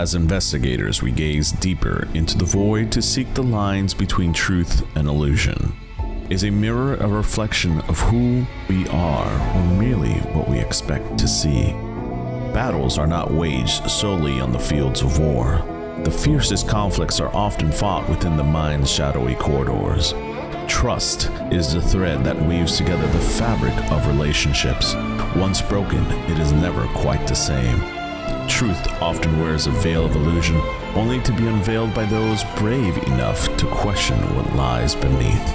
As investigators, we gaze deeper into the void to seek the lines between truth and illusion. Is a mirror a reflection of who we are, or merely what we expect to see? Battles are not waged solely on the fields of war. The fiercest conflicts are often fought within the mind's shadowy corridors. Trust is the thread that weaves together the fabric of relationships. Once broken, it is never quite the same. Truth often wears a veil of illusion, only to be unveiled by those brave enough to question what lies beneath.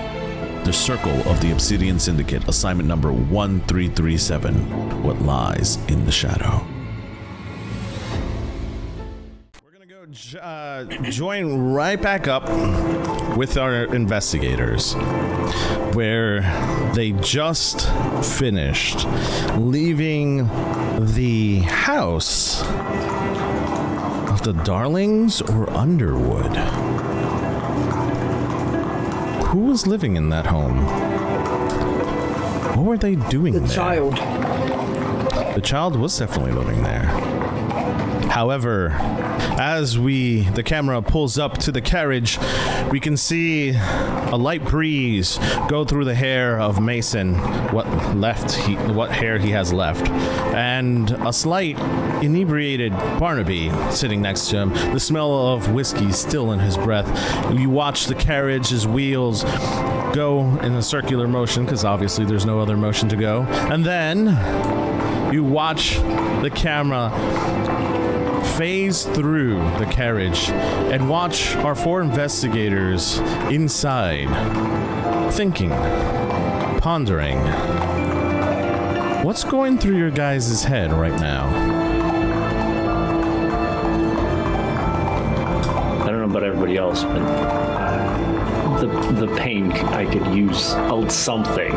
The Circle of the Obsidian Syndicate, assignment number 1337, What Lies in the Shadow. We're gonna go join right back up with our investigators, where they just finished leaving the house of the Darlings or Underwood. Who was living in that home? What were they doing there? The child. The child was definitely living there. However, as the camera pulls up to the carriage, we can see a light breeze go through the hair of Mason, what hair he has left, and a slight inebriated Barnaby sitting next to him, the smell of whiskey still in his breath. You watch the carriage's wheels go in a circular motion, because obviously there's no other motion to go, and then you watch the camera phase through the carriage and watch our four investigators inside, thinking, pondering. What's going through your guys' head right now? I don't know about everybody else, but the pain, I could use something.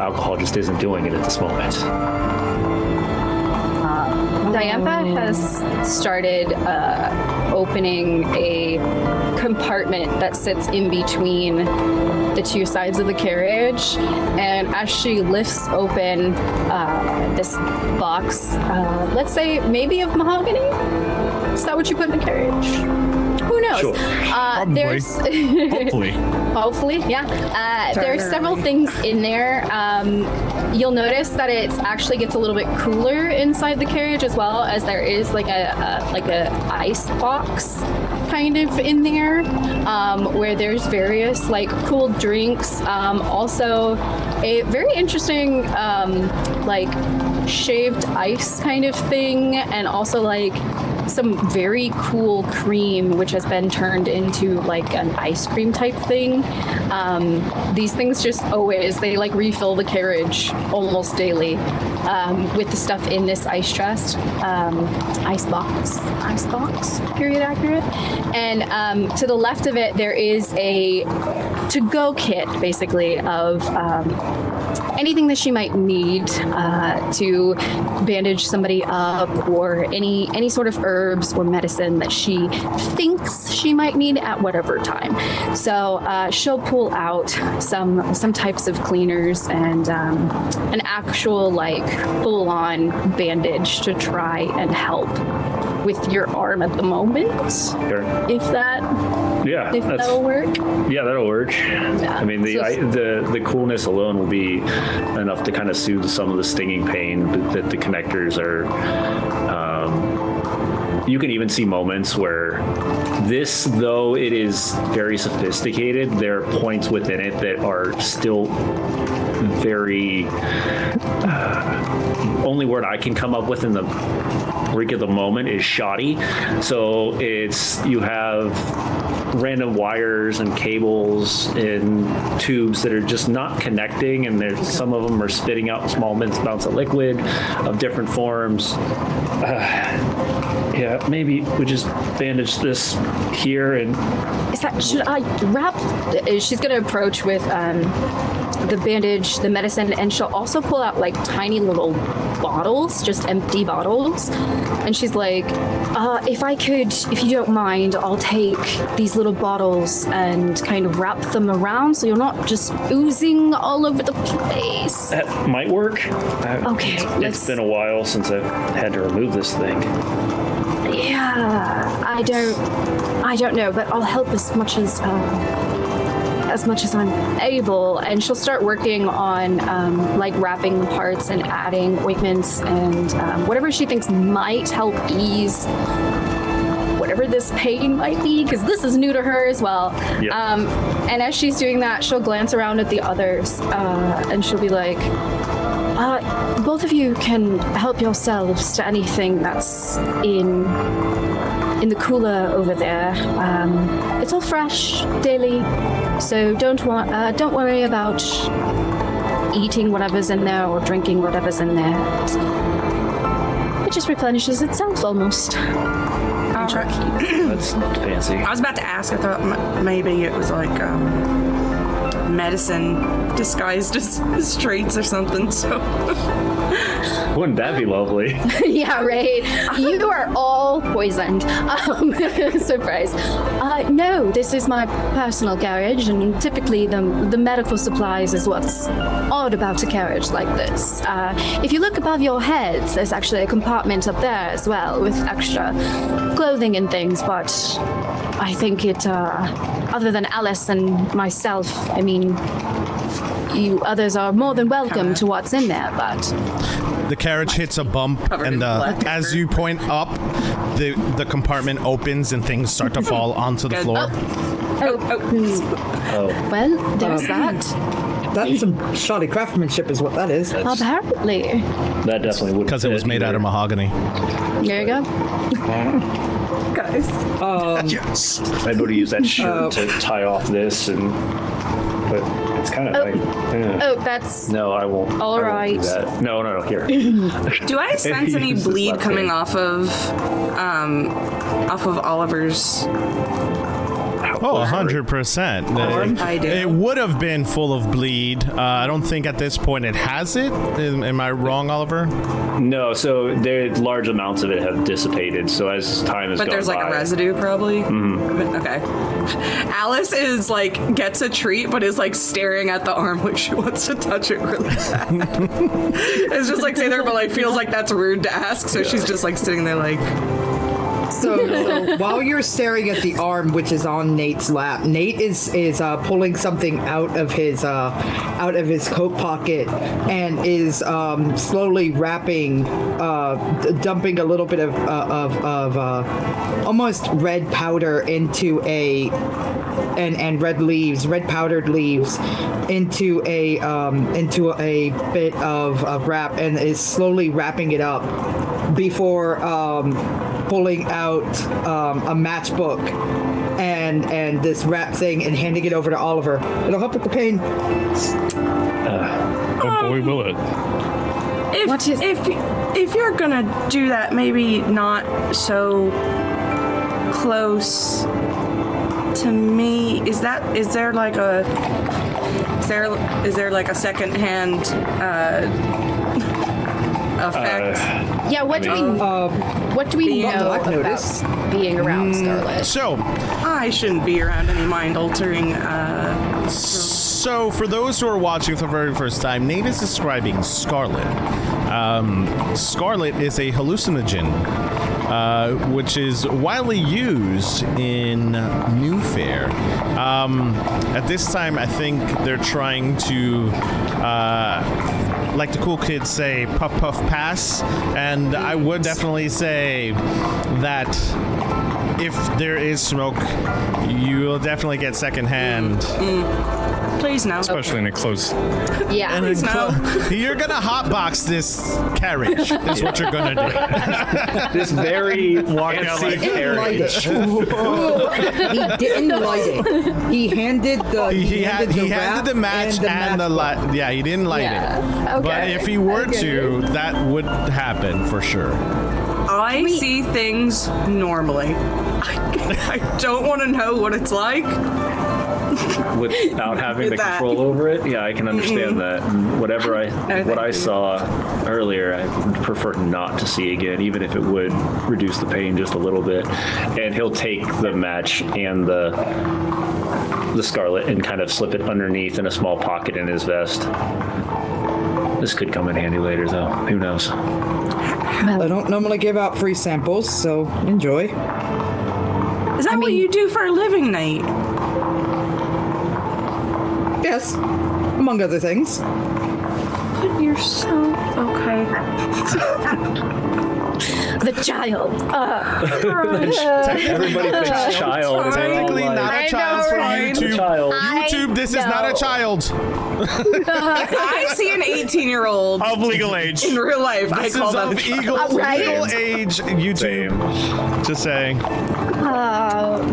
Alcohol just isn't doing it at this moment. Diantha has started opening a compartment that sits in between the two sides of the carriage, and as she lifts open this box, let's say maybe of mahogany? Is that what you put in the carriage? Who knows? Sure. There's hopefully, yeah. There's several things in there. You'll notice that it actually gets a little bit cooler inside the carriage, as well as there is like a ice box kind of in there, where there's various like cool drinks. Also, a very interesting like shaved ice kind of thing, and also like some very cool cream which has been turned into like an ice cream type thing. These things just always, they like refill the carriage almost daily with the stuff in this ice chest, ice box, period accurate. And to the left of it, there is a to-go kit basically of anything that she might need to bandage somebody up, or any sort of herbs or medicine that she thinks she might need at whatever time. So she'll pull out some types of cleaners and an actual like full-on bandage to try and help with your arm at the moment. Sure. If that'll work. Yeah, that'll work. Yeah. I mean, the coolness alone will be enough to kind of soothe some of the stinging pain that the connectors are. You can even see moments where this, though it is very sophisticated, there are points within it that are still very. Only word I can come up with in the break of the moment is shoddy. So you have random wires and cables and tubes that are just not connecting, and some of them are spitting out small amounts of liquid of different forms. Yeah, maybe we just bandage this here and. Should I wrap? She's gonna approach with the bandage, the medicine, and she'll also pull out like tiny little bottles, just empty bottles. And she's like, if you don't mind, I'll take these little bottles and kind of wrap them around so you're not just oozing all over the place. That might work. Okay. It's been a while since I've had to remove this thing. I don't know, but I'll help as much as I'm able. And she'll start working on like wrapping parts and adding ointments and whatever she thinks might help ease whatever this pain might be, because this is new to her as well. Yep. And as she's doing that, she'll glance around at the others and she'll be like, both of you can help yourselves to anything that's in the cooler over there. It's all fresh daily, so don't worry about eating whatever's in there or drinking whatever's in there. It just replenishes itself almost. That's fancy. I was about to ask. I thought maybe it was like medicine disguised as treats or something. So Wouldn't that be lovely? Yeah, right. You are all poisoned. Surprise. No, this is my personal carriage, and typically the medical supplies is what's odd about a carriage like this. If you look above your heads, there's actually a compartment up there as well with extra clothing and things, but I think it, other than Alice and myself, I mean, you others are more than welcome to what's in there, but... The carriage hits a bump, and as you point up, the compartment opens and things start to fall onto the floor. Well, there's that. That's some shoddy craftsmanship is what that is. Apparently. That definitely would. Because it was made out of mahogany. There you go. guys. Yes. Maybe we'll use that shirt to tie off this, but it's kind of like. Oh, that's. No, I won't. All right. I won't do that. No, here. Do I sense any bleed coming off of Oliver's? Oh, 100%. I do. It would have been full of bleed. I don't think at this point it has it. Am I wrong, Oliver? No, so large amounts of it have dissipated. So as time has gone by. But there's like a residue, probably. Mm-hmm. Okay. Alice is like gets a treat, but is like staring at the arm like she wants to touch it really bad. It's just like sitting there, but like feels like that's rude to ask. So she's just like sitting there like. So while you're staring at the arm, which is on Nate's lap, Nate is pulling something out of his coat pocket and is slowly wrapping, dumping a little bit of almost red powder into and red powdered leaves into a bit of wrap, and is slowly wrapping it up before pulling out a matchbook and this wrap thing and handing it over to Oliver. It'll help with the pain. Oh boy, will it. If you're gonna do that, maybe not so close to me. Is there like a secondhand effect? Yeah, what do we know about being around Scarlet? So, I shouldn't be around any mind-altering. So, for those who are watching for the very first time, Nate is describing Scarlet. Scarlet is a hallucinogen, which is widely used in New Fair. At this time, I think they're trying to, like the cool kids say, puff puff pass, and I would definitely say that if there is smoke, you will definitely get secondhand. Please no. Especially in a close. Yeah. Please no. You're gonna hotbox this carriage. Is what you're gonna do. This very fancy carriage. He didn't light it. He handed the He handed the match and the light. Yeah, he didn't light it. Okay. But if he were to, that would happen for sure. I see things normally. I don't want to know what it's like. Without having With the that. control over it, yeah, I can understand that. And what I saw earlier, I would prefer not to see again, even if it would reduce the pain just a little bit. And he'll take the match and the scarlet and kind of slip it underneath in a small pocket in his vest. This could come in handy later, though. Who knows? I don't normally give out free samples, so enjoy. Is that what you do for a living, Knight? Yes, among other things. But you're so okay. The child. Everybody thinks child. Technically not a child from YouTube. Child. YouTube, this is not a child. I see an 18-year-old Of legal age. in real life. This I call is that of a child. legal age YouTube. Just saying.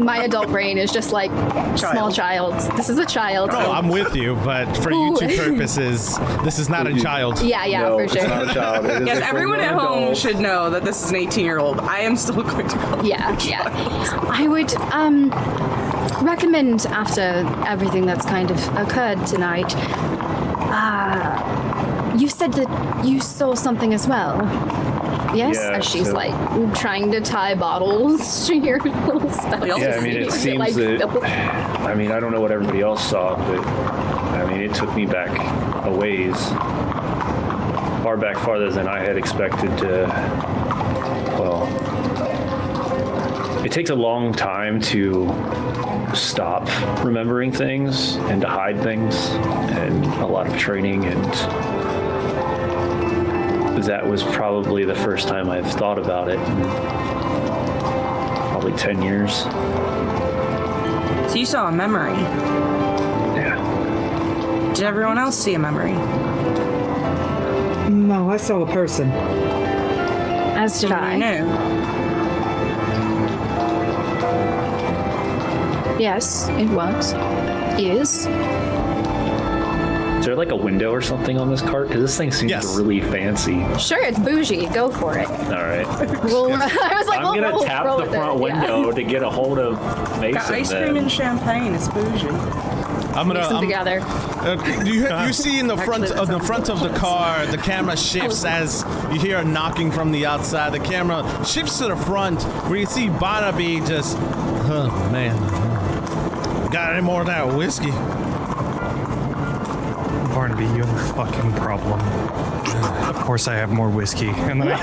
My adult brain is just like small child. This is a child. No, I'm with you, but for YouTube purposes, this is not a child. Yeah, No, for it's sure. not a child. It is Yes, a everyone at full-grown home adult. should know that this is an 18-year-old. I am still going to call it Yeah. I would recommend after everything that's kind of occurred tonight. You said that you saw something as well. Yes, Yeah, as she's so- like trying to tie bottles to your little spell. Yeah, I mean, it seems that. I mean, I don't know what everybody else saw, but I mean, it took me back a ways, far back, farther than I had expected to. Well, it takes a long time to stop remembering things and to hide things, and a lot of training, and that was probably the first time I've thought about it in probably 10 years. So you saw a memory. Yeah. Did everyone else see a memory? No, I saw a person. As did I I. knew. Yes, it was. Is. Is there like a window or something on this cart? Because this thing seems Yes. really fancy. Sure, it's bougie. Go for it. All right. We'll, I was like, I'm we'll gonna tap roll the with front it, yeah. window to get a hold of Mason. Got ice cream then. and champagne. It's bougie. I'm Mix them gonna. together. You see in the front of the car, the camera shifts as you hear a knocking from the outside. The camera shifts to the front where you see Barnaby just, oh man, got any more of that whiskey? Barnaby, you have a fucking problem. Of course I have more whiskey. And then I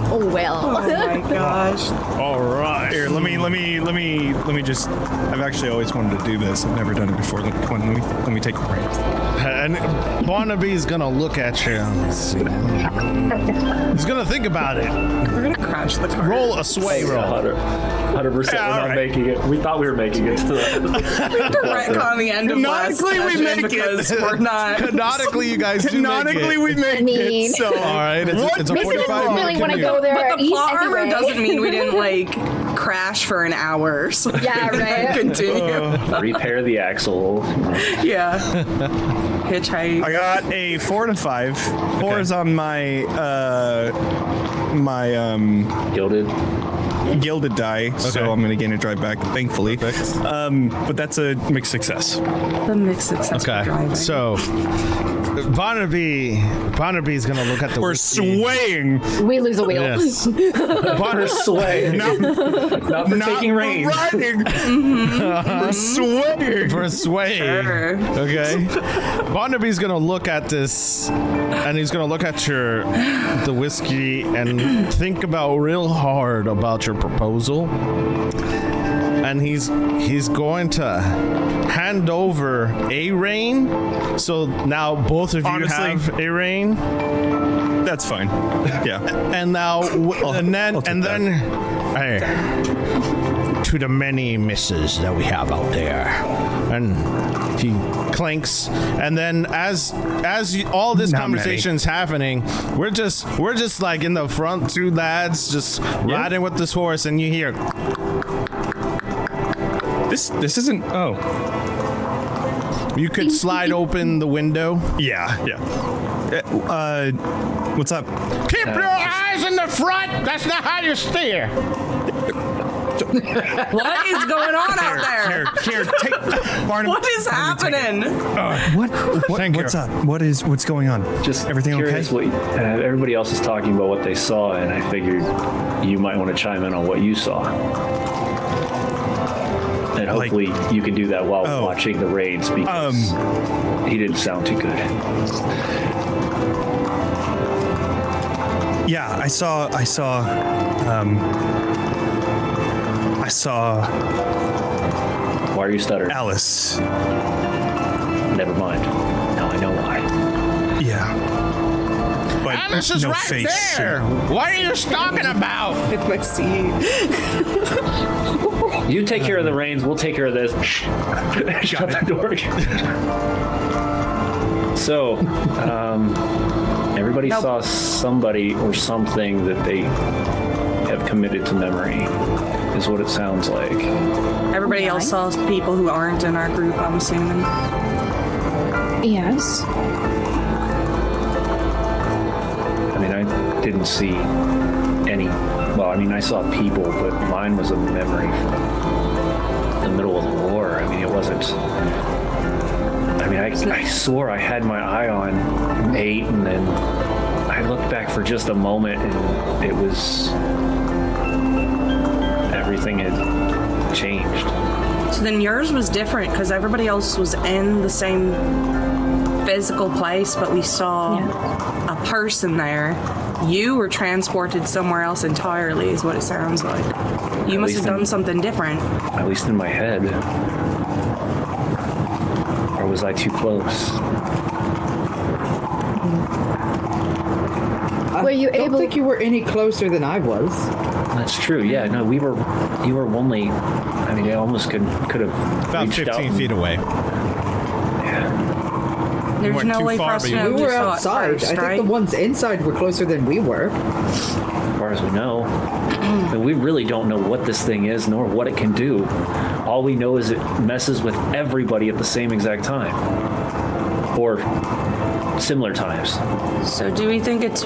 Oh well. Oh my gosh. All right. Here, let me just I've actually always wanted to do this. I've never done it before. Let me take the reins. And Barnaby's gonna look at you. Let's see. He's gonna think about it. We're gonna crash the car. Roll a sway roll. 100%. Yeah, We're not all right. making it. We thought we were making it to the. Retcon the end of last Canonically, we session make it. because we're not. Canonically, you guys do Canonically, make it. we make mean. it. So All right, it's a Mason 45 doesn't really minute want to commute. go there. But the plot armor anyway. doesn't mean we didn't like crash for an hour. So Yeah, right. Continue. Repair the axle. Yeah. Hitchhike. I got a 4 and a 5. 4 is on my Gilded. gilded die, so I'm gonna gain a drive back, thankfully. Perfect. But that's a mixed success. The mixed successful Okay, driving. so Barnaby's gonna look at the We're whiskey. swaying, We lose a wheel. Yes. For sway. not Not for taking reins. riding. We're swaying. For a sway. Sure. Okay. Barnaby's gonna look at this, and he's gonna look at the whiskey and think about real hard about your proposal. And he's going to hand over a rein. So now both of you Honestly, have a rein. That's fine. Yeah. And now, hey, to the many misses that we have out there, and he clanks. And then, as all this Not conversation's happening, we're just like in the front, two lads just riding with this horse, and you hear. This isn't. Oh. You could slide open the window. Yeah. What's up? Keep your eyes in the front. That's not how you steer. What is going on out there? Here, take Barnaby. What is happening? What's up? What's going on? Just everything okay? curious what everybody else is talking about what they saw, and I figured you might want to chime in on what you saw. And hopefully you can do that while watching the raids, because he didn't sound too good. Yeah, I saw. Why are you stuttering? Alice. Never mind. Now I know why. Yeah. But Alice is no right face. there. What are you talking about? With my seat. You take care of the reins. We'll take care of this. Shut the door again. So, everybody saw somebody or something that they have committed to memory, is what it sounds like. Everybody else saw people who aren't in our group, I'm assuming. Yes. I mean, I didn't see any. Well, I mean, I saw people, but mine was a memory from the middle of the war. I mean, it wasn't. I mean, I swore I had my eye on 8, and then I looked back for just a moment, and it was. Everything had changed. So then yours was different because everybody else was in the same physical place, but we saw a person there. You were transported somewhere else entirely, is what it sounds like. You must have done something different. At least in my head. Or was I too close? Were you I don't able? think you were any closer than I was. That's true. Yeah. No, you were only. I mean, I almost could have About reached 15 out feet away. Yeah. There's weren't no too way for far, us but to you- know We who were saw it outside. first, I think right? the ones inside were closer than we were. As far as we know, and we really don't know what this thing is nor what it can do. All we know is it messes with everybody at the same exact time, or similar times. So do we think it's...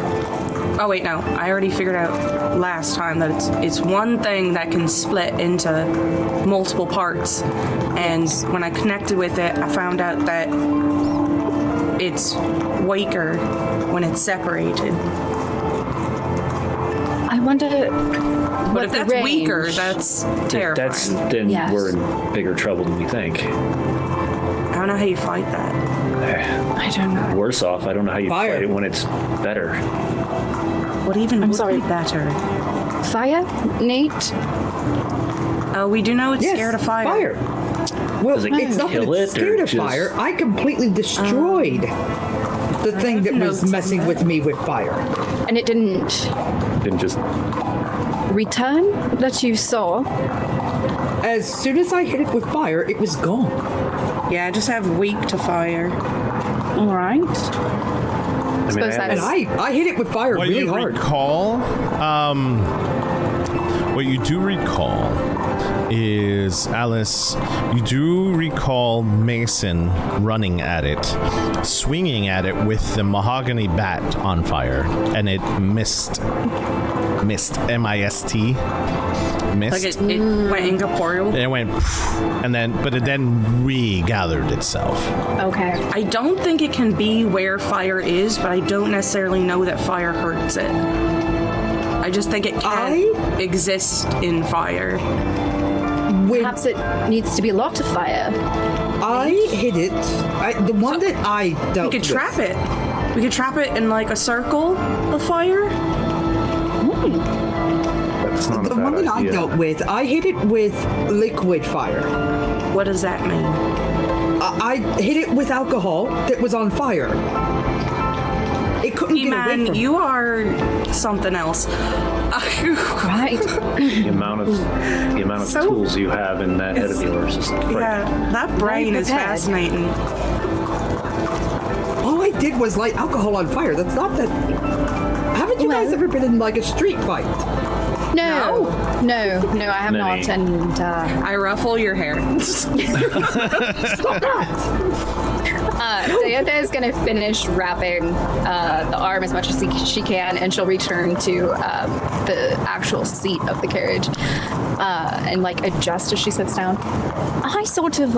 Oh, wait, no. I already figured out last time that it's one thing that can split into multiple parts. And when I connected with it, I found out that it's weaker when it's separated. I wonder. But if that's weaker, that's terrifying. Then Yes. we're in bigger trouble than we think. I don't know how you fight that. I don't know. Worse off, I don't know how you Fire. fight it when it's better. What even would sorry. be better? Fire, Nate. We do know it's Yes, scared of fire. Well, Does it it's not that kill it's it, or scared of just- fire. I completely destroyed the thing that was notes on messing that. with me with fire. And it didn't Didn't just return that you saw. As soon as I hit it with fire, it was gone. Yeah, I just have weak to fire. All right. I mean, Suppose I And that's- I hit it with fire What really you hard. recall, what you do recall is, Alice, you do recall Mason running at it, swinging at it with the mahogany bat on fire, and it missed, M-I-S-T, missed. Like it went incorporeal. And it went, but it then regathered itself. Okay. I don't think it can be where fire is, but I don't necessarily know that fire hurts it. I just think it can exist in fire. When Perhaps it needs to be a lot of fire. I hit it, the one that I dealt We could with, trap it. We could trap it in like a circle of fire. that's not the a bad one that I idea. dealt with, I hit it with liquid fire. What does that mean? I hit it with alcohol that was on fire. It couldn't get away E-Man, from you are something else. Right. The amount of So- tools you have in that head of yours is frightening. Yeah, that brain is prepared. fascinating. All I did was light alcohol on fire. That's not that. Haven't you guys Well- ever been in like a street fight? No, I have Many. not. And I ruffle your hair. Stop that! Diantha is going to finish wrapping the arm as much as she can, and she'll return to the actual seat of the carriage and like adjust as she sits down. I sort of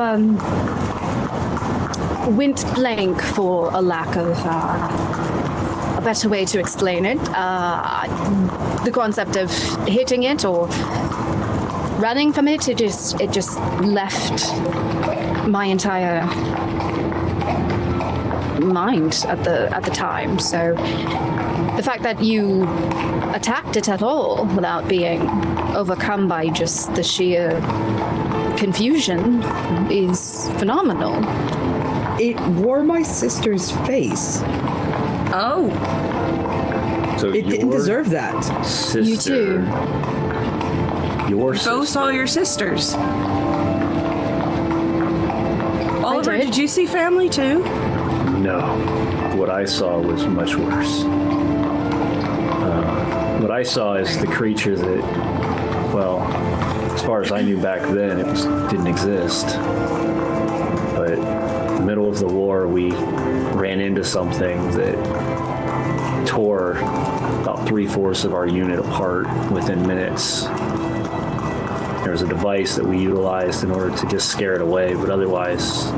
went blank, for a lack of a better way to explain it. The concept of hitting it or running from it, it just left my entire mind at the time. So the fact that you attacked it at all without being overcome by just the sheer confusion is phenomenal. It wore my sister's face. Oh. So It didn't deserve that. sister, You too. Your Go sister. saw your sisters. Oliver, did. did you see family too? No. What I saw was much worse. What I saw is the creature that, well, as far as I knew back then, didn't exist. But in the middle of the war, we ran into something that tore about 3/4 of our unit apart within minutes. There was a device that we utilized in order to just scare it away, but otherwise,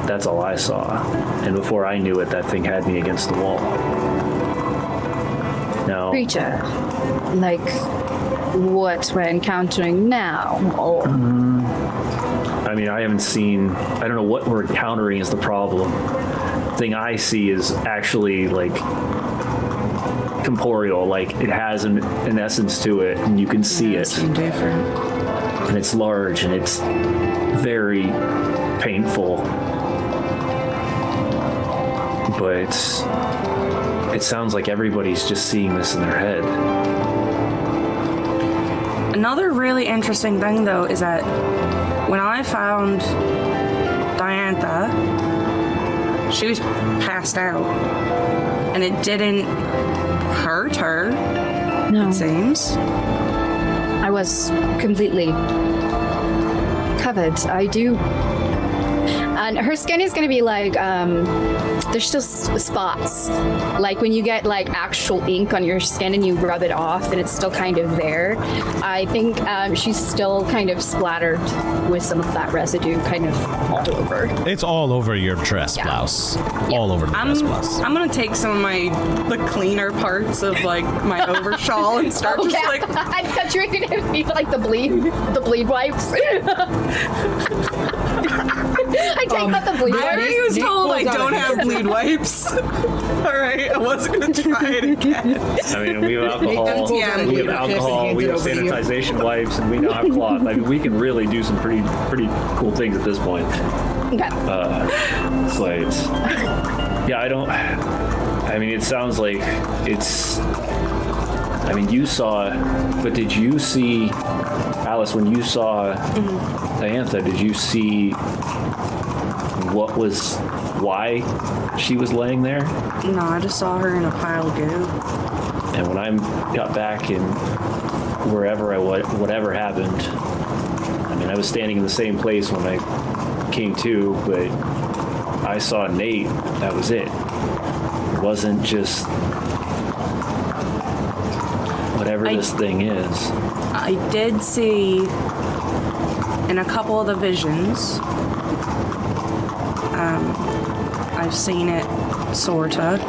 that's all I saw. And before I knew it, that thing had me against the wall. Now, Creature, like what we're encountering now, or I mean, I haven't seen, I don't know what we're encountering is the problem. The thing I see is actually like corporeal, like it has an essence to it, and you can see it. Different. And it's large, and it's very painful. But it sounds like everybody's just seeing this in their head. Another really interesting thing, though, is that when I found Diantha, she was passed out, and it didn't hurt her. no, It seems. I was completely covered. I do. And her skin is going to be like, there's still spots. Like when you get like actual ink on your skin and you rub it off and it's still kind of there. I think she's still kind of splattered with some of that residue kind of all over. It's all over your dress blouse. All over the dress blouse. I'm gonna take some of the cleaner parts of like my overshawl and start just like. I thought you were going to be like the bleed wipes. I take out the bleed I already was told I don't have bleed wipes. All right, I wasn't gonna try it again. I mean, we have alcohol, MTM. we have alcohol, we have sanitization wipes, and we now have cloth. I mean, we can really do some pretty cool things at this point. Okay. But yeah, I mean, it sounds like it's. I mean, you saw, but did you see, Alice? When you saw Diantha, did you see why she was laying there? No, I just saw her in a pile of goo. And when I got back and whatever happened, I mean, I was standing in the same place when I came to, but I saw Nate. That was it. It wasn't just whatever this thing is. I did see in a couple of the visions. I've seen it, sorta. I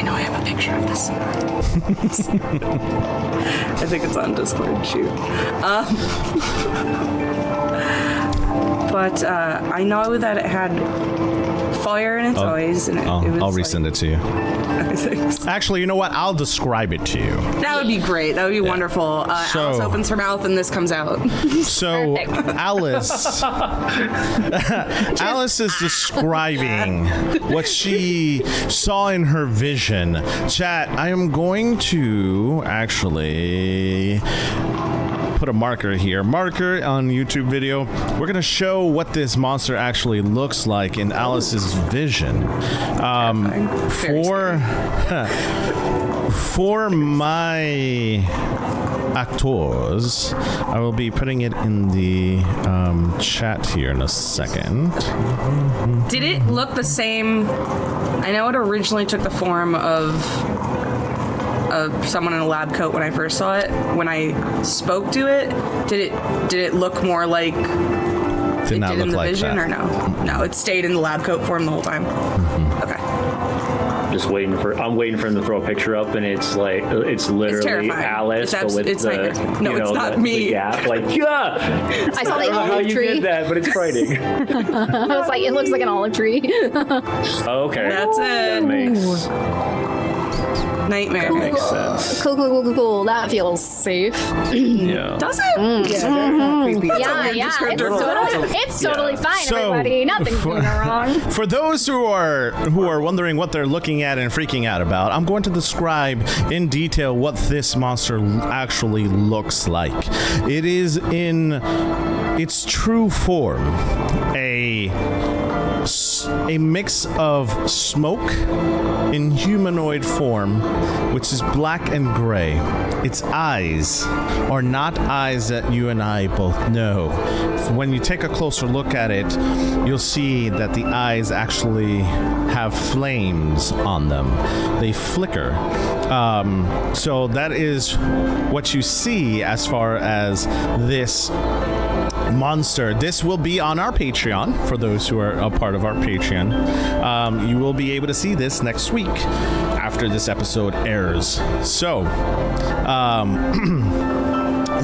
know I have a picture of this. I think it's on Discord. Shoot. But I know that it had fire in its eyes, and it was. I'll resend it to you. Thanks. Actually, you know what? I'll describe it to you. That would be great. That would be wonderful. So- Alice opens her mouth, and this comes out. So Alice is describing what she saw in her vision. Chat, I am going to actually put a marker here. Marker on YouTube video. We're going to show what this monster actually looks like in Alice's vision. For my actors, I will be putting it in the chat here in a second. Did it look the same? I know it originally took the form of someone in a lab coat when I first saw it. When I spoke to it, did it look more like Did not it did look in the like vision, that. or no? No, it stayed in the lab coat form the whole time. Okay. just waiting for him to throw a picture up, and it's like it's literally terrifying. Alice, but with it's the nightmare. No, it's not the me. gap. Like, yeah, I saw the I don't know how olive you tree. did that, but it's frightening. I was like, it looks like an olive tree. Okay, That's that it. makes Nightmare. makes sense. Cool. That feels safe. Yeah. Does it? Yeah, that's not creepy. Yeah. descriptor. It's totally fine, So, everybody. Nothing's going wrong. For those who are wondering what they're looking at and freaking out about, I'm going to describe in detail what this monster actually looks like. It is in its true form a mix of smoke in humanoid form, which is black and gray. Its eyes are not eyes that you and I both know. When you take a closer look at it, you'll see that the eyes actually have flames on them. They flicker. So that is what you see as far as this monster. This will be on our Patreon for those who are a part of our Patreon. You will be able to see this next week after this episode airs. So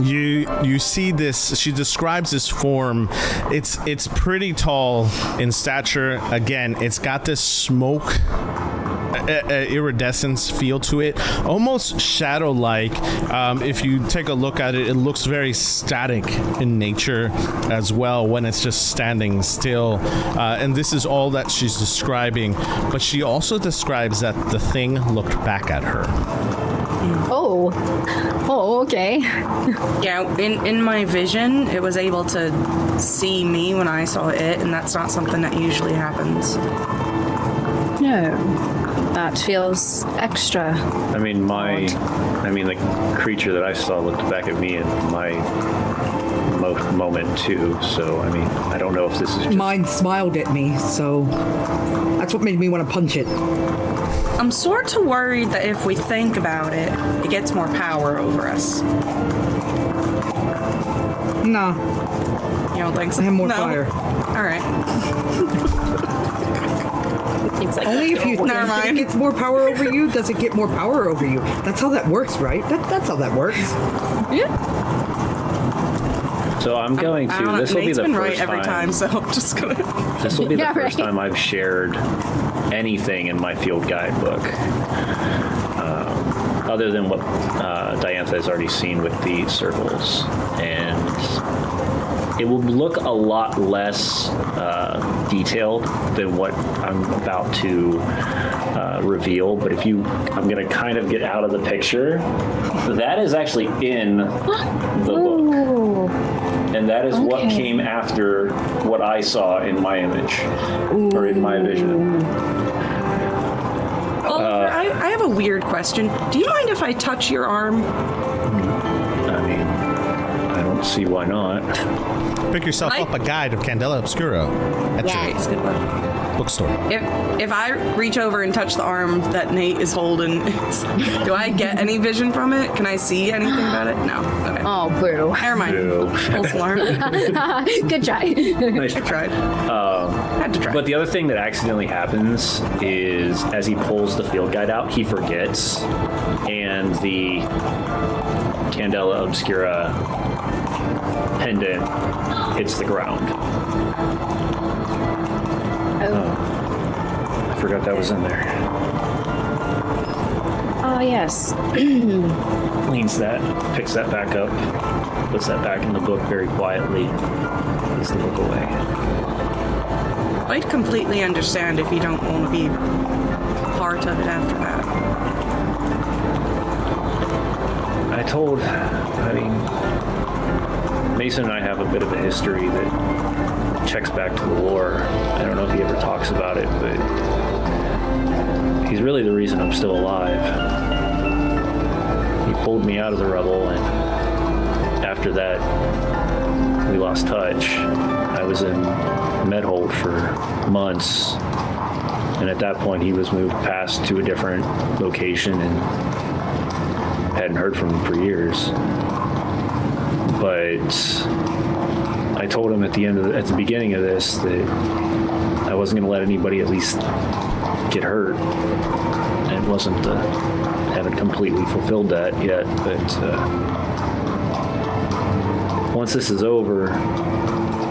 you see this. She describes this form. It's pretty tall in stature. Again, it's got this smoke iridescence feel to it, almost shadow-like. If you take a look at it, it looks very static in nature as well when it's just standing still. And this is all that she's describing, but she also describes that the thing looked back at her. Oh, okay. Yeah, in my vision, it was able to see me when I saw it, and that's not something that usually happens. No, that feels extra. I mean, the creature that I saw looked back at me in my moment too. So, I mean, I don't know if this is just... Mine smiled at me, so that's what made me want to punch it. I'm sort of worried that if we think about it, it gets more power over us. No, You don't think so? I have more No? fire. All right. It's like, Only if you think Never that it mind. gets more power over you, does it get more power over you? That's how that works, right? That's how that works. So I'm going I to. don't know. This will be Nate's the been first right every time, so I'm just gonna. This will be the Yeah, first right. time I've shared anything in my field guidebook, other than what Diantha has already seen with the circles, and it will look a lot less detailed than what I'm about to reveal. But I'm going to kind of get out of the picture. That is actually in the book. ooh. And that is what Okay. came after what I saw in my image, or in my vision. Oliver, I have a weird question. Do you mind if I touch your arm? I mean, I don't see why not. Pick yourself up a guide of Candela Obscura at your bookstore. If I reach over and touch the arm that Nate is holding, do I get any vision from it? Can I see anything about it? No. Okay. Oh, boo. Never mind. Boo. False alarm. Good try. Nice I tried. Had to try. But the other thing that accidentally happens is as he pulls the field guide out, he forgets, and the Candela Obscura pendant hits the ground. I forgot that was in there. Oh, yes. Leans that, picks that back up, puts that back in the book very quietly, puts the book away. I'd completely understand if you don't want to be part of it after that. Mason and I have a bit of a history that checks back to the war. I don't know if he ever talks about it, but he's really the reason I'm still alive. He pulled me out of the rubble, and after that, we lost touch. I was in Medhold for months, and at that point, he was moved past to a different location, and hadn't heard from him for years. But I told him at the beginning of this that I wasn't going to let anybody at least get hurt. It wasn't, haven't completely fulfilled that yet, but once this is over,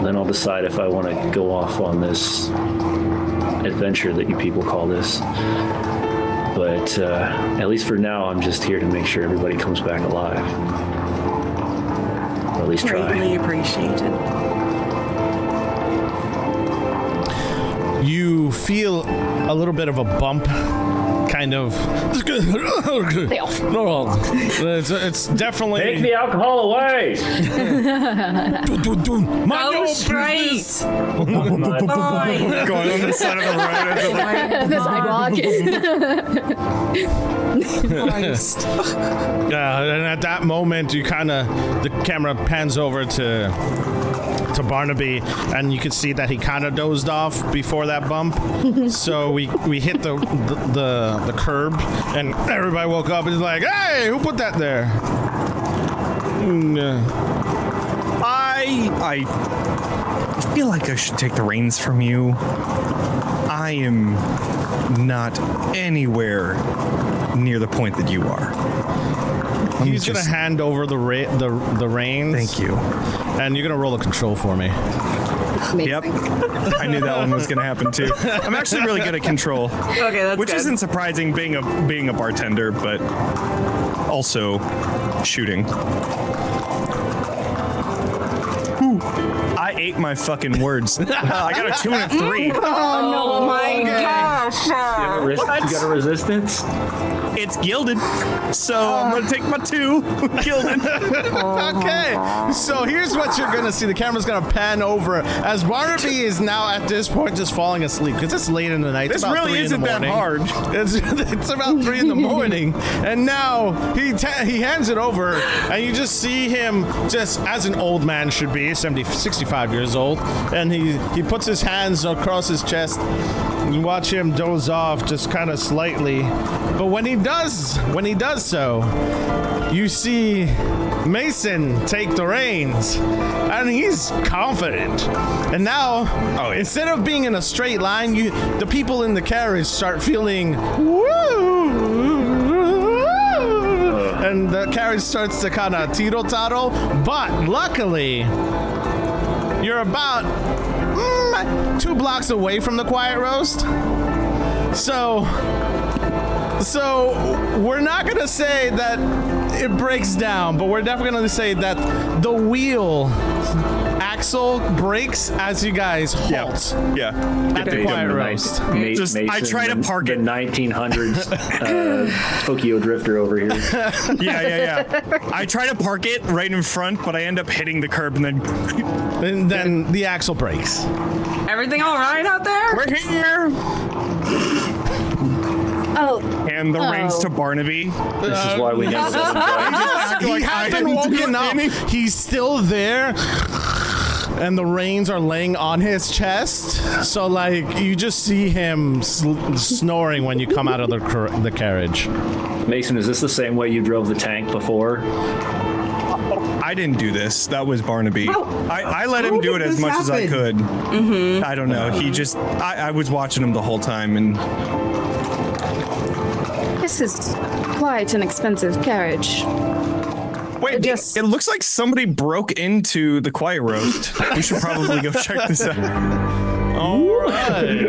then I'll decide if I want to go off on this adventure that you people call this. But at least for now, I'm just here to make sure everybody comes back alive. Or at least try. Greatly appreciated. You feel a little bit of a bump, kind of. It's definitely. Take the alcohol away! Oh, right. Going on the side of the road. The sidewalk. And at that moment, you kind of the camera pans over to Barnaby, and you can see that he kind of dozed off before that bump. So we hit the curb, and everybody woke up and is like, "Hey, who put that there?" I feel like I should take the reins from you. I am not anywhere near the point that you are. He's gonna hand over the reins. Thank you. And you're gonna roll a control for me. Yep. I knew that one was going to happen too. I'm actually really good at control. Okay, that's which good. isn't surprising being a bartender, but also shooting. Ooh, I ate my fucking words. I got a 2 and a 3. Oh my gosh. You got a resistance? It's gilded, so I'm gonna take my 2 gilded. Okay, so here's what you're gonna see. The camera's gonna pan over as Barnaby is now at this point just falling asleep because it's late in the night. This really isn't that hard. It's about 3 in the morning, and now he hands it over, and you just see him just as an old man should be, 65 years old, and he puts his hands across his chest. You watch him doze off just kind of slightly, but when he does so, you see Mason take the reins, and he's confident. And now, instead of being in a straight line, the people in the carriage start feeling woo, and the carriage starts to kind of teetle-toddle. But luckily, you're about 2 blocks away from the Quiet Roast. So we're not gonna say that it breaks down, but we're definitely gonna say that the wheel axle breaks as you guys halt Yeah. at the Quiet Roast. I try to park it. The 1900s Tokyo Drifter over here. Yeah. I try to park it right in front, but I end up hitting the curb and then the axle breaks. Everything all right out there? we're here. Oh, And the reins to Barnaby. This is why we never let him go. He hasn't woken up. He's still there. And the reins are laying on his chest. So, like, you just see him snoring when you come out of the carriage. Mason, is this the same way you drove the tank before? I didn't do this. That was Barnaby. I let him do it as much as I could. I don't know. He just... I was watching him the whole time, and... this is quite an expensive carriage. Wait, it looks like somebody broke into the Quiet Roast. We should probably go check this out. All right.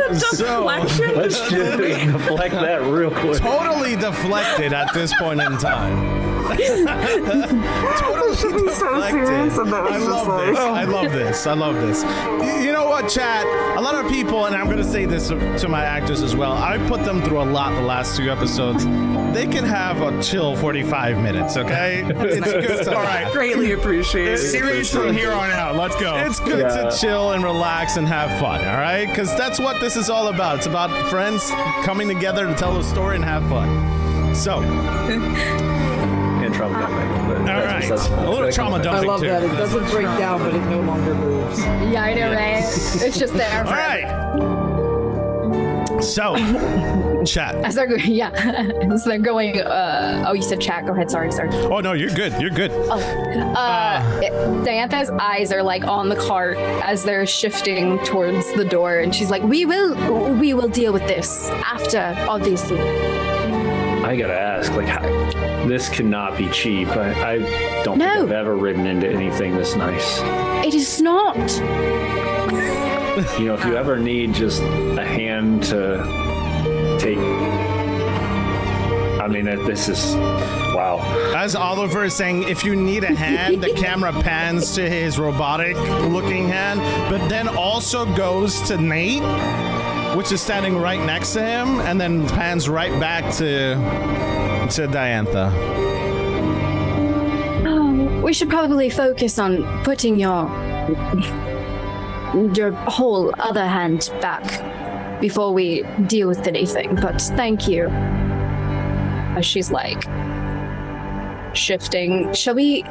Deflection? Let's just deflect that real quick. Totally deflected at this point in time. Totally deflected. I love this. You know what, chat? A lot of people, and I'm going to say this to my actors as well, I put them through a lot the last 2 episodes. They can have a chill 45 minutes, okay? It's good. All right. Greatly appreciated. Serious from here on out. Let's go. It's good to chill and relax and have fun, all right? Because that's what this is all about. It's about friends coming together to tell a story and have fun. So... and trauma dumping. All right. A little trauma dumping, I love too. that. It doesn't break down, but it no longer moves. Yeah, I know, right? It's just there. All right. So, Chat. As they're going, yeah. As they're going, oh, you said chat. Go ahead. Sorry. Oh, no, you're good. You're good. Diantha's eyes are like on the cart as they're shifting towards the door, and she's like, we will deal with this after, obviously. I gotta ask, like, this cannot be cheap. I don't think No. I've ever ridden into anything this nice. It is not. You know, if you ever need just a hand to take, I mean, this is, wow. As Oliver is saying, if you need a hand, the camera pans to his robotic-looking hand, but then also goes to Nate, which is standing right next to him, and then pans right back to Diantha. We should probably focus on putting your whole other hand back before we deal with anything, but thank you. As she's like shifting, shall we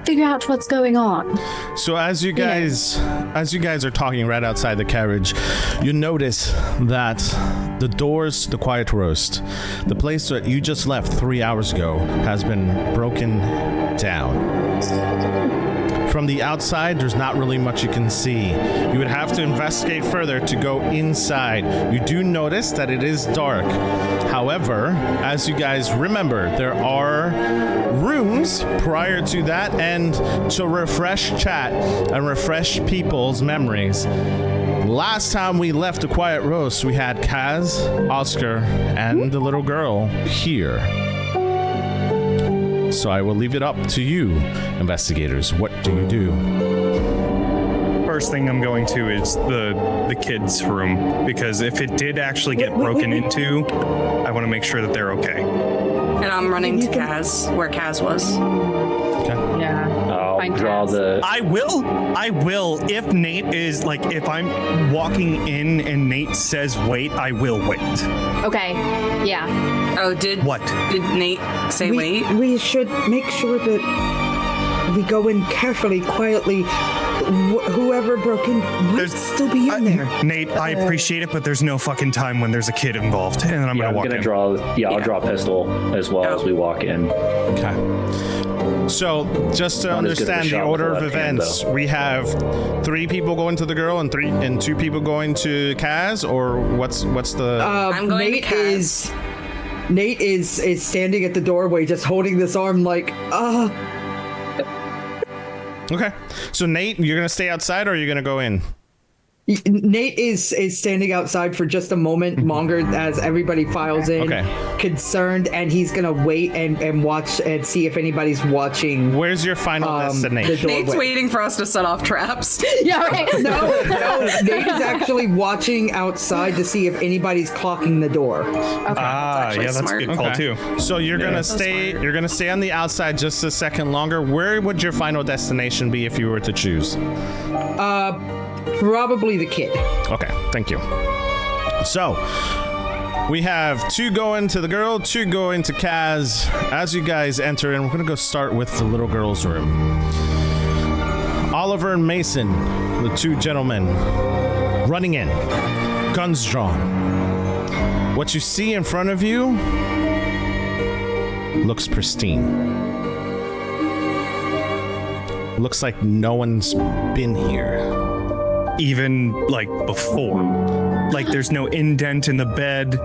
figure out what's going on? So as you guys are talking right outside the carriage, you notice that the doors to the Quiet Roast, the place that you just left 3 hours ago, has been broken down. From the outside, there's not really much you can see. You would have to investigate further to go inside. You do notice that it is dark. However, as you guys remember, there are rooms prior to that, and to refresh chat and refresh people's memories. Last time we left the Quiet Roast, we had Kaz, Oscar, and the little girl here. So I will leave it up to you, investigators. What do you do? First thing I'm going to is the kids' room, because if it did actually get broken into, I want to make sure that they're okay. And I'm running to Kaz, where Kaz was. Okay. Yeah. I'll draw the. I will. If Nate is like, if I'm walking in and Nate says wait, I will wait. Okay. Yeah. Oh, did Nate say wait? We should make sure that we go in carefully, quietly. Whoever broke in would still be in there. Nate, I appreciate it, but there's no fucking time when there's a kid involved, and then I'm gonna walk in. I'll draw a pistol as well as we walk in. Okay. So, just to understand the order of events, we have 3 people going to the girl and 2 people going to Kaz, or what's the? I'm going Nate to Kaz. Nate is standing at the doorway, just holding this arm, like, Okay. So Nate, you're gonna stay outside, or are you gonna go in? Nate is standing outside for just a moment longer as everybody files in, concerned, and he's gonna wait and watch and see if anybody's watching. Where's your final destination? Nate's waiting for us to set off traps. Yeah, right. No, Nate is actually watching outside to see if anybody's clocking the door. Okay. That's a good call too. So you're gonna stay. You're gonna stay on the outside just a second longer. Where would your final destination be if you were to choose? Probably the kid. Okay, thank you. So, we have 2 going to the girl, 2 going to Kaz. As you guys enter in, we're going to go start with the little girl's room. Oliver and Mason, the 2 gentlemen, running in, guns drawn. What you see in front of you looks pristine. Looks like no one's been here. Even like before, like there's no indent in the bed.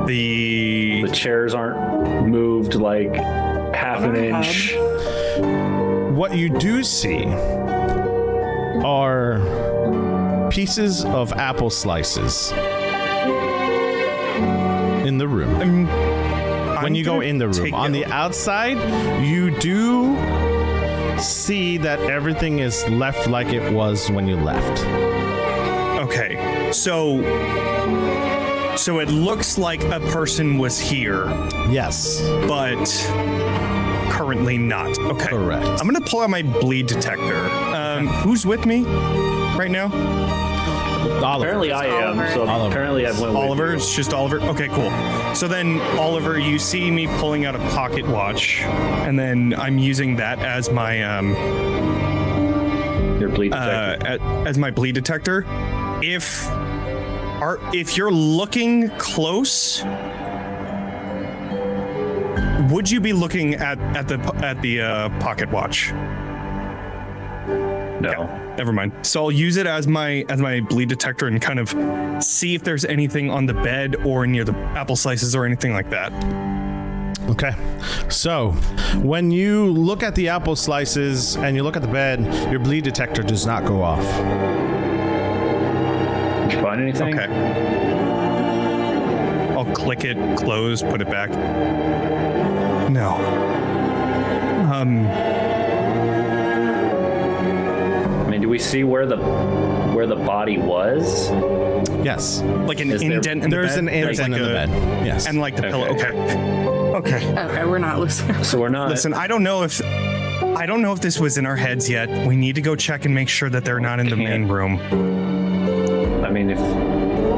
The chairs aren't moved like half an inch. What you do see are pieces of apple slices in the room. When you go in the room, on the outside, you do see that everything is left like it was when you left. Okay, so it looks like a person was here. Yes. But currently not. Okay. Correct. I'm gonna pull out my bleed detector. Who's with me right now? Oliver. Apparently I am, so apparently I've went with Oliver? you. It's just Oliver? Okay, cool. So then, Oliver, you see me pulling out a pocket watch, and then I'm using that as my, Your bleed detector. as my bleed detector. If If you're looking close, would you be looking at the pocket watch? No. Yeah, never mind. So I'll use it as my bleed detector and kind of see if there's anything on the bed or near the apple slices or anything like that. Okay, so when you look at the apple slices and you look at the bed, your bleed detector does not go off. Did you find anything? Okay. I'll click it, close, put it back. No. I mean, do we see where the body was? Yes, Like an Is there- indent in the bed? there's an indent like in the bed. Yes, And like the pillow. Okay. Okay, we're not losing. So we're not. Listen, I don't know if this was in our heads yet. We need to go check and make sure that they're not in the main room. I mean, if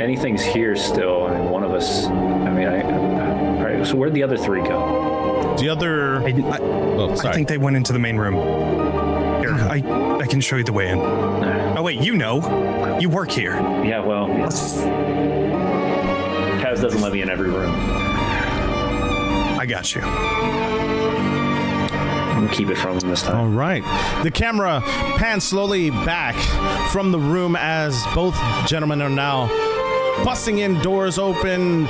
anything's here still, I mean, one of us. I mean, all right. So where'd the other three go? the other. Oh, sorry. I think they went into the main room. Here, I can show you the way in. Oh wait, you work here. Yeah. Well, Kaz doesn't let me in every room. I got you. I'm gonna keep it from him this time. All right. The camera pans slowly back from the room as both gentlemen are now busting in, doors open,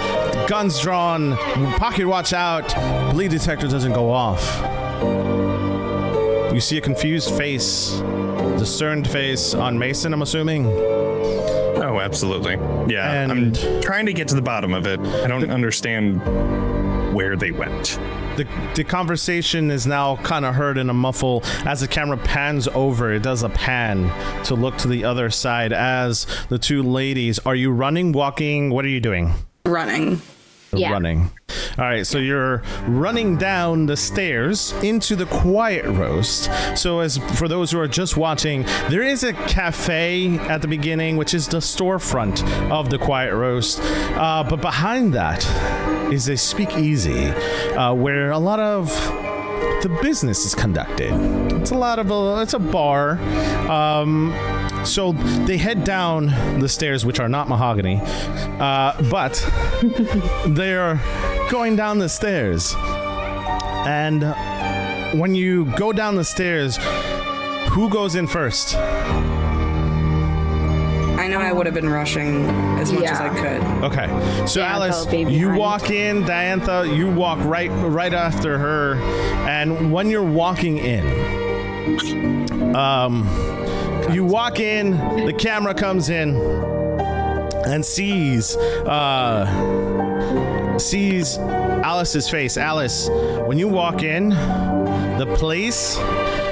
guns drawn, pocket watch out. Bleed detector doesn't go off. You see a confused face, discerned face on Mason, I'm assuming. Oh, absolutely. Yeah, And- I'm trying to get to the bottom of it. I don't understand where they went. The conversation is now kind of heard in a muffle as the camera pans over. It does a pan to look to the other side as the two ladies. Are you running, walking? What are you doing? Running. Yeah. Running. All right, so you're running down the stairs into the Quiet Roast. So as for those who are just watching, there is a cafe at the beginning, which is the storefront of the Quiet Roast. But behind that is a speakeasy where a lot of the business is conducted. It's a bar. So they head down the stairs, which are not mahogany, but they're going down the stairs. And when you go down the stairs, who goes in first? I know I would have been rushing as much as I could. Okay, so Diantha Alice, will be you behind. walk in. Diantha, you walk right after her. And when you're walking in, you walk in. The camera comes in and sees Alice's face. Alice, when you walk in, the place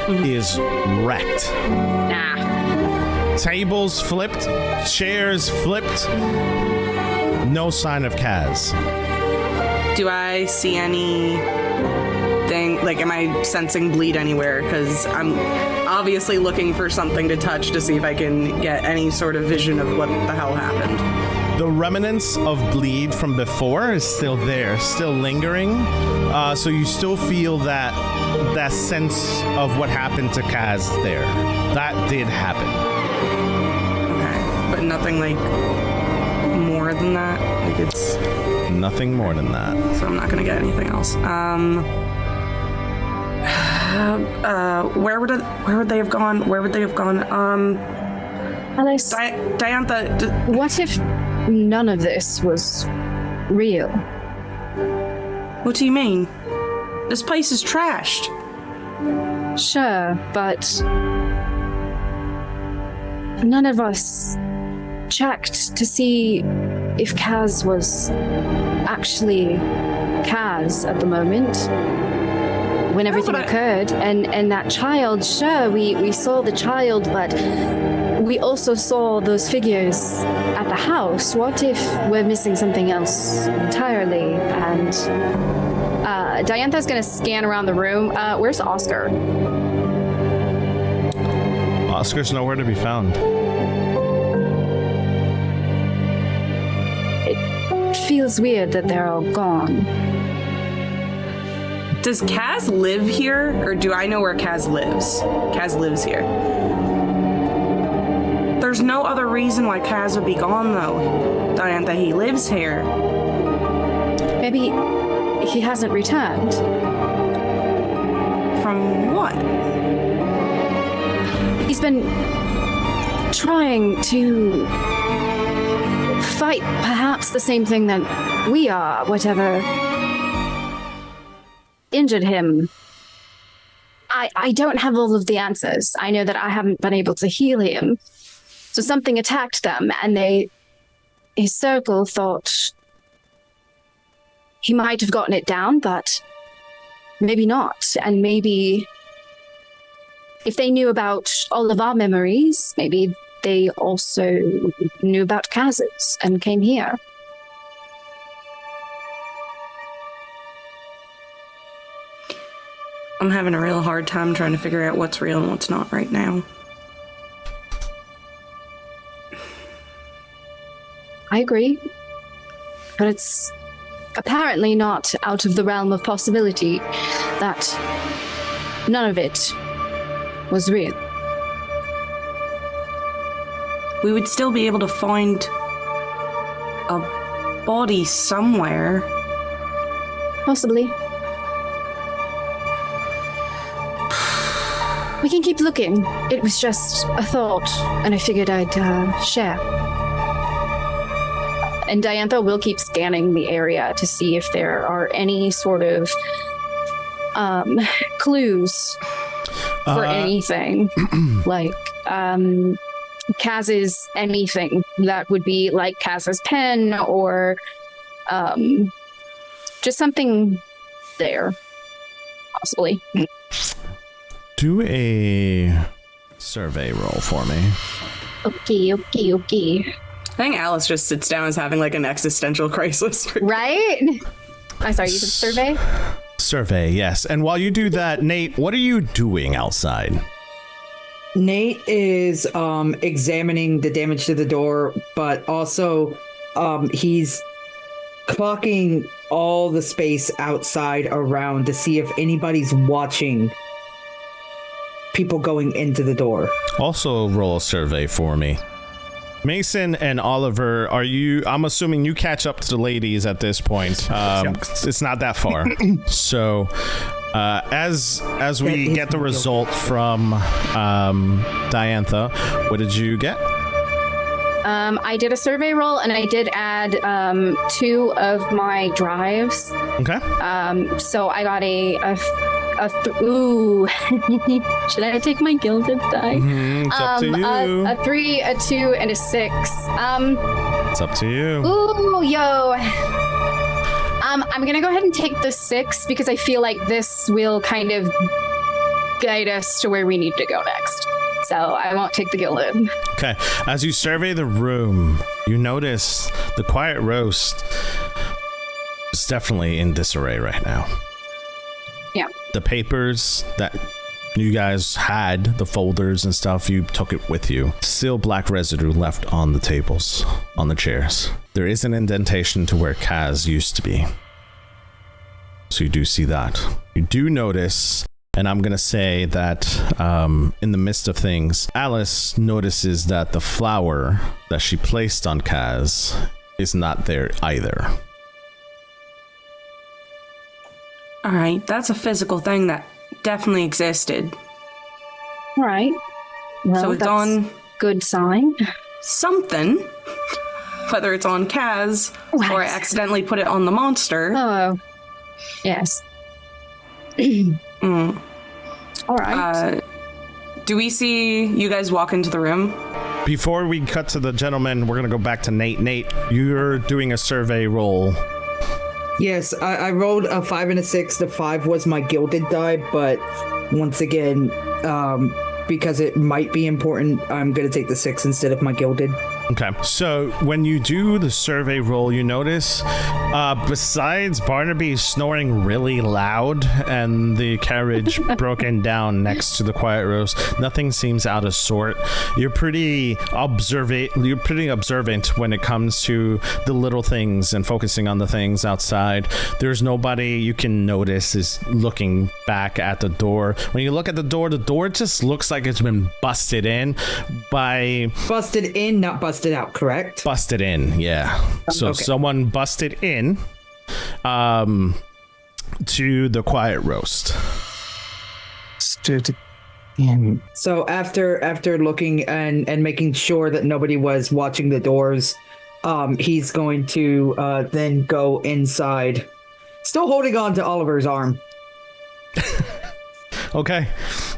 is wrecked. Tables flipped, chairs flipped. No sign of Kaz. Do I see anything? Like, am I sensing bleed anywhere? Because I'm obviously looking for something to touch to see if I can get any sort of vision of what the hell happened. The remnants of bleed from before is still there, still lingering. So you still feel that sense of what happened to Kaz there. That did happen. Okay, but nothing like more than that. Like it's Nothing more than that. so I'm not gonna get anything else. Where would they have gone? Where would they have gone? Alice, Diantha. what if none of this was real? What do you mean? This place is trashed. Sure, but none of us checked to see if Kaz was actually Kaz at the moment when everything but I- occurred. And that child, sure, we saw the child, but we also saw those figures at the house. What if we're missing something else entirely? And Diantha's gonna scan around the room. Where's Oscar? Oscar's nowhere to be found. It feels weird that they're all gone. Does Kaz live here, or do I know where Kaz lives? Kaz lives here. There's no other reason why Kaz would be gone, though. Diantha, he lives here. Maybe he hasn't returned. From what? He's been trying to fight perhaps the same thing that we are, whatever injured him. I don't have all of the answers. I know that I haven't been able to heal him. So something attacked them, and his circle thought he might have gotten it down, but maybe not. And maybe if they knew about all of our memories, maybe they also knew about Kaz's and came here. I'm having a real hard time trying to figure out what's real and what's not right now. I agree. But it's apparently not out of the realm of possibility that none of it was real. We would still be able to find a body somewhere. Possibly. We can keep looking. It was just a thought, and I figured I'd share. And Diantha will keep scanning the area to see if there are any sort of clues for anything. Like Kaz's anything that would be like Kaz's pen or just something there, possibly. Do a survey roll for me. Okay. I think Alice just sits down as having like an existential crisis. Right? I'm sorry, you said survey? Survey, yes. And while you do that, Nate, what are you doing outside? Nate is examining the damage to the door, but also he's clocking all the space outside around to see if anybody's watching people going into the door. Also roll a survey for me. Mason and Oliver, I'm assuming you catch up to the ladies at this point. It's not that far. So as we get the result from Diantha, what did you get? I did a survey roll, and I did add 2 of my drives. Okay. So I got ooh. Should I take my gilded die? It's up to you. A 3, a 2, and a 6. It's up to you. Ooh, yo. I'm gonna go ahead and take the 6 because I feel like this will kind of guide us to where we need to go next. So I won't take the gilded. Okay. As you survey the room, you notice the quiet roast is definitely in disarray right now. Yeah. The papers that you guys had, the folders and stuff, you took it with you. Still black residue left on the tables, on the chairs. There is an indentation to where Kaz used to be. So you do see that. You do notice, and I'm going to say that in the midst of things, Alice notices that the flower that she placed on Kaz is not there either. All right, that's a physical thing that definitely existed. All right. Well, so it's that's on good sign. Something, whether it's on Kaz or I accidentally put it on the monster. Oh, yes. All right. Do we see you guys walk into the room? Before we cut to the gentleman, we're going to go back to Nate. Nate, you're doing a survey roll. Yes, I rolled a 5 and a 6. The 5 was my gilded die, but once again, because it might be important, I'm going to take the 6 instead of my gilded. Okay. So when you do the survey roll, you notice besides Barnaby snoring really loud and the carriage broken down next to the quiet roast, nothing seems out of sort. You're pretty observant when it comes to the little things and focusing on the things outside. There's nobody you can notice is looking back at the door. When you look at the door just looks like like it's been busted in by... Busted in, not busted out, correct? Busted in, yeah. So Okay. someone busted in to the quiet roast. Stood in. So after looking and making sure that nobody was watching the doors, he's going to then go inside, still holding on to Oliver's arm. Okay,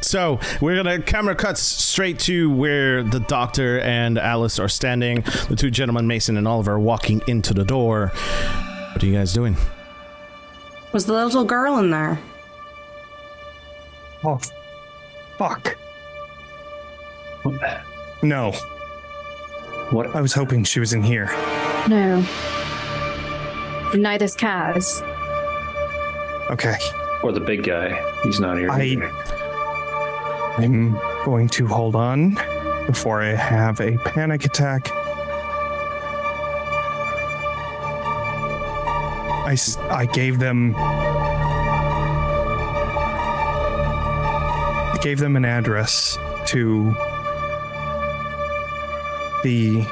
so we're gonna camera cuts straight to where the doctor and Alice are standing. The two gentlemen, Mason and Oliver, walking into the door. What are you guys doing? Was the little girl in there? Oh, fuck. No. What? I was hoping she was in here. No. Neither's Kaz. Okay. Or the big guy. He's not here. either. I'm going to hold on before I have a panic attack. I gave them an address to the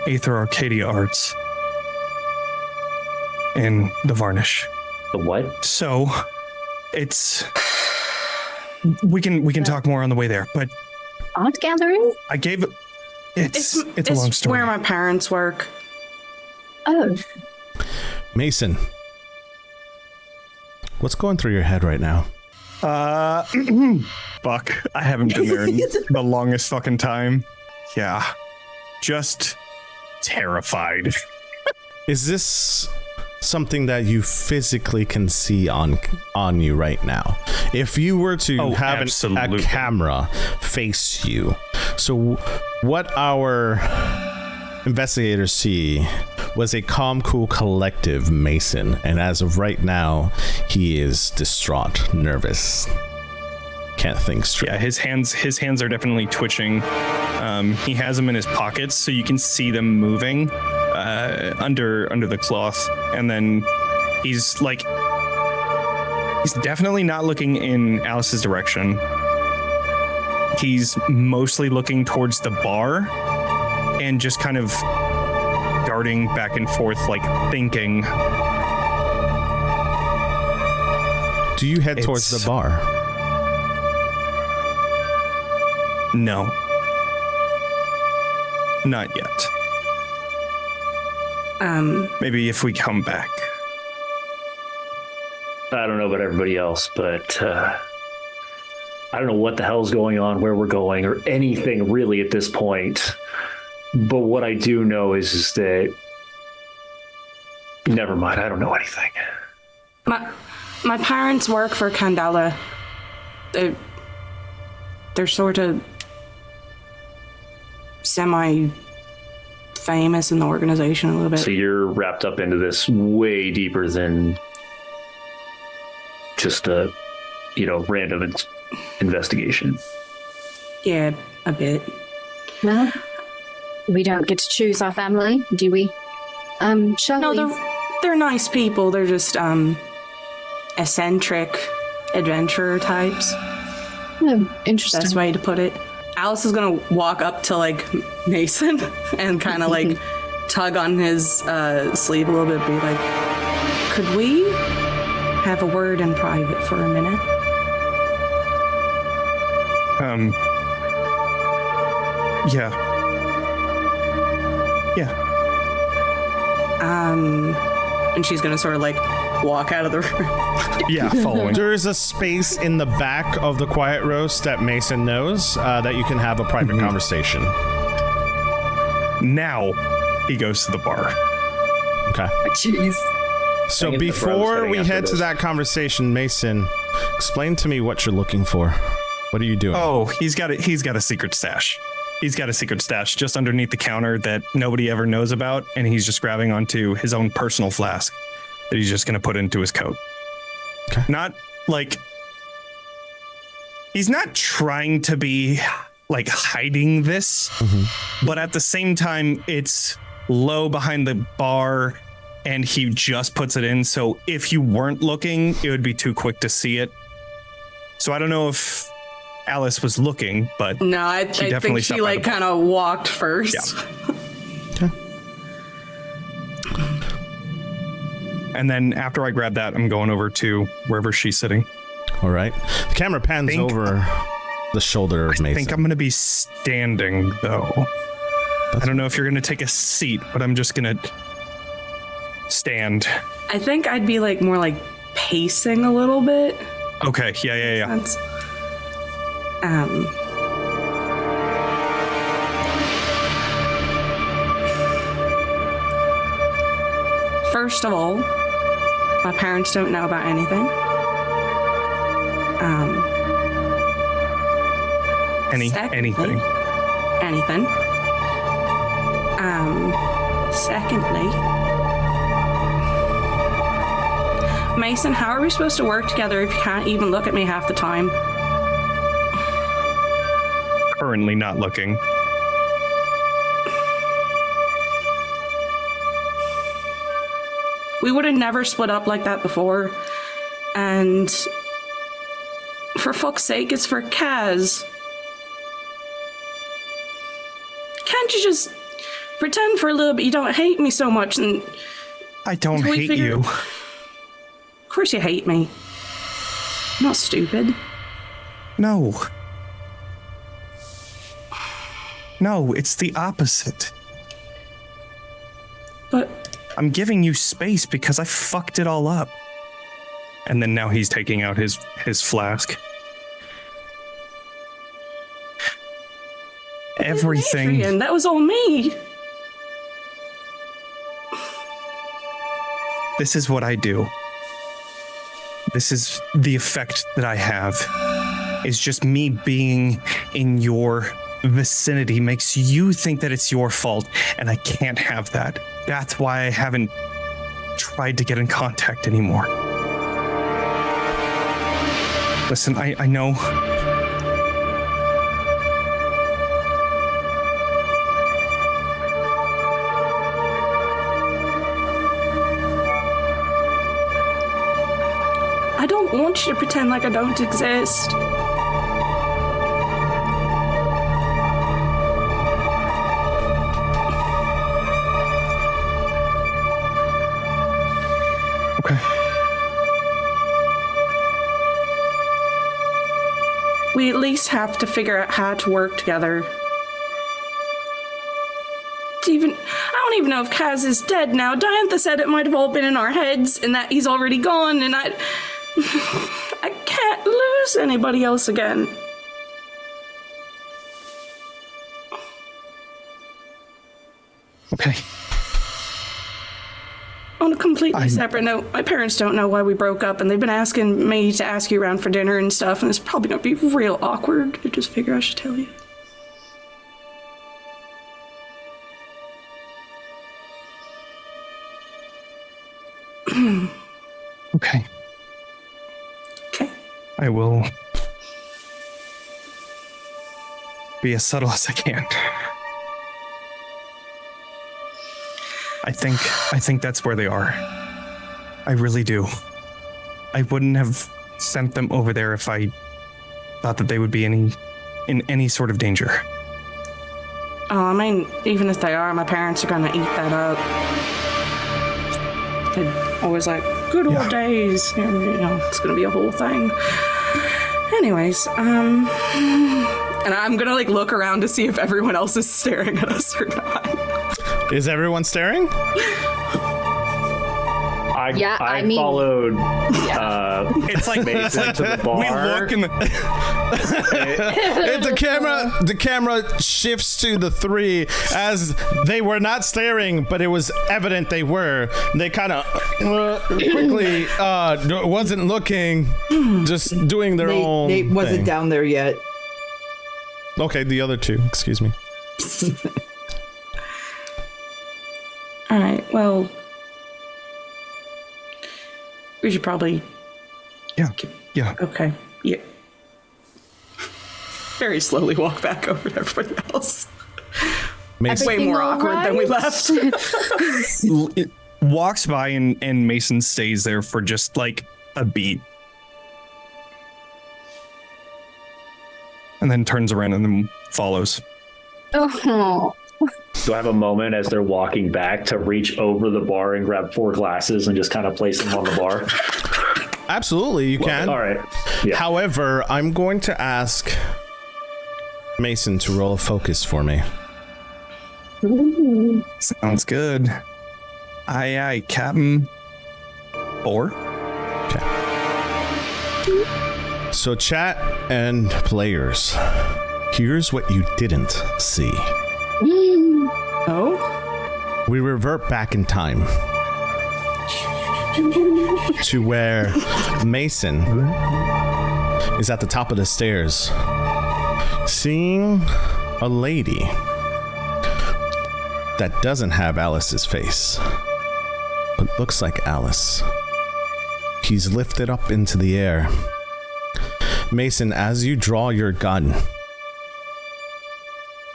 Aether Arcadia Arts in the Varnish. The what? So it's we can talk more on the way there, but Art gathering? I gave it's a long story. Where my parents work. Oh. Mason, what's going through your head right now? Fuck. I haven't been there in the longest fucking time. Yeah. Just terrified. Is this something that you physically can see on you right now? If you were to have a absolutely. camera face you, so what our investigators see was a calm, cool, collective Mason, and as of right now, he is distraught, nervous, can't think straight. Yeah, his hands are definitely twitching. He has them in his pockets, so you can see them moving under the cloth. And then he's definitely not looking in Alice's direction. He's mostly looking towards the bar and just kind of darting back and forth, like thinking. Do you head towards the bar? No. Not yet. Maybe if we come back. I don't know about everybody else, but I don't know what the hell's going on, where we're going, or anything really at this point. But what I do know is that... Never mind, I don't know anything. My parents work for Candela. They're sort of semi-famous in the organization a little bit. So you're wrapped up into this way deeper than just a, random investigation. Yeah, a bit. Well, we don't get to choose our family, do we? Shall we? No, they're nice people. They're just eccentric adventurer types. Oh, interesting. Best way to put it. Alice is gonna walk up to Mason and kind of tug on his sleeve a little bit, be like, "Could we have a word in private for a minute?" Yeah. And she's gonna sort of walk out of the room. Yeah, following. There is a space in the back of the quiet roast that Mason knows that you can have a private conversation. Now he goes to the bar. Okay. Jeez. So I think that's where I was before heading we after head to this. that conversation, Mason, explain to me what you're looking for. What are you doing? Oh, he's got a secret stash. He's got a secret stash just underneath the counter that nobody ever knows about, and he's just grabbing onto his own personal flask that he's just going to put into his coat. Okay. Not he's not trying to be hiding this, but at the same time, it's low behind the bar, and he just puts it in. So if you weren't looking, it would be too quick to see it. So I don't know if Alice was looking, but No, I definitely think she stopped by like the bar. kind of walked first. Yeah. And then after I grab that, I'm going over to wherever she's sitting. All right. The camera pans over the shoulder of Mason. I think I'm going to be standing, though. I don't know if you're going to take a seat, but I'm just going to stand. I think I'd be like more like pacing a little bit. Okay. Yeah. That's, first of all, my parents don't know about anything. Anything. Anything. Secondly, Mason, how are we supposed to work together if you can't even look at me half the time? Currently not looking. We would have never split up like that before. And for fuck's sake, it's for Kaz. Can't you just pretend for a little bit you don't hate me so much and I don't we hate figure- you. Of course you hate me. I'm not stupid. No. No, it's the opposite. But I'm giving you space because I fucked it all up. And then now he's taking out his flask. Everything. Adrian, that was all me. This is what I do. This is the effect that I have. Is just me being in your vicinity makes you think that it's your fault, and I can't have that. That's why I haven't tried to get in contact anymore. Listen, I know. I don't want you to pretend like I don't exist. Okay. We at least have to figure out how to work together. I don't even know if Kaz is dead now. Diantha said it might have all been in our heads and that he's already gone, and I can't lose anybody else again. Okay. On a completely separate note, my parents don't know why we broke up, and they've been asking me to ask you around for dinner and stuff, and it's probably gonna be real awkward. I just figure I should tell you. Okay. Okay. I will be as subtle as I can. I think that's where they are. I really do. I wouldn't have sent them over there if I thought that they would be in any sort of danger. Oh, I mean, even if they are, my parents are gonna eat that up. They're always like, good old days. You know, it's gonna be a whole thing. Anyways, and I'm gonna like look around to see if everyone else is staring at us or not. Is everyone staring? I followed It's like Mason to the bar. we look in the The camera shifts to the three as they were not staring, but it was evident they were. They kind of quickly wasn't looking, just doing their own Nate wasn't thing. down there yet. Okay, the other two. Excuse me. All right, well, we should probably. Yeah. Okay. Yeah. Very slowly walk back over to everybody else. Mason, Way more awkward than we left. It walks by and Mason stays there for just like a beat. and then turns around and then follows. Oh. Do I have a moment as they're walking back to reach over the bar and grab 4 glasses and just kind of place them on the bar? Absolutely, you can. All right. Yeah. However, I'm going to ask Mason to roll a focus for me. Sounds good. Aye, Captain. 4. Okay. So, chat and players, here's what you didn't see. Oh? We revert back in time to where Mason is at the top of the stairs, seeing a lady that doesn't have Alice's face, but looks like Alice. He's lifted up into the air. Mason, as you draw your gun,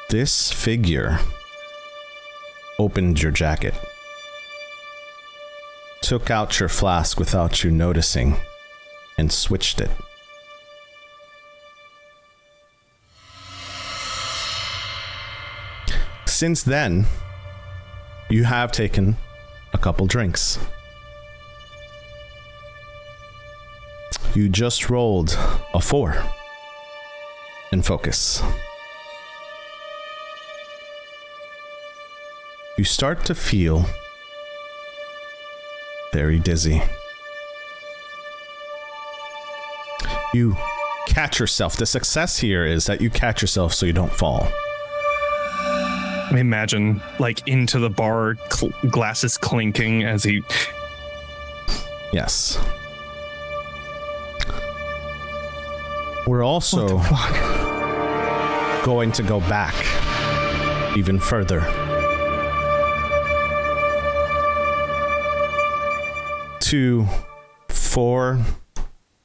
this figure opened your jacket, took out your flask without you noticing, and switched it. Since then, you have taken a couple drinks. You just rolled a 4 in focus. You start to feel very dizzy. You catch yourself. The success here is that you catch yourself so you don't fall. I imagine, like, into the bar, glasses clinking as he... Yes. We're also going to go back even further to 4,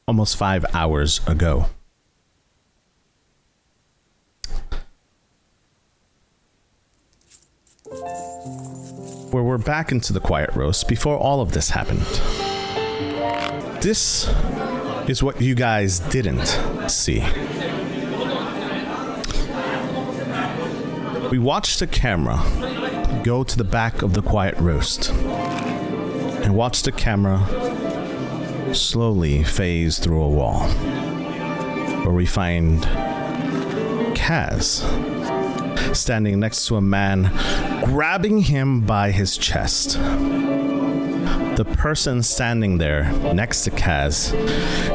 almost 5 hours ago. Where we're back into the quiet roast before all of this happened. This is what you guys didn't see. We watched the camera go to the back of the quiet roast and watch the camera slowly phase through a wall, where we find Kaz standing next to a man, grabbing him by his chest. The person standing there next to Kaz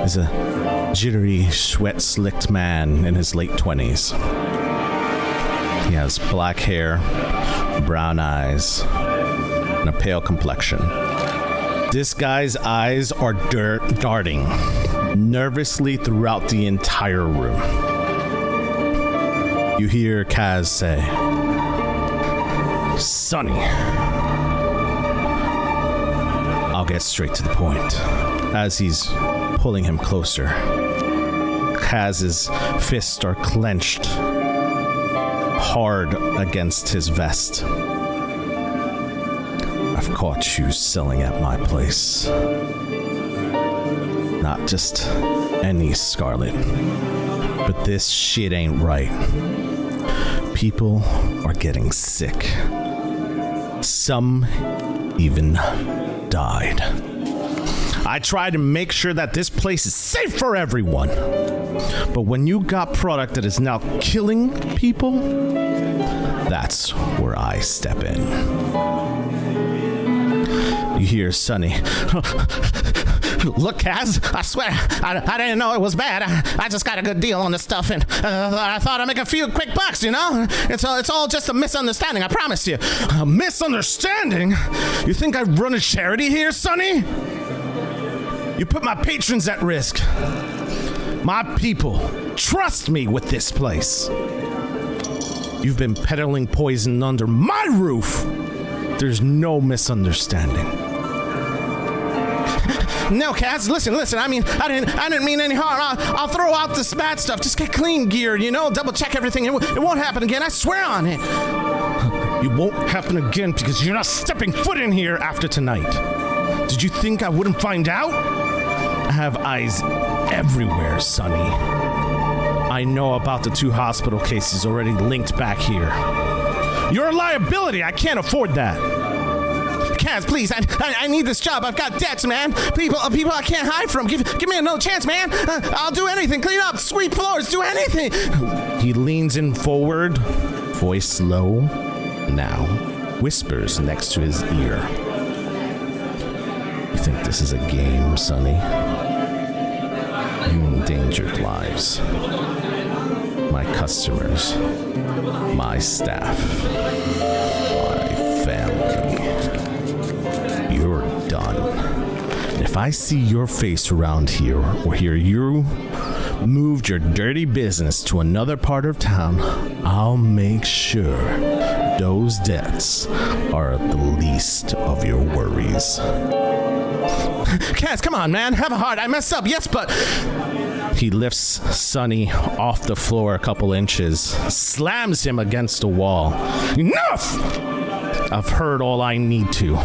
is a jittery, sweat-slicked man in his late 20s. He has black hair, brown eyes, and a pale complexion. This guy's eyes are darting nervously throughout the entire room. You hear Kaz say, "Sonny, I'll get straight to the point." As he's pulling him closer, Kaz's fists are clenched hard against his vest. "I've caught you selling at my place. Not just any Scarlet, but this shit ain't right. People are getting sick. Some even died. I try to make sure that this place is safe for everyone. But when you got product that is now killing people, that's where I step in." You hear Sonny, "Look, Kaz, I swear, I didn't know it was bad. I just got a good deal on this stuff, and I thought I'd make a few quick bucks, you know? It's all just a misunderstanding, I promise you." "A misunderstanding? You think I run a charity here, Sonny? You put my patrons at risk. My people trust me with this place. You've been peddling poison under my roof. There's no misunderstanding." "No, Kaz, listen. I mean, I didn't mean any harm. I'll throw out this bad stuff. Just get clean geared, you know, double check everything. It won't happen again. I swear on it." "It won't happen again because you're not stepping foot in here after tonight. Did you think I wouldn't find out? I have eyes everywhere, Sonny. I know about the 2 hospital cases already linked back here. You're a liability. I can't afford that. Kaz, please, I need this job. I've got debts, man. People I can't hide from. Give me another chance, man. I'll do anything. Clean up, sweep floors, do anything. He leans in forward, voice low, now whispers next to his ear. You think this is a game, Sonny? You endangered lives. My customers. My staff. My family. You're done. If I see your face around here or hear you moved your dirty business to another part of town, I'll make sure those debts are the least of your worries. Kaz, come on, man. Have a heart. I messed up. Yes, but... He lifts Sonny off the floor a couple inches, slams him against the wall. Enough! I've heard all I need to.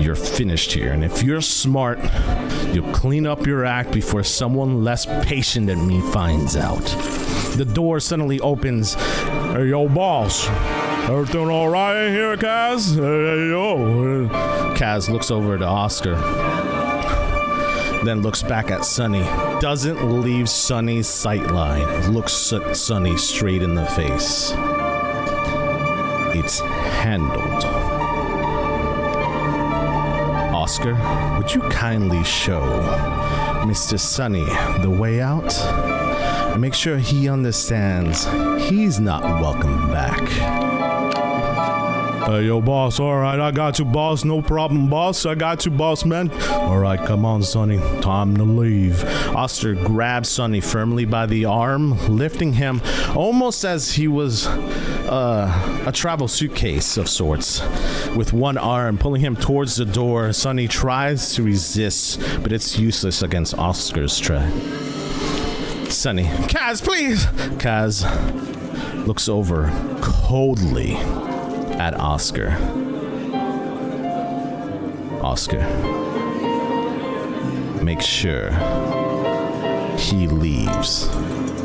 You're finished here, and if you're smart, you'll clean up your act before someone less patient than me finds out. The door suddenly opens. Hey, yo, boss. Everything all right in here, Kaz? Hey, yo. Kaz looks over to Oscar, then looks back at Sonny. Doesn't leave Sonny's sightline. Looks at Sonny straight in the face. It's handled. Oscar, would you kindly show Mr. Sonny the way out? And make sure he understands he's not welcome back. Hey, yo, boss. All right, I got you, boss. No problem, boss. I got you, boss, man. All right, come on, Sonny. Time to leave. Oscar grabs Sonny firmly by the arm, lifting him almost as he was a travel suitcase of sorts. With one arm, pulling him towards the door, Sonny tries to resist, but it's useless against Oscar's try. Sonny, Kaz, please! Kaz looks over coldly at Oscar. Oscar, make sure he leaves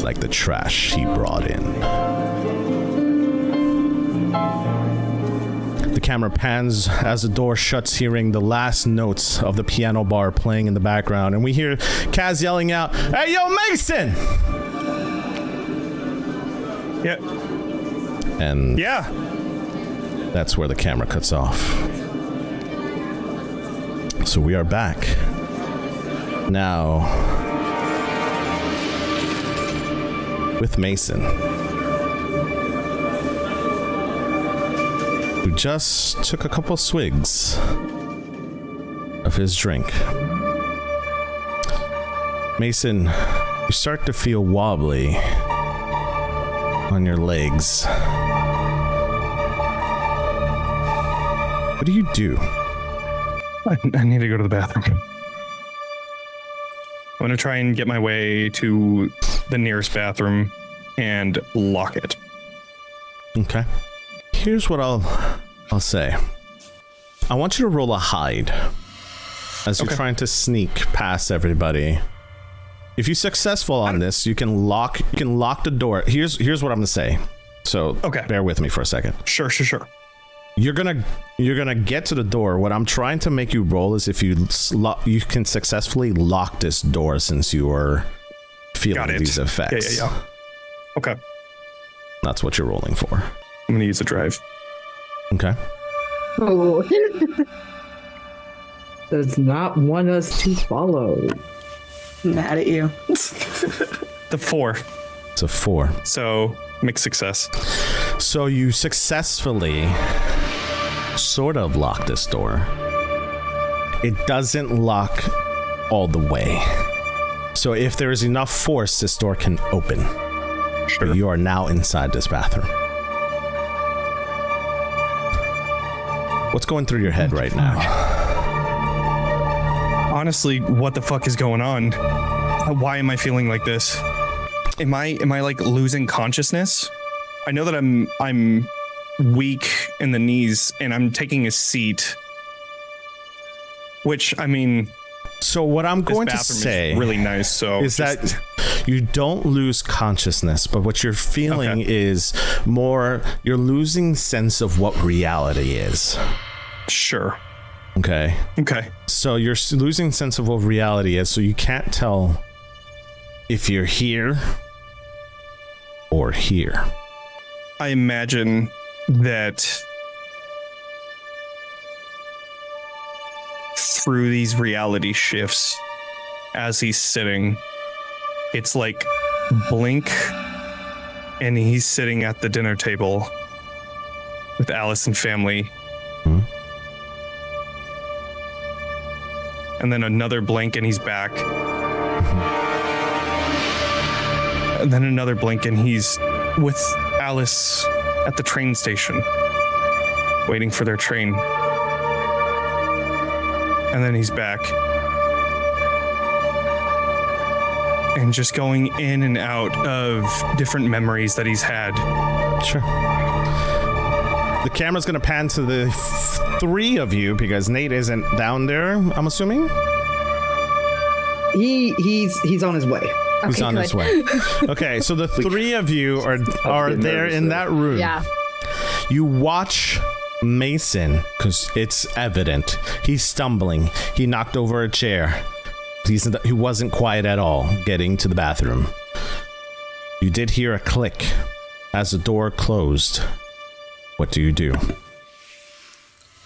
like the trash he brought in. The camera pans as the door shuts, hearing the last notes of the piano bar playing in the background, and we hear Kaz yelling out, "Hey, yo, Mason!" Yeah. And yeah, that's where the camera cuts off. So we are back. Now, with Mason, who just took a couple swigs of his drink. Mason, you start to feel wobbly on your legs. What do you do? I need to go to the bathroom. I'm going to try and get my way to the nearest bathroom and lock it. Okay. Here's what I'll say. I want you to roll a hide as you're trying to sneak past everybody. If you're successful on this, you can lock the door. Here's what I'm gonna say. So bear with me for a second. Sure. You're gonna get to the door. What I'm trying to make you roll is if you can successfully lock this door, since you are feeling these effects. Yeah. Okay. That's what you're rolling for. I'm gonna use a drive. Okay. Oh. Does not want us to follow. Mad at you. The 4. It's a 4. So mixed success. So you successfully sort of lock this door. It doesn't lock all the way. So if there is enough force, this door can open. Sure. But you are now inside this bathroom. What's going through your head right now? Honestly, what the fuck is going on? Why am I feeling like this? Am I like losing consciousness? I know that I'm weak in the knees and I'm taking a seat. Which, I mean, so what I'm going to bathroom say is really nice. So is that You don't lose consciousness, but what you're feeling is more, you're losing sense of what reality is. Sure. Okay. Okay. So you're losing sense of what reality is, so you can't tell if you're here or here. I imagine that through these reality shifts, as he's sitting, it's like blink, and he's sitting at the dinner table with Alice and family. And then another blink, and he's back. And then another blink, and he's with Alice at the train station, waiting for their train. And then he's back. And just going in and out of different memories that he's had. Sure. The camera's gonna pan to the three of you because Nate isn't down there, I'm assuming? He's on his way. He's on his way. Okay, so the three of you are there in that room. Yeah. You watch Mason, because it's evident. He's stumbling. He knocked over a chair. He wasn't quiet at all getting to the bathroom. You did hear a click as the door closed. What do you do?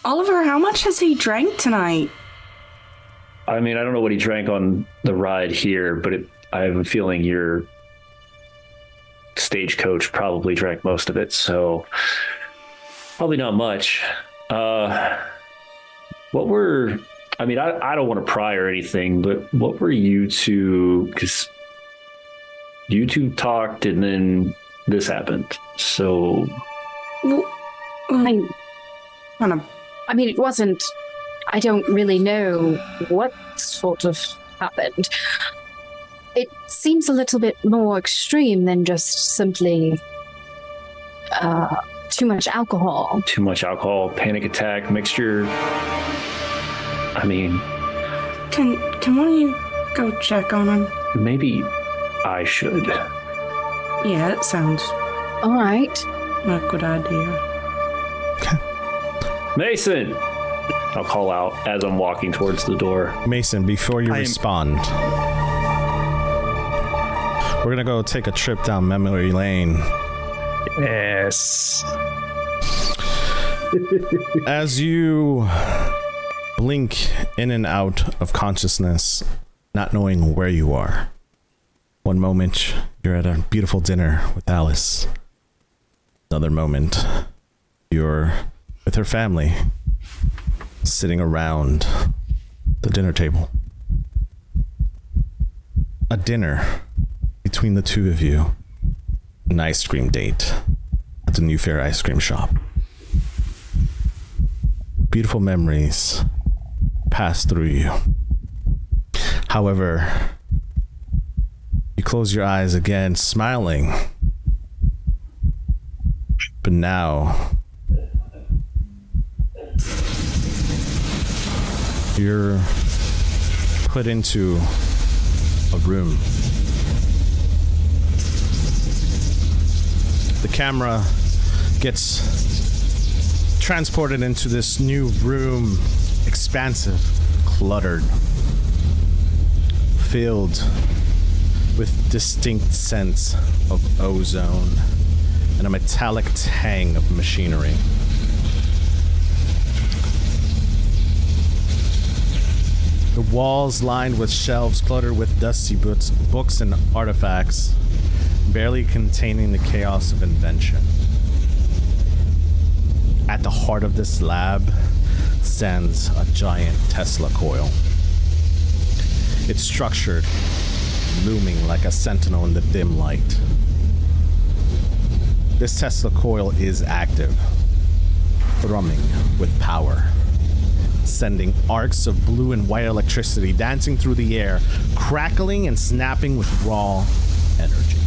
Oliver, how much has he drank tonight? I mean, I don't know what he drank on the ride here, but I have a feeling your stagecoach probably drank most of it, so probably not much. I don't want to pry or anything, but what were you two, because you two talked and then this happened, so... I mean, it wasn't... I don't really know what sort of happened. It seems a little bit more extreme than just simply too much alcohol. Too much alcohol, panic attack, mixture. I mean... Can one of you go check on him? Maybe I should. Yeah, it sounds All right. like a good idea. Mason! I'll call out as I'm walking towards the door. Mason, before you respond, we're gonna go take a trip down memory lane. Yes. As you blink in and out of consciousness, not knowing where you are. One moment, you're at a beautiful dinner with Alice. Another moment, you're with her family, sitting around the dinner table. A dinner between the two of you. An ice cream date at the New Fair ice cream shop. Beautiful memories pass through you. However, you close your eyes again, smiling. But now, you're put into a room. The camera gets transported into this new room, expansive, cluttered, filled with distinct scents of ozone and a metallic tang of machinery. The walls lined with shelves cluttered with dusty books and artifacts, barely containing the chaos of invention. At the heart of this lab stands a giant Tesla coil. It's structured, looming like a sentinel in the dim light. This Tesla coil is active, thrumming with power, sending arcs of blue and white electricity dancing through the air, crackling and snapping with raw energy.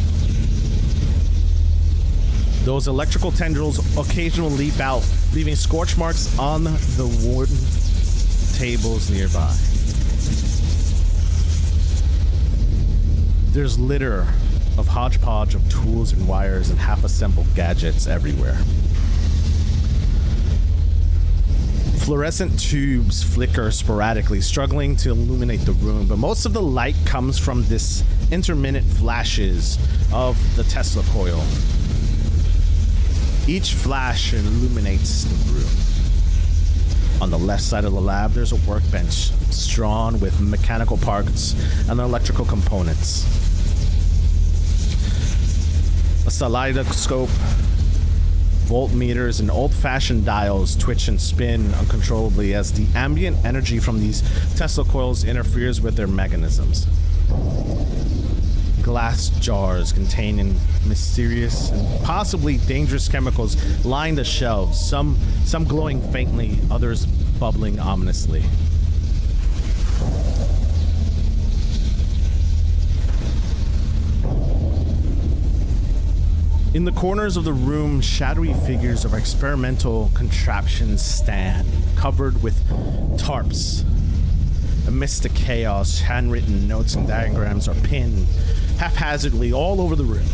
Those electrical tendrils occasionally leap out, leaving scorch marks on the wooden tables nearby. There's litter of hodgepodge of tools and wires and half-assembled gadgets everywhere. Fluorescent tubes flicker sporadically, struggling to illuminate the room, but most of the light comes from this intermittent flashes of the Tesla coil. Each flash illuminates the room. On the left side of the lab, there's a workbench strewn with mechanical parts and electrical components. A kaleidoscope, voltmeters, and old-fashioned dials twitch and spin uncontrollably as the ambient energy from these Tesla coils interferes with their mechanisms. Glass jars containing mysterious and possibly dangerous chemicals line the shelves, some glowing faintly, others bubbling ominously. In the corners of the room, shadowy figures of experimental contraptions stand, covered with tarps. Amidst the chaos, handwritten notes and diagrams are pinned haphazardly all over the room,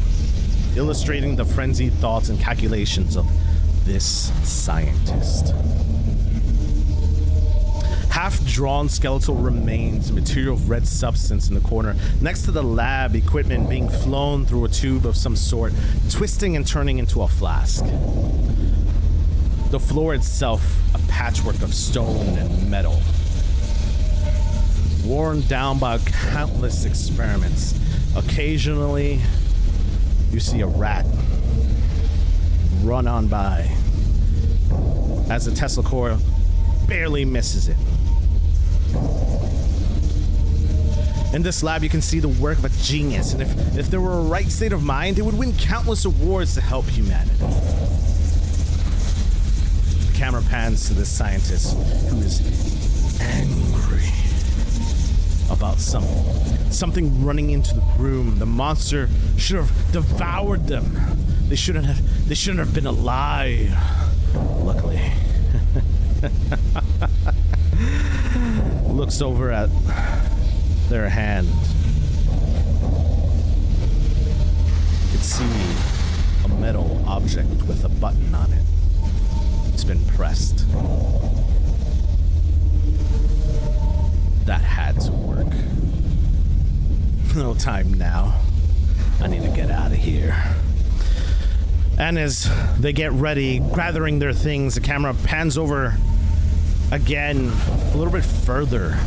illustrating the frenzied thoughts and calculations of this scientist. Half-drawn skeletal remains, material of red substance in the corner, next to the lab equipment being flown through a tube of some sort, twisting and turning into a flask. The floor itself, a patchwork of stone and metal, worn down by countless experiments. Occasionally, you see a rat run on by as the Tesla coil barely misses it. In this lab, you can see the work of a genius, and if there were a right state of mind, it would win countless awards to help humanity. The camera pans to this scientist who is angry about something running into the room. The monster should have devoured them. They shouldn't have been alive. Luckily. Looks over at their hand. You can see a metal object with a button on it. It's been pressed. That had to work. No time now. I need to get out of here. And as they get ready, gathering their things, the camera pans over again, a little bit further.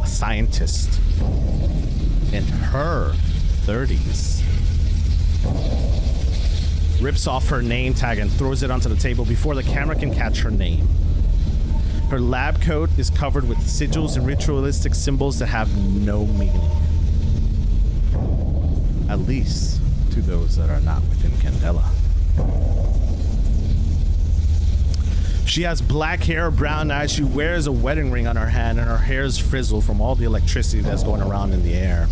A scientist in her 30s rips off her name tag and throws it onto the table before the camera can catch her name. Her lab coat is covered with sigils and ritualistic symbols that have no meaning. At least to those that are not within Candela. She has black hair, brown eyes. She wears a wedding ring on her hand, and her hair is frizzled from all the electricity that's going around in the air.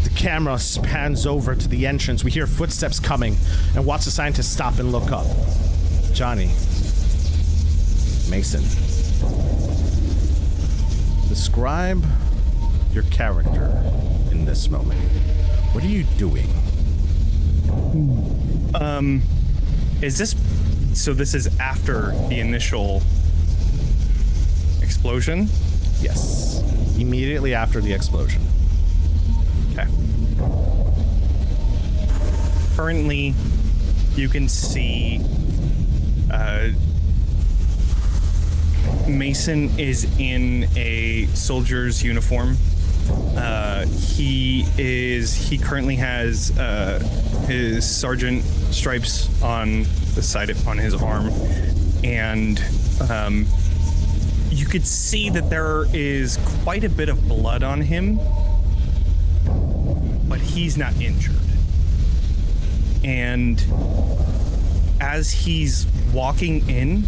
The camera pans over to the entrance. We hear footsteps coming and watch the scientist stop and look up. Johnny. Mason. Describe your character in this moment. What are you doing? Is this... So this is after the initial explosion? Yes. Immediately after the explosion. Okay. Currently, you can see Mason is in a soldier's uniform. He currently has his sergeant stripes on the side on his arm, and you could see that there is quite a bit of blood on him, but he's not injured. And as he's walking in,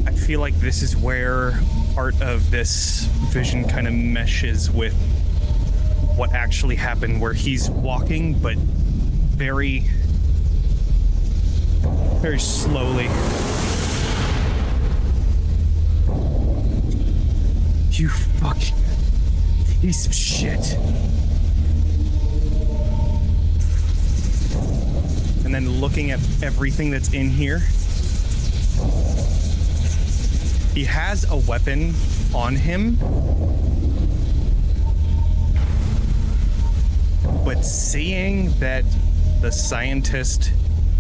I feel like this is where part of this vision kind of meshes with what actually happened, where he's walking, but very, very slowly. You fucking... piece of shit. And then looking at everything that's in here, he has a weapon on him, but seeing that the scientist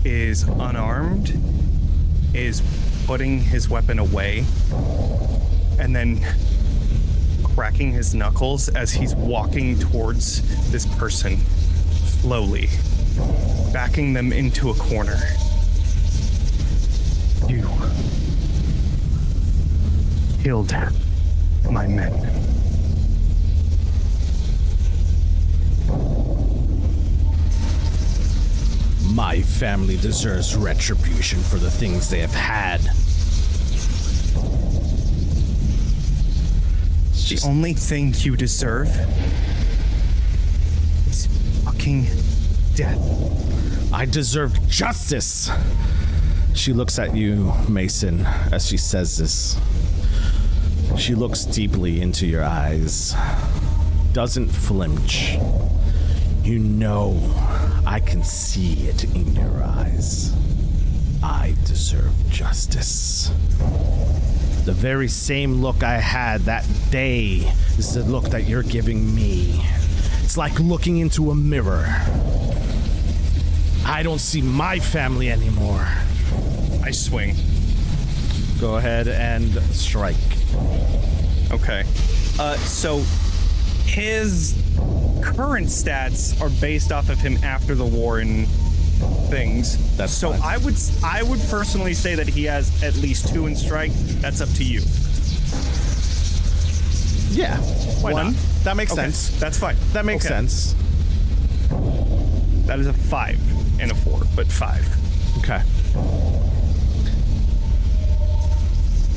is unarmed, is putting his weapon away and then cracking his knuckles as he's walking towards this person slowly, backing them into a corner. You killed my men. My family deserves retribution for the things they have had. The only thing you deserve is fucking death. I deserve justice. She looks at you, Mason, as she says this. She looks deeply into your eyes, doesn't flinch. You know, I can see it in your eyes. I deserve justice. The very same look I had that day is the look that you're giving me. It's like looking into a mirror. I don't see my family anymore. I swing. Go ahead and strike. Okay. So his current stats are based off of him after the war and things. That's so fine. I would personally say that he has at least 2 in strike. That's up to you. Yeah. Why 1? not? That makes Okay, sense. that's fine. That makes Okay. sense. That is a 5 and a 4, but 5. Okay.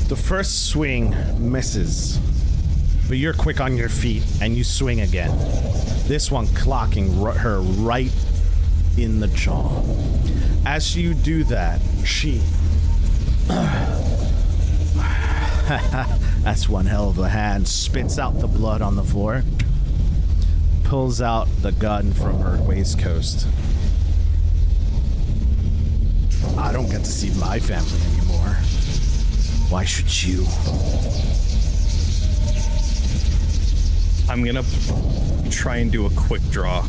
The first swing misses, but you're quick on your feet and you swing again. This one clocking her right in the jaw. As you do that, she... That's one hell of a hand. Spits out the blood on the floor. Pulls out the gun from her waistcoat. I don't get to see my family anymore. Why should you? I'm gonna try and do a quick draw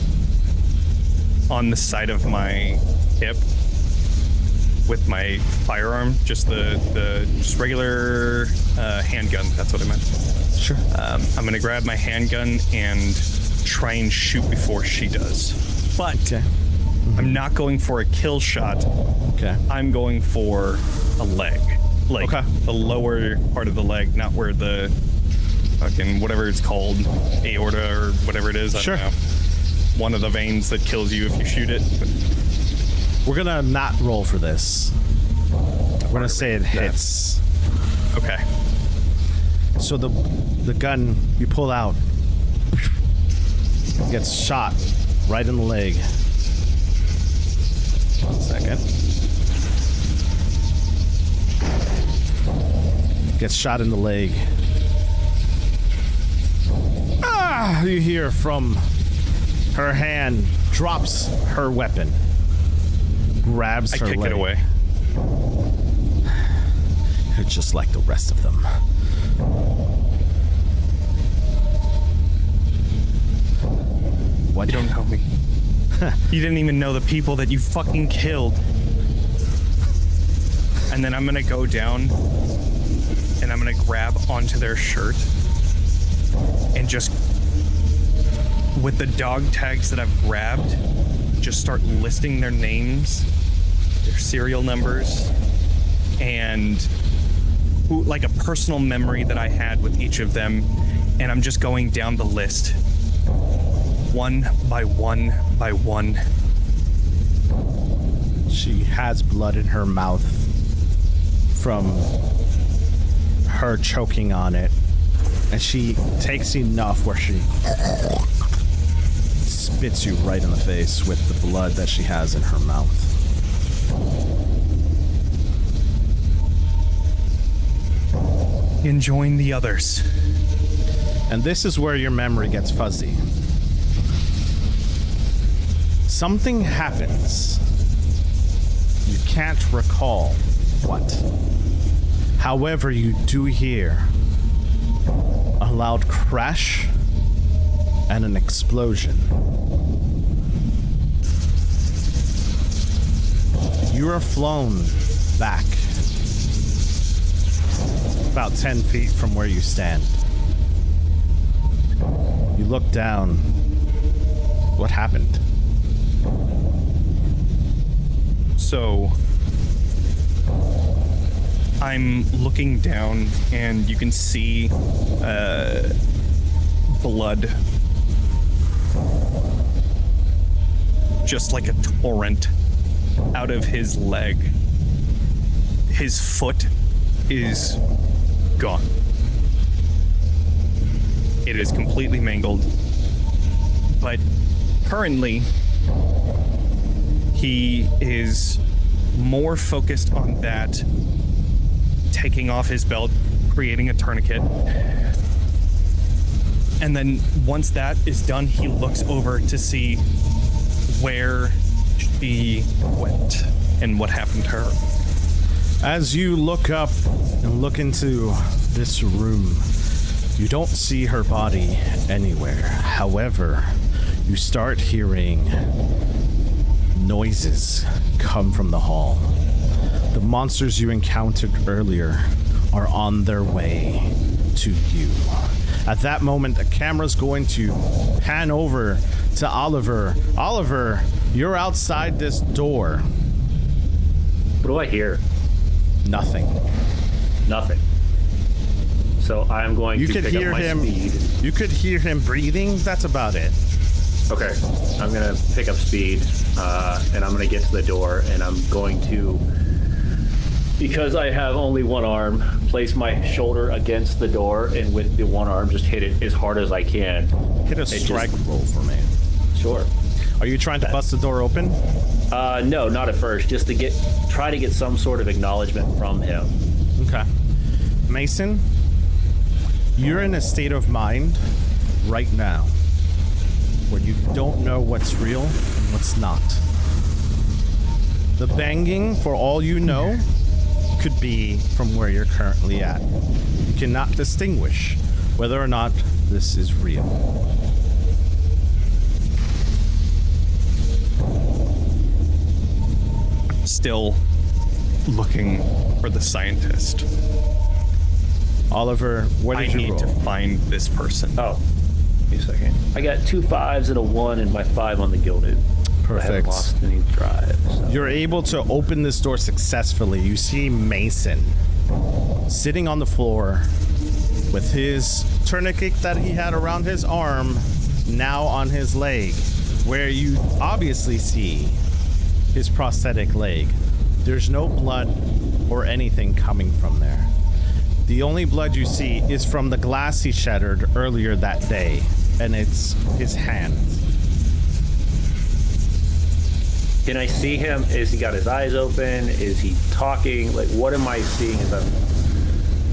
on the side of my hip with my firearm, just the just regular handgun. That's what I meant. Sure. I'm gonna grab my handgun and try and shoot before she does. But Okay. I'm not going for a kill shot. Okay. I'm going for a leg. Like Okay. the lower part of the leg, not where the fucking whatever it's called, aorta or whatever it is. Sure. I don't know. One of the veins that kills you if you shoot it. We're gonna not roll for this. We're gonna say it hits. Okay. So the gun you pull out gets shot right in the leg. 1 second. Gets shot in the leg. Ah! You hear from her hand, drops her weapon, grabs I her kick leg. it away. You're just like the rest of them. What? You don't know me. You didn't even know the people that you fucking killed. And then I'm gonna go down and I'm gonna grab onto their shirt and just, with the dog tags that I've grabbed, just start listing their names, their serial numbers, and who, like a personal memory that I had with each of them. And I'm just going down the list. One by one by one. She has blood in her mouth from her choking on it. And she takes enough where she spits you right in the face with the blood that she has in her mouth. And join the others. And this is where your memory gets fuzzy. Something happens. You can't recall what. However, you do hear a loud crash and an explosion. You are flown back about 10 feet from where you stand. You look down. What happened? So I'm looking down and you can see blood just like a torrent out of his leg. His foot is gone. It is completely mangled. But currently, he is more focused on that, taking off his belt, creating a tourniquet. And then once that is done, he looks over to see where she went and what happened to her. As you look up and look into this room, you don't see her body anywhere. However, you start hearing noises come from the hall. The monsters you encountered earlier are on their way to you. At that moment, the camera's going to pan over to Oliver. Oliver, you're outside this door. What do I hear? Nothing. Nothing. So I'm going You to could pick up hear my him. speed. You could hear him breathing. That's about it. Okay. I'm going to pick up speed, and I'm going to get to the door, and I'm going to, because I have only one arm, place my shoulder against the door, and with the one arm, just hit it as hard as I can. Hit a strike roll for me. Sure. Are you trying to bust the door open? No, not at first. Just to try to get some sort of acknowledgement from him. Okay. Mason, you're in a state of mind right now where you don't know what's real and what's not. The banging, for all you know, could be from where you're currently at. You cannot distinguish whether or not this is real. Still looking for the scientist. Oliver, what I did you need roll? to find this person. Oh, wait a second. I got 2 5s and a 1 and my 5 on the gilded. I haven't Perfect. lost any drive. So. You're able to open this door successfully. You see Mason sitting on the floor with his tourniquet that he had around his arm now on his leg, where you obviously see his prosthetic leg. There's no blood or anything coming from there. The only blood you see is from the glass he shattered earlier that day, and it's his hand. Can I see him? Is he got his eyes open? Is he talking? Like, what am I seeing as I'm...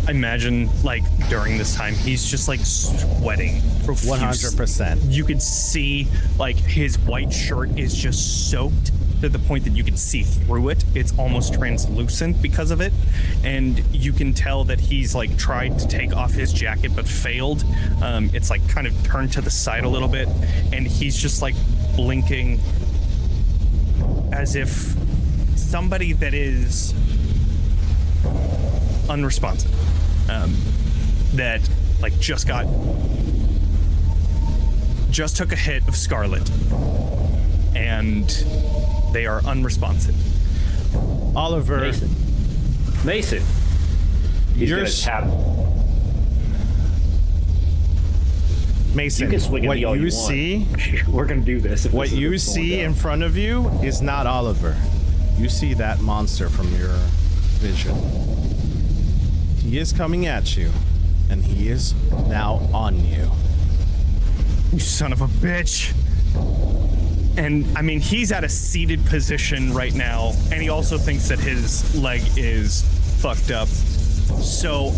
I imagine, like, during this time, he's just, like, sweating profusely. 100%. You could see, like, his white shirt is just soaked to the point that you can see through it. It's almost translucent because of it. And you can tell that he's, like, tried to take off his jacket but failed. It's, like, kind of turned to the side a little bit. And he's just, like, blinking as if somebody that is unresponsive. That like just took a hit of Scarlet and they are unresponsive. Oliver, Mason. He's You're gonna tap. Mason, You can swing at what me all you you see, want. We're gonna do this. what you see in front of you is not Oliver. You see that monster from your vision. He is coming at you, and he is now on you. You son of a bitch. And I mean, he's at a seated position right now, and he also thinks that his leg is fucked up. So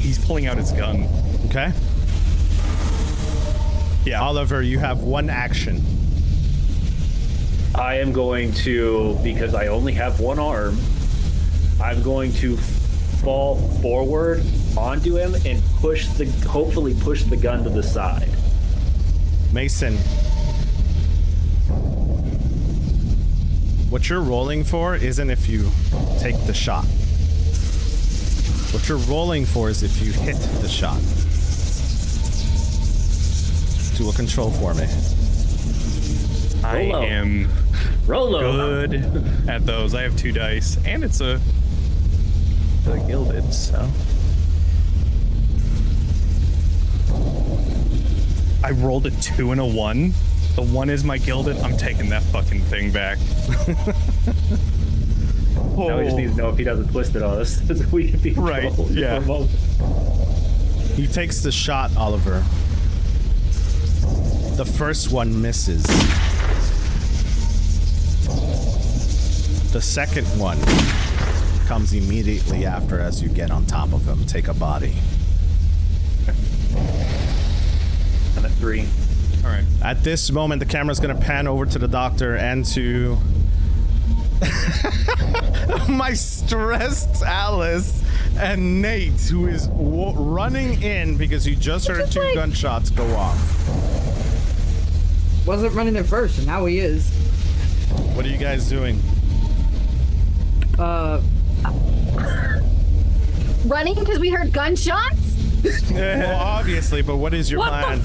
He's pulling out his gun. Okay. Yeah. Oliver, you have one action. I am going to, because I only have one arm, I'm going to fall forward onto him and hopefully push the gun to the side. Mason. What you're rolling for isn't if you take the shot. What you're rolling for is if you hit the shot. Do a control for me. I Rolo. am Rolo. good at those. I have 2 dice, and it's a gilded, so. I rolled a 2 and a 1. The 1 is my gilded. I'm taking that fucking thing back. Now we just need to know if he doesn't twist it on us. We can be in Right, trouble yeah. for a moment. He takes the shot, Oliver. The first one misses. The second one comes immediately after as you get on top of him. Take a body. I'm at 3. All right. At this moment, the camera's going to pan over to the doctor and to my stressed Alice and Nate, who is running in because you just heard 2 gunshots go off. Wasn't running at first, and now he is. What are you guys doing? Running because we heard gunshots? Well, obviously, but what is your plan?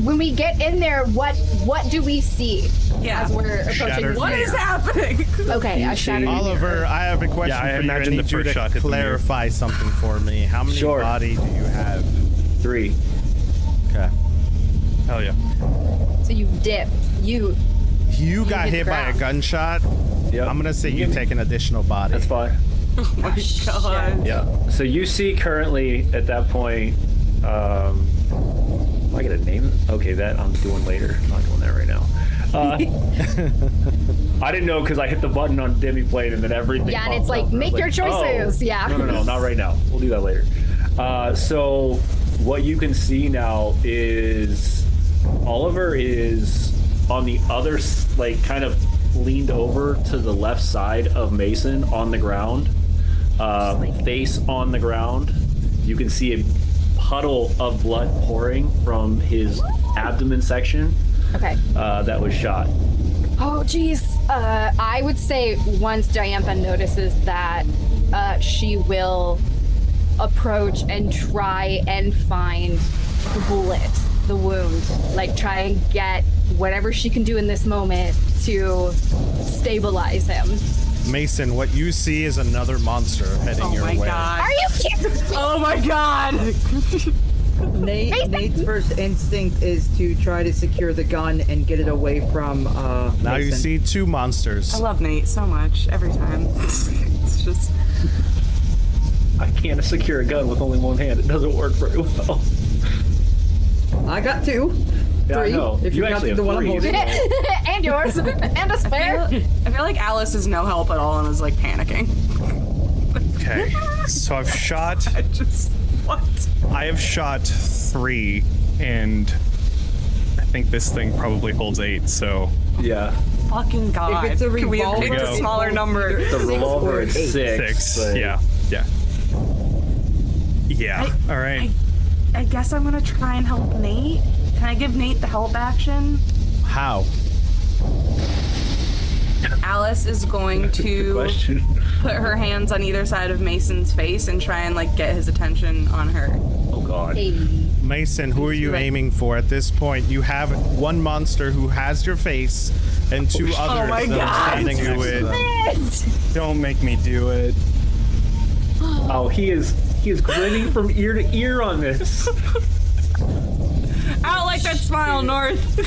When we get in there, what do we see Yeah. as we're approaching Shattered this What mirror? is happening? Okay, I shattered the mirror. Oliver, I have a question Yeah, I for you. I imagine the need you first to shot hit the mirror. clarify something for me. How many Sure. body do you have? 3. Okay. Hell yeah. So you dipped. You You got hit hit the by a ground. gunshot. Yep. I'm gonna say you take an additional body. That's fine. Oh my god. Yeah. So you see currently at that point, am I gonna name it? Okay, that I'm doing later. I'm not doing that right now. I didn't know because I hit the button on Demiplane and then everything. Yeah, and it's popped like, up. I was make your choices. oh. Yeah. No, not right now. We'll do that later. So what you can see now is Oliver is on the other, like, kind of leaned over to the left side of Mason on the ground, face on the ground. You can see a puddle of blood pouring from his abdomen section okay. that was shot. Oh, geez. I would say once Diantha notices that, she will approach and try and find the bullet, the wound. Like, try and get whatever she can do in this moment to stabilize him. Mason, what you see is another monster heading Oh your my way. god. Are you kidding? Oh my god. Nate's first instinct is to try to secure the gun and get it away from Now you Mason. see 2 monsters. I love Nate so much every time. It's just I can't secure a gun with only one hand. It doesn't work very well. I got 2. Yeah, I 3. know. If You you got actually the have one I'm 3. holding. And yours. And a spare. I feel like Alice is no help at all and is like panicking. Okay. So I've shot. I just what? I have shot 3, and I think this thing probably holds 8. So Yeah. Fucking god. If it's a Can we have revolver, picked a smaller it number? holds The either 6 revolver or is 8. 6. but- yeah. All right. I guess I'm gonna try and help Nate. Can I give Nate the help action? How? Alice is going Good to question. put her hands on either side of Mason's face and try and like get his attention on her. Oh god. Hey. Mason, who are you Right. aiming for at this point? You have one monster who has your face and 2 others my that are God. standing Do next to it. them. Don't make me do it. Oh, he is grinning from ear to ear on this. Out like that smile, North.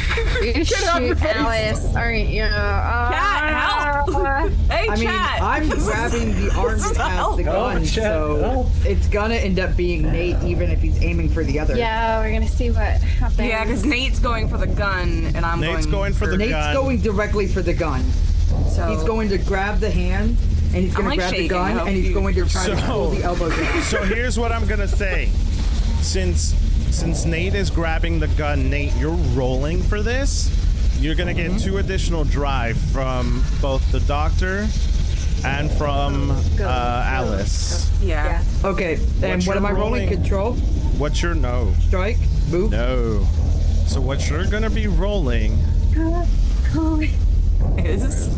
You Get out your shoot face. Alice. Aren't you? Cat, help! Hey, I mean, chat. I'm grabbing the arm that has the gun, Chat, so help. it's gonna end up being Nate, even if he's aiming for the other. Yeah, we're gonna see what happens. Yeah, because Nate's going for the gun, and I'm Nate's going for the Nate's gun. going directly for the gun. So He's going to grab the hand and he's I'm, gonna like, grab the shaking. I gun hope and he's you- going to try to So- pull the elbow down. So here's what I'm gonna say. Since Nate is grabbing the gun, Nate, you're rolling for this. You're gonna get 2 additional drive from both the doctor and from Alice. Yeah. Okay, and What's what am your I rolling? rolling? Control, What's your no? strike, move. No. So what you're gonna be rolling Is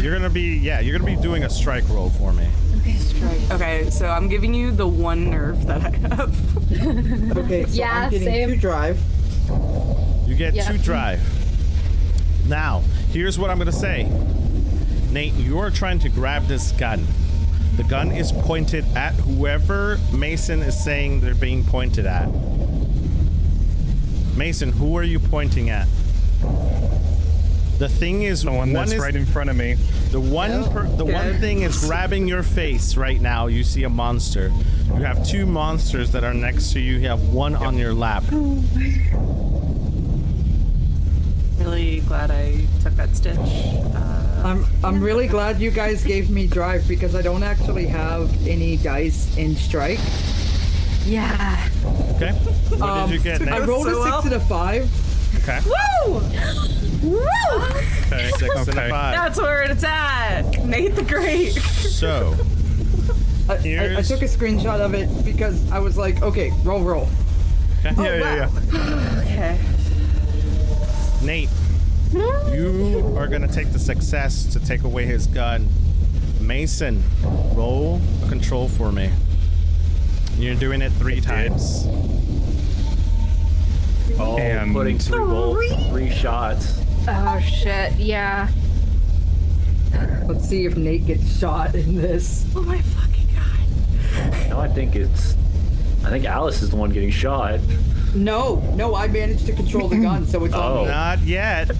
you're gonna be doing a strike roll for me. okay. So I'm giving you the 1 nerve that I have. Okay, so Yeah, I'm getting same. 2 drive. You get Yeah. 2 drive. Now, here's what I'm gonna say. Nate, you are trying to grab this gun. The gun is pointed at whoever Mason is saying they're being pointed at. Mason, who are you pointing at? The thing is, The one that's is right in front of me. the one thing is grabbing your face right now. You see a monster. You have 2 monsters that are next to you. You have one on your lap. Really glad I took that stitch. I'm really glad you guys gave me drive because I don't actually have any dice in strike. Yeah. Okay. What did you get, I Nate? rolled so a 6 well. and a 5. Okay. Woo! Okay. 6 and a Okay. 5. That's where it's at. Nate the Great. So, I Here's- took a screenshot of it because I was like, okay, roll. Yeah. Okay. Nate, you are gonna take the success to take away his gun. Mason, roll a control for me. You're doing it 3 times. Oh, And- putting 3 bolts, 3 shots. Oh shit. Yeah. Let's see if Nate gets shot in this. Oh my fucking god. No, I think Alice is the one getting shot. No, I managed to control the gun, so it's on Oh. me. Not yet.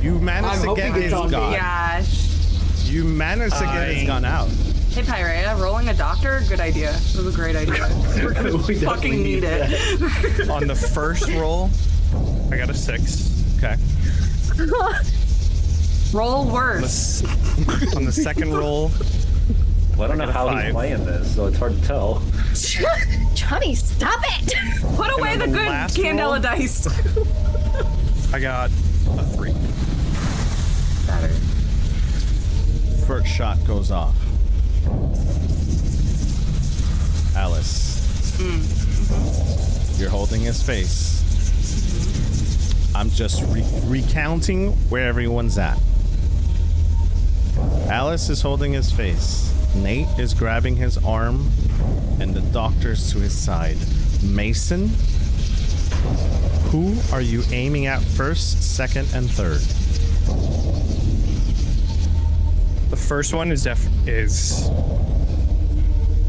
You managed I'm to hoping get it's his on me. gun. Gosh. You managed to get his gun out. Hey Pyreiia, rolling a doctor? Good idea. It was a great idea. We're gonna We definitely fucking need it. On the first roll, I got a 6. Okay. Roll worse. On the second roll, Well, I don't know got a how 5. he's playing this, so it's hard to tell. Johnny, stop it! Put away And the on the good last Candela roll? dice. I got a 3. Better. First shot goes off. Alice. You're holding his face. I'm just recounting where everyone's at. Alice is holding his face. Nate is grabbing his arm, and the doctor's to his side. Mason, who are you aiming at first, second, and third? The first one is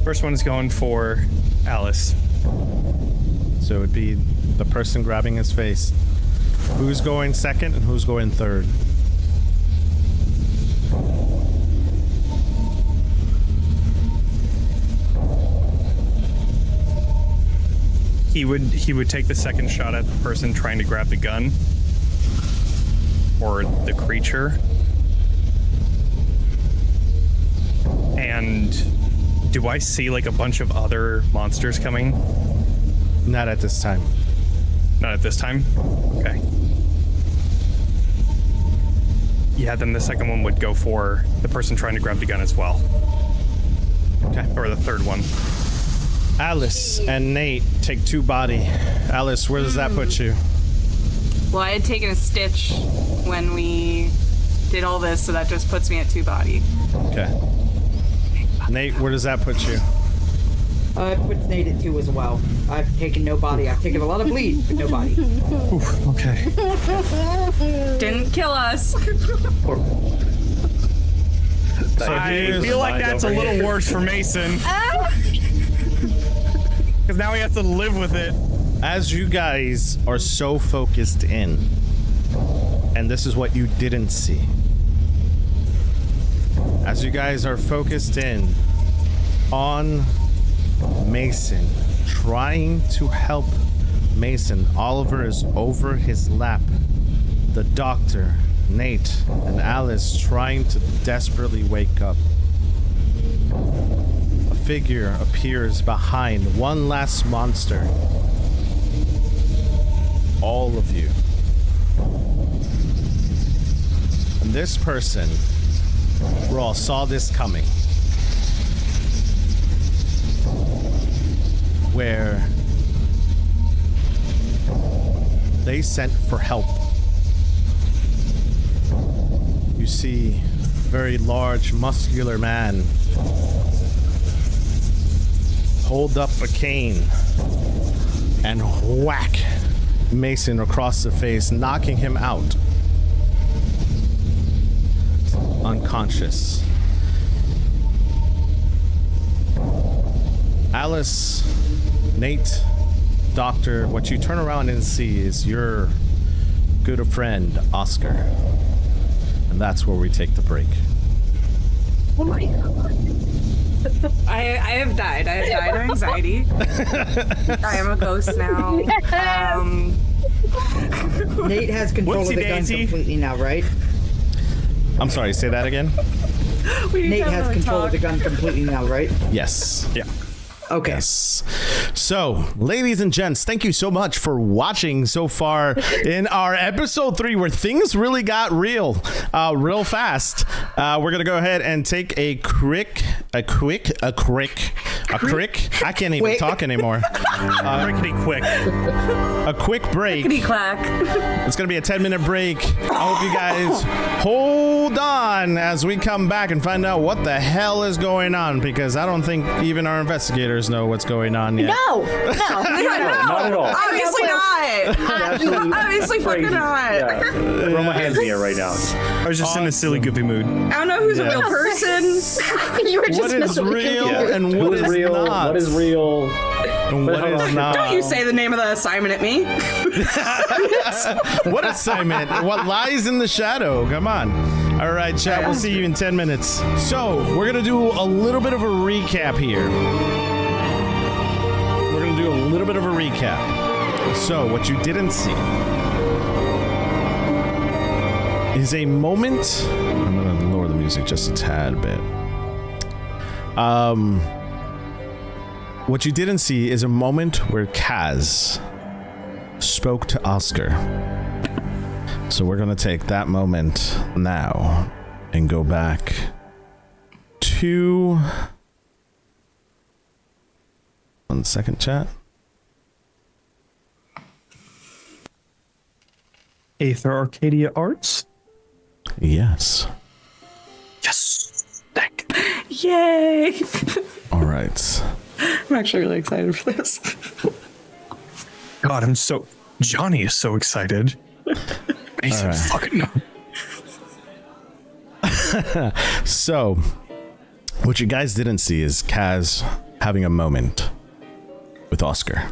first one is going for Alice. So it would be the person grabbing his face. Who's going second and who's going third? He would take the second shot at the person trying to grab the gun or the creature. And do I see like a bunch of other monsters coming? Not at this time. Not at this time? Okay. Yeah, then the second one would go for the person trying to grab the gun as well. Okay. Or the third one. Alice and Nate take 2 body. Alice, where does that put you? Well, I had taken a stitch when we did all this, so that just puts me at 2 body. Okay. Nate, where does that put you? It puts Nate at 2 as well. I've taken no body. I've taken a lot of bleed, but no body. Oof, okay. Didn't kill us. So I here's- feel like that's a little worse for Mason. Because now he has to live with it. As you guys are so focused in, and this is what you didn't see. As you guys are focused in on Mason, trying to help Mason, Oliver is over his lap. The doctor, Nate, and Alice trying to desperately wake up, a figure appears behind one last monster. All of you. And this person, we all saw this coming. Where they sent for help. You see a very large, muscular man hold up a cane and whack Mason across the face, knocking him out. Unconscious. Alice, Nate, Doctor, what you turn around and see is your good friend, Oscar. And that's where we take the break. Oh my god. I have died. I have died of anxiety. I am a ghost now. Nate has control of the gun completely now, right? I'm sorry, say that again? Nate has control of the gun completely now, right? Yes. Yeah. Okay. Yes. So, ladies and gents, thank you so much for watching so far in our episode 3, where things really got real fast. We're gonna go ahead and take a quick. I can't even talk anymore. Rickety quick. A quick break. Clack. It's gonna be a 10-minute break. I hope you guys hold on as we come back and find out what the hell is going on, because I don't think even our investigators know what's going on yet. No. Not at all. Obviously not. Obviously fucking not. Yeah. Throw my hands in the air right now. I was just in a silly, goofy mood. I don't know who's a real person. You were just What is messing with real your and Who what is is real? not? What is real? And what is not? Don't you say the name of the assignment at me. What assignment? What lies in the shadow? Come on. All right, chat. We'll see you in 10 minutes. So, we're going to do a little bit of a recap here. We're going to do a little bit of a recap. So, what you didn't see is a moment. I'm going to lower the music just a tad bit. What you didn't see is a moment where Kaz spoke to Oscar. So we're going to take that moment now and go back to 1 second, chat. Aether Arcadia Arts. Yes. Yes. Thank you. Yay. All right. I'm actually really excited for this. God, Johnny is so excited. Mason, All right. fucking no. So, what you guys didn't see is Kaz having a moment with Oscar.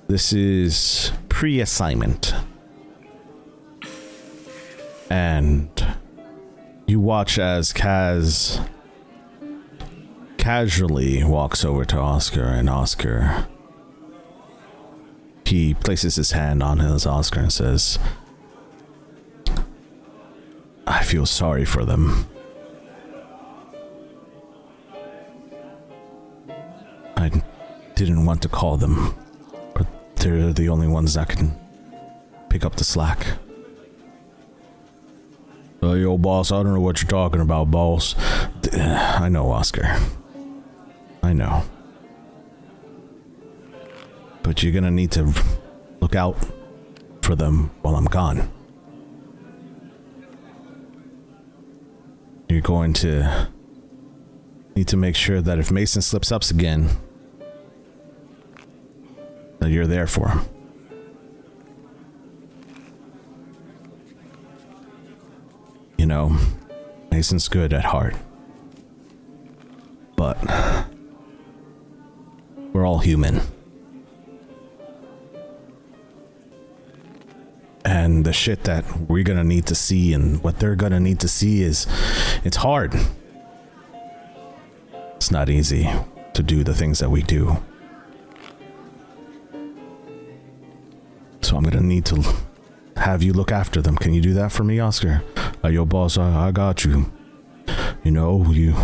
This is pre-assignment. And you watch as Kaz casually walks over to Oscar, and Oscar, he places his hand on his Oscar and says, I feel sorry for them. I didn't want to call them, but they're the only ones that can pick up the slack. Yo, boss, I don't know what you're talking about, boss. I know, Oscar. I know. But you're gonna need to look out for them while I'm gone. You're going to need to make sure that if Mason slips up again, that you're there for him. You know, Mason's good at heart. But we're all human. And the shit that we're gonna need to see and what they're gonna need to see is, it's hard. It's not easy to do the things that we do. So I'm gonna need to have you look after them. Can you do that for me, Oscar? Yo, boss, I got you. You know, you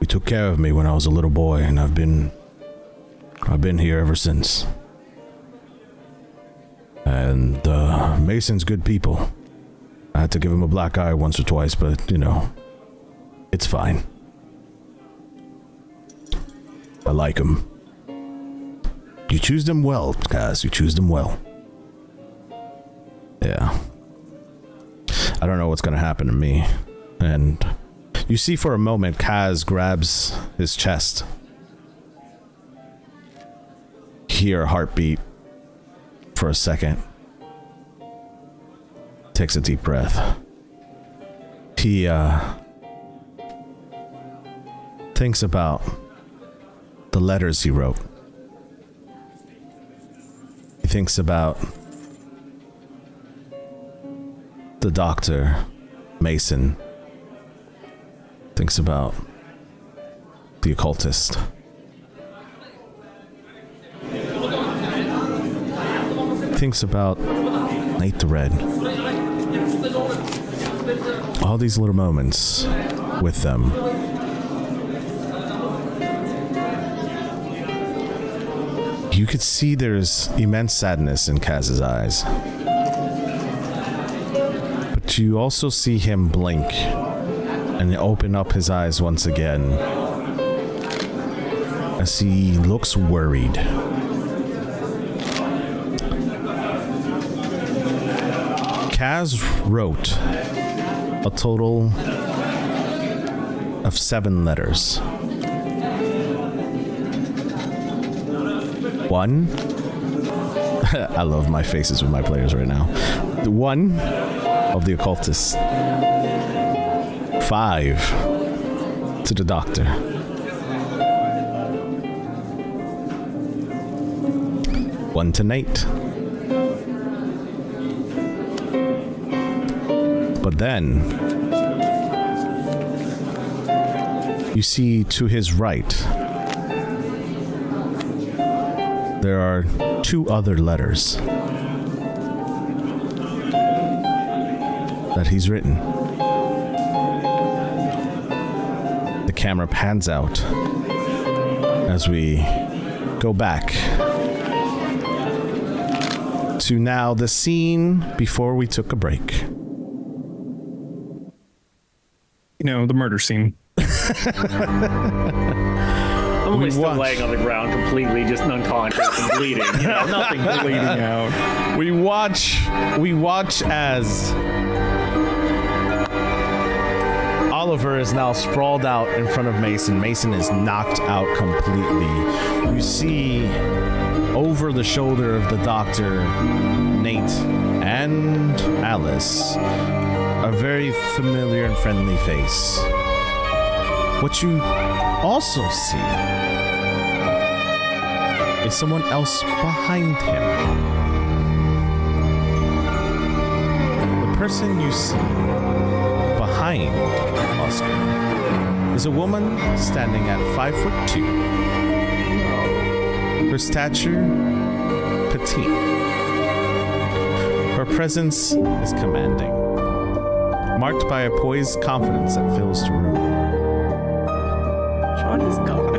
took care of me when I was a little boy, and I've been here ever since. And Mason's good people. I had to give him a black eye once or twice, but you know, it's fine. I like him. You choose them well, guys. You choose them well. Yeah. I don't know what's gonna happen to me. And you see for a moment, Kaz grabs his chest. Hear a heartbeat for a second. Takes a deep breath. He thinks about the letters he wrote. He thinks about the doctor, Mason. Thinks about the occultist. Thinks about Nate the Red. All these little moments with them. You could see there's immense sadness in Kaz's eyes. But you also see him blink and open up his eyes once again as he looks worried. Kaz wrote a total of 7 letters. 1. I love my faces with my players right now. 1 of the occultist. 5 to the doctor. 1 to Nate. But then you see to his right there are 2 other letters that he's written. The camera pans out as we go back to now the scene before we took a break. You know, the murder scene. I'm only still laying on the ground completely just unconscious and bleeding. You know, nothing bleeding out. We watch as Oliver is now sprawled out in front of Mason. Mason is knocked out completely. You see over the shoulder of the doctor, Nate and Alice, a very familiar and friendly face. What you also see is someone else behind him. The person you see behind Oscar is a woman standing at 5'2". Her stature, petite. Her presence is commanding, marked by a poised confidence that fills the room. Sean is gone.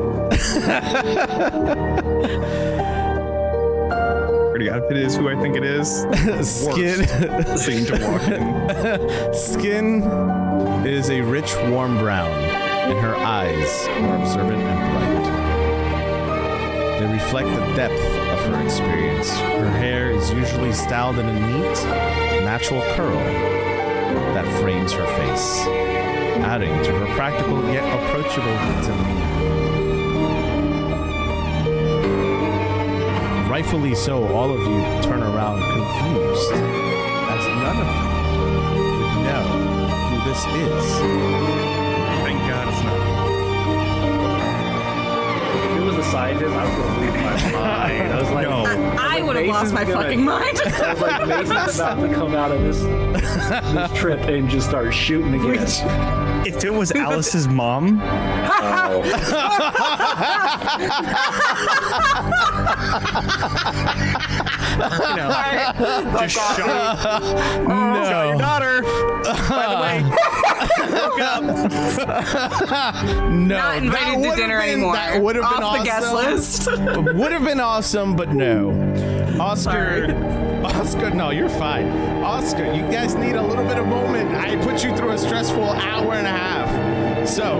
Pretty good. It is who I think it is. Skin. Scene to walk in. Skin is a rich, warm brown, and her eyes are observant and bright. They reflect the depth of her experience. Her hair is usually styled in a neat, natural curl that frames her face, adding to her practical yet approachable demeanor. Rightfully so, all of you turn around confused, as none of you would know who this is. Thank God it's not. If it was a scientist, I was going to lose my mind. I was like, No. I would have lost my fucking mind. I was like, Mason's about to come out of this trip and just start shooting again. If it was Alice's mom, just shot your daughter. By the way, look up. No, Not invited to dinner anymore. That would have been Off awesome. the guest list. Would have been awesome, but no. Oscar, no, you're fine. Oscar, you guys need a little bit of moment. I put you through a stressful hour and a half. So,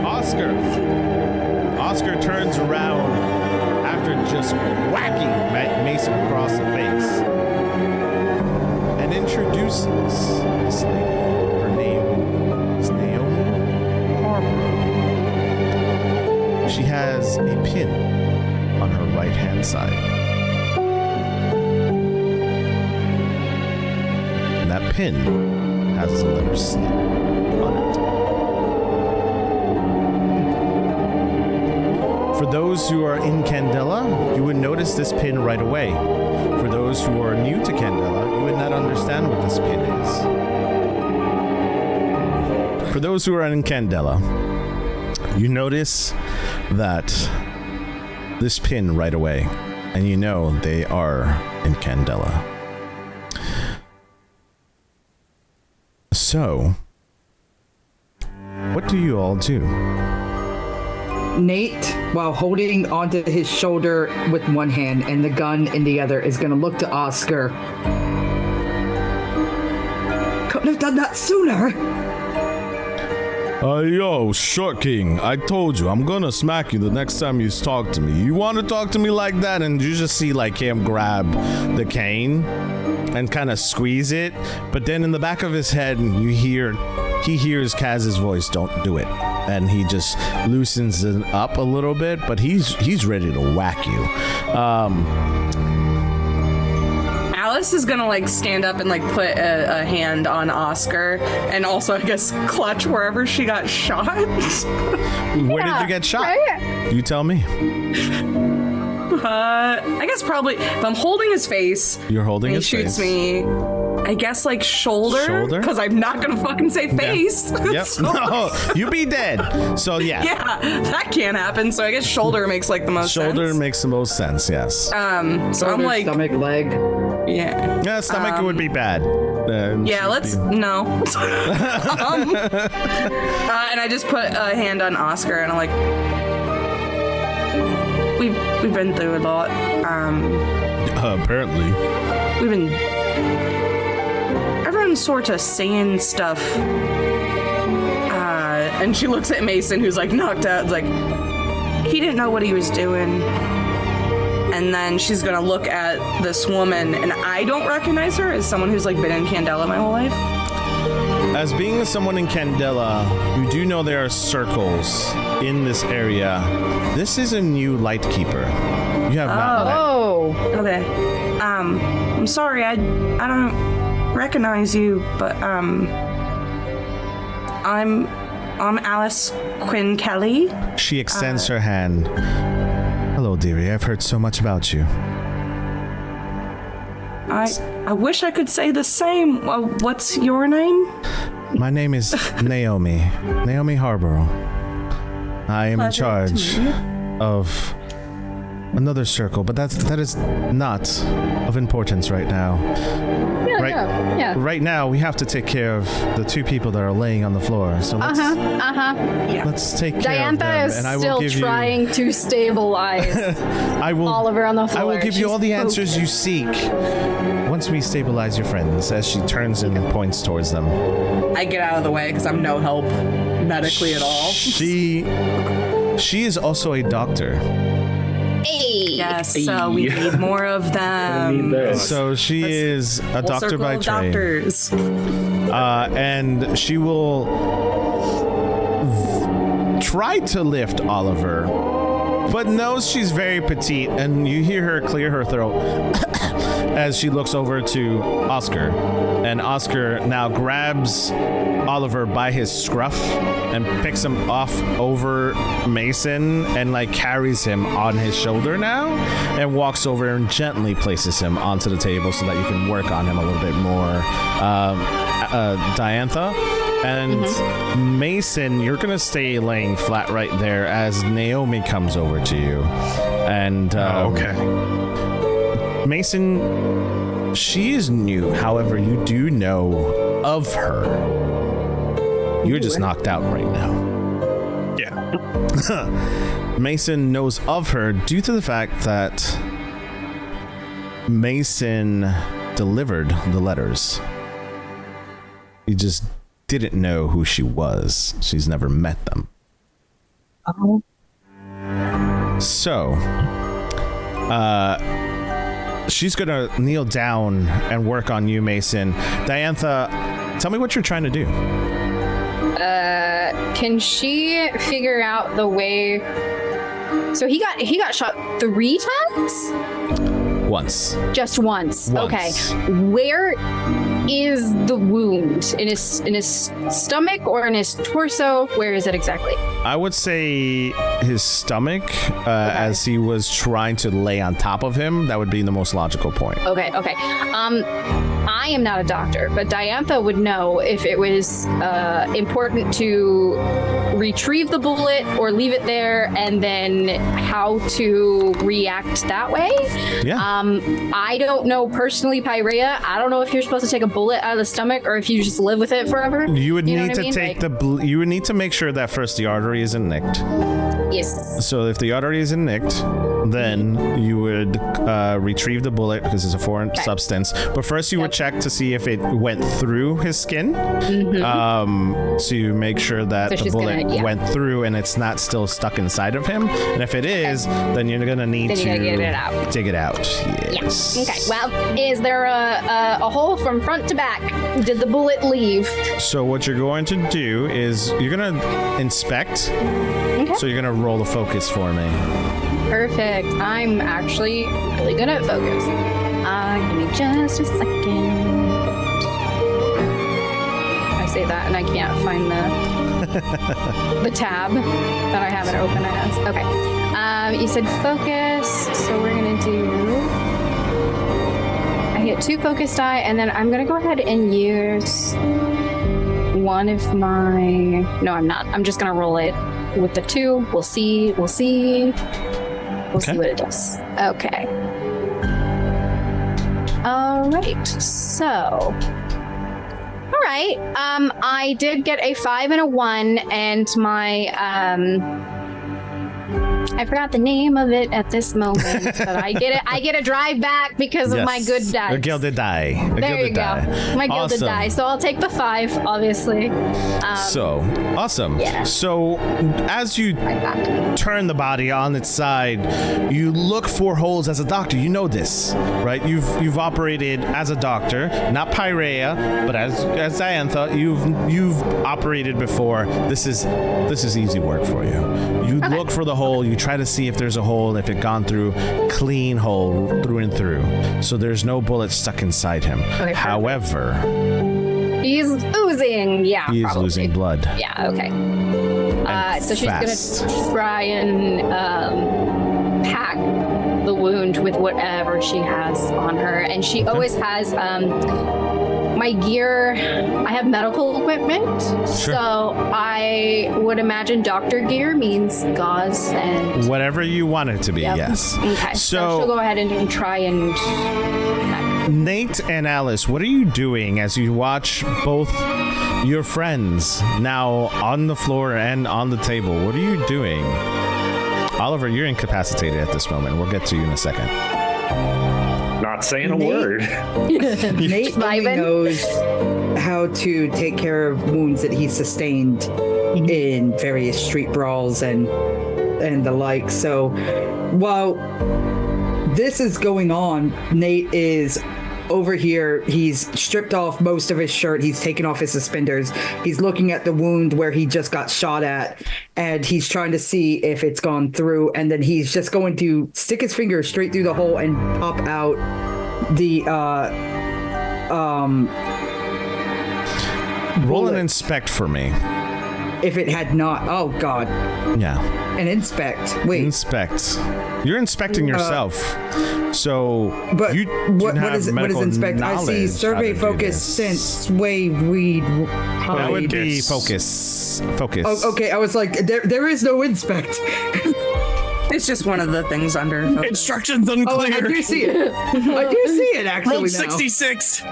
Oscar turns around after just whacking Mason across the face and introduces this lady. Her name is Naomi Harper. She has a pin on her right-hand side. And that pin has the letter C on it. For those who are in Candela, you would notice this pin right away. For those who are new to Candela, you would not understand what this pin is. For those who are in Candela, you notice that this pin right away, and you know they are in Candela. So, what do you all do? Nate, while holding onto his shoulder with one hand and the gun in the other, is going to look to Oscar. Couldn't have done that sooner. Yo, Short King, I told you, I'm gonna smack you the next time you talk to me. You want to talk to me like that? And you just see like him grab the cane and kind of squeeze it. But then in the back of his head, he hears Kaz's voice, don't do it. And he just loosens it up a little bit, but he's ready to whack you. Alice is gonna like stand up and like put a hand on Oscar and also I guess clutch wherever she got shot. Where did you get shot? Right? You tell me. I guess probably if I'm holding his face. You're holding and his he shoots face. me. I guess like shoulder. Because I'm not gonna fucking say face. Yep. So, No, you be dead. So yeah. yeah, that can't happen. So I guess shoulder makes like the most Shoulder sense. makes the most sense. Yes. So I'm Shoulder, like, stomach, leg. yeah. Yeah, stomach would be bad. Yeah, let's no. And I just put a hand on Oscar, and I'm like, we've been through a lot. Apparently. We've been. Everyone's sort of saying stuff. And she looks at Mason, who's like knocked out. It's like he didn't know what he was doing. And then she's gonna look at this woman, and I don't recognize her as someone who's like been in Candela my whole life. As being someone in Candela, you do know there are circles in this area. This is a new Lightkeeper. You have not met. Oh. Okay. I'm sorry, I don't recognize you, but I'm Alice Quinn Kelly. She extends her hand. Hello, dearie. I've heard so much about you. I wish I could say the same. What's your name? My name is Naomi Harborough. I am in charge of another circle, but that is not of importance right now. Yeah. Right now, we have to take care of the two people that are laying on the floor. So let's take care of them. Diantha is and I will still give trying to stabilize Oliver on the floor. I will give you all the answers you seek once we stabilize your friends. As she turns and points towards them. I get out of the way because I'm no help medically at all. She is also a doctor. Yes, so we need more of them. So she is a doctor by trade. Doctors. And she will try to lift Oliver, but knows she's very petite, and you hear her clear her throat as she looks over to Oscar. And Oscar now grabs Oliver by his scruff and picks him off over Mason and like carries him on his shoulder now and walks over and gently places him onto the table so that you can work on him a little bit more. Diantha, And Mason, you're going to stay laying flat right there as Naomi comes over to you. And okay. Mason, she is new. However, you do know of her. You're just knocked out right now. Yeah. Mason knows of her due to the fact that Mason delivered the letters. He just didn't know who she was. She's never met them. Oh. So, she's gonna kneel down and work on you, Mason. Diantha, tell me what you're trying to do. Can she figure out the way? So he got shot 3 times? Once. Just once. Okay. Where is the wound? In his stomach or in his torso? Where is it exactly? I would say his stomach, as he was trying to lay on top of him. That would be the most logical point. Okay. I am not a doctor, but Diantha would know if it was important to retrieve the bullet or leave it there, and then how to react that way. Yeah. I don't know personally, Pyreiia. I don't know if you're supposed to take a bullet out of the stomach or if you just live with it forever. You would need to take you would need to make sure that first the artery isn't nicked. Yes. So if the artery isn't nicked, then you would retrieve the bullet because it's a foreign substance. But first you would check to see if it went through his skin, to make sure that the bullet went through and it's not still stuck inside of him. And if it is, then you're gonna need to get it out. dig it out. Yes. Yeah. Okay. Well, is there a hole from front to back? Did the bullet leave? So what you're going to do is you're gonna inspect. Okay. So you're gonna roll the focus for me. Perfect. I'm actually really good at focus. Give me just a second. I say that and I can't find the tab that I have it open as. Okay. You said focus, so we're gonna do. I get 2 focus die, and then I'm gonna go ahead and use one of my. No, I'm not. I'm just gonna roll it with the 2. We'll see. We'll see what it does. Okay. All right. So. All right. I did get a 5 and a 1, and my I forgot the name of it at this moment, but I get a drive back because of my good dice. A gilded die. There you go. My gilded die. So I'll take the 5, obviously. So awesome. Yeah. So as you turn the body on its side, you look for holes as a doctor. You know this, right? You've operated as a doctor, not Pyreiia, but as Diantha, you've operated before. This is easy work for you. You look for the hole. You try to see if there's a hole, if it gone through, clean hole through and through. So there's no bullet stuck inside him. Okay, however, he's oozing. Yeah, he is losing blood. Yeah. Okay. So she's gonna try and pack the wound with whatever she has on her, and she always has my gear. I have medical equipment, so I would imagine doctor gear means gauze and whatever you want it to be. Yep. Yes. Okay. So she'll go ahead and try and. Nate and Alice, what are you doing as you watch both your friends now on the floor and on the table? What are you doing? Oliver, you're incapacitated at this moment. We'll get to you in a second. Not saying a word. Nate only knows how to take care of wounds that he sustained in various street brawls and the like. So while this is going on, Nate is over here. He's stripped off most of his shirt. He's taken off his suspenders. He's looking at the wound where he just got shot at, and he's trying to see if it's gone through. And then he's just going to stick his finger straight through the hole and pop out the roll and inspect for me. if it had not. Oh God. Yeah. And inspect. Wait. Inspect. You're inspecting yourself. So But you what have is medical inspect? I knowledge see how survey to do focus, this. sense, sway, read. That would be Focus. focus. Oh, okay, I was like, there is no inspect. It's just one of the things under. Instructions Oh, unclear. I do see it. I do see it actually Rolled now. 66.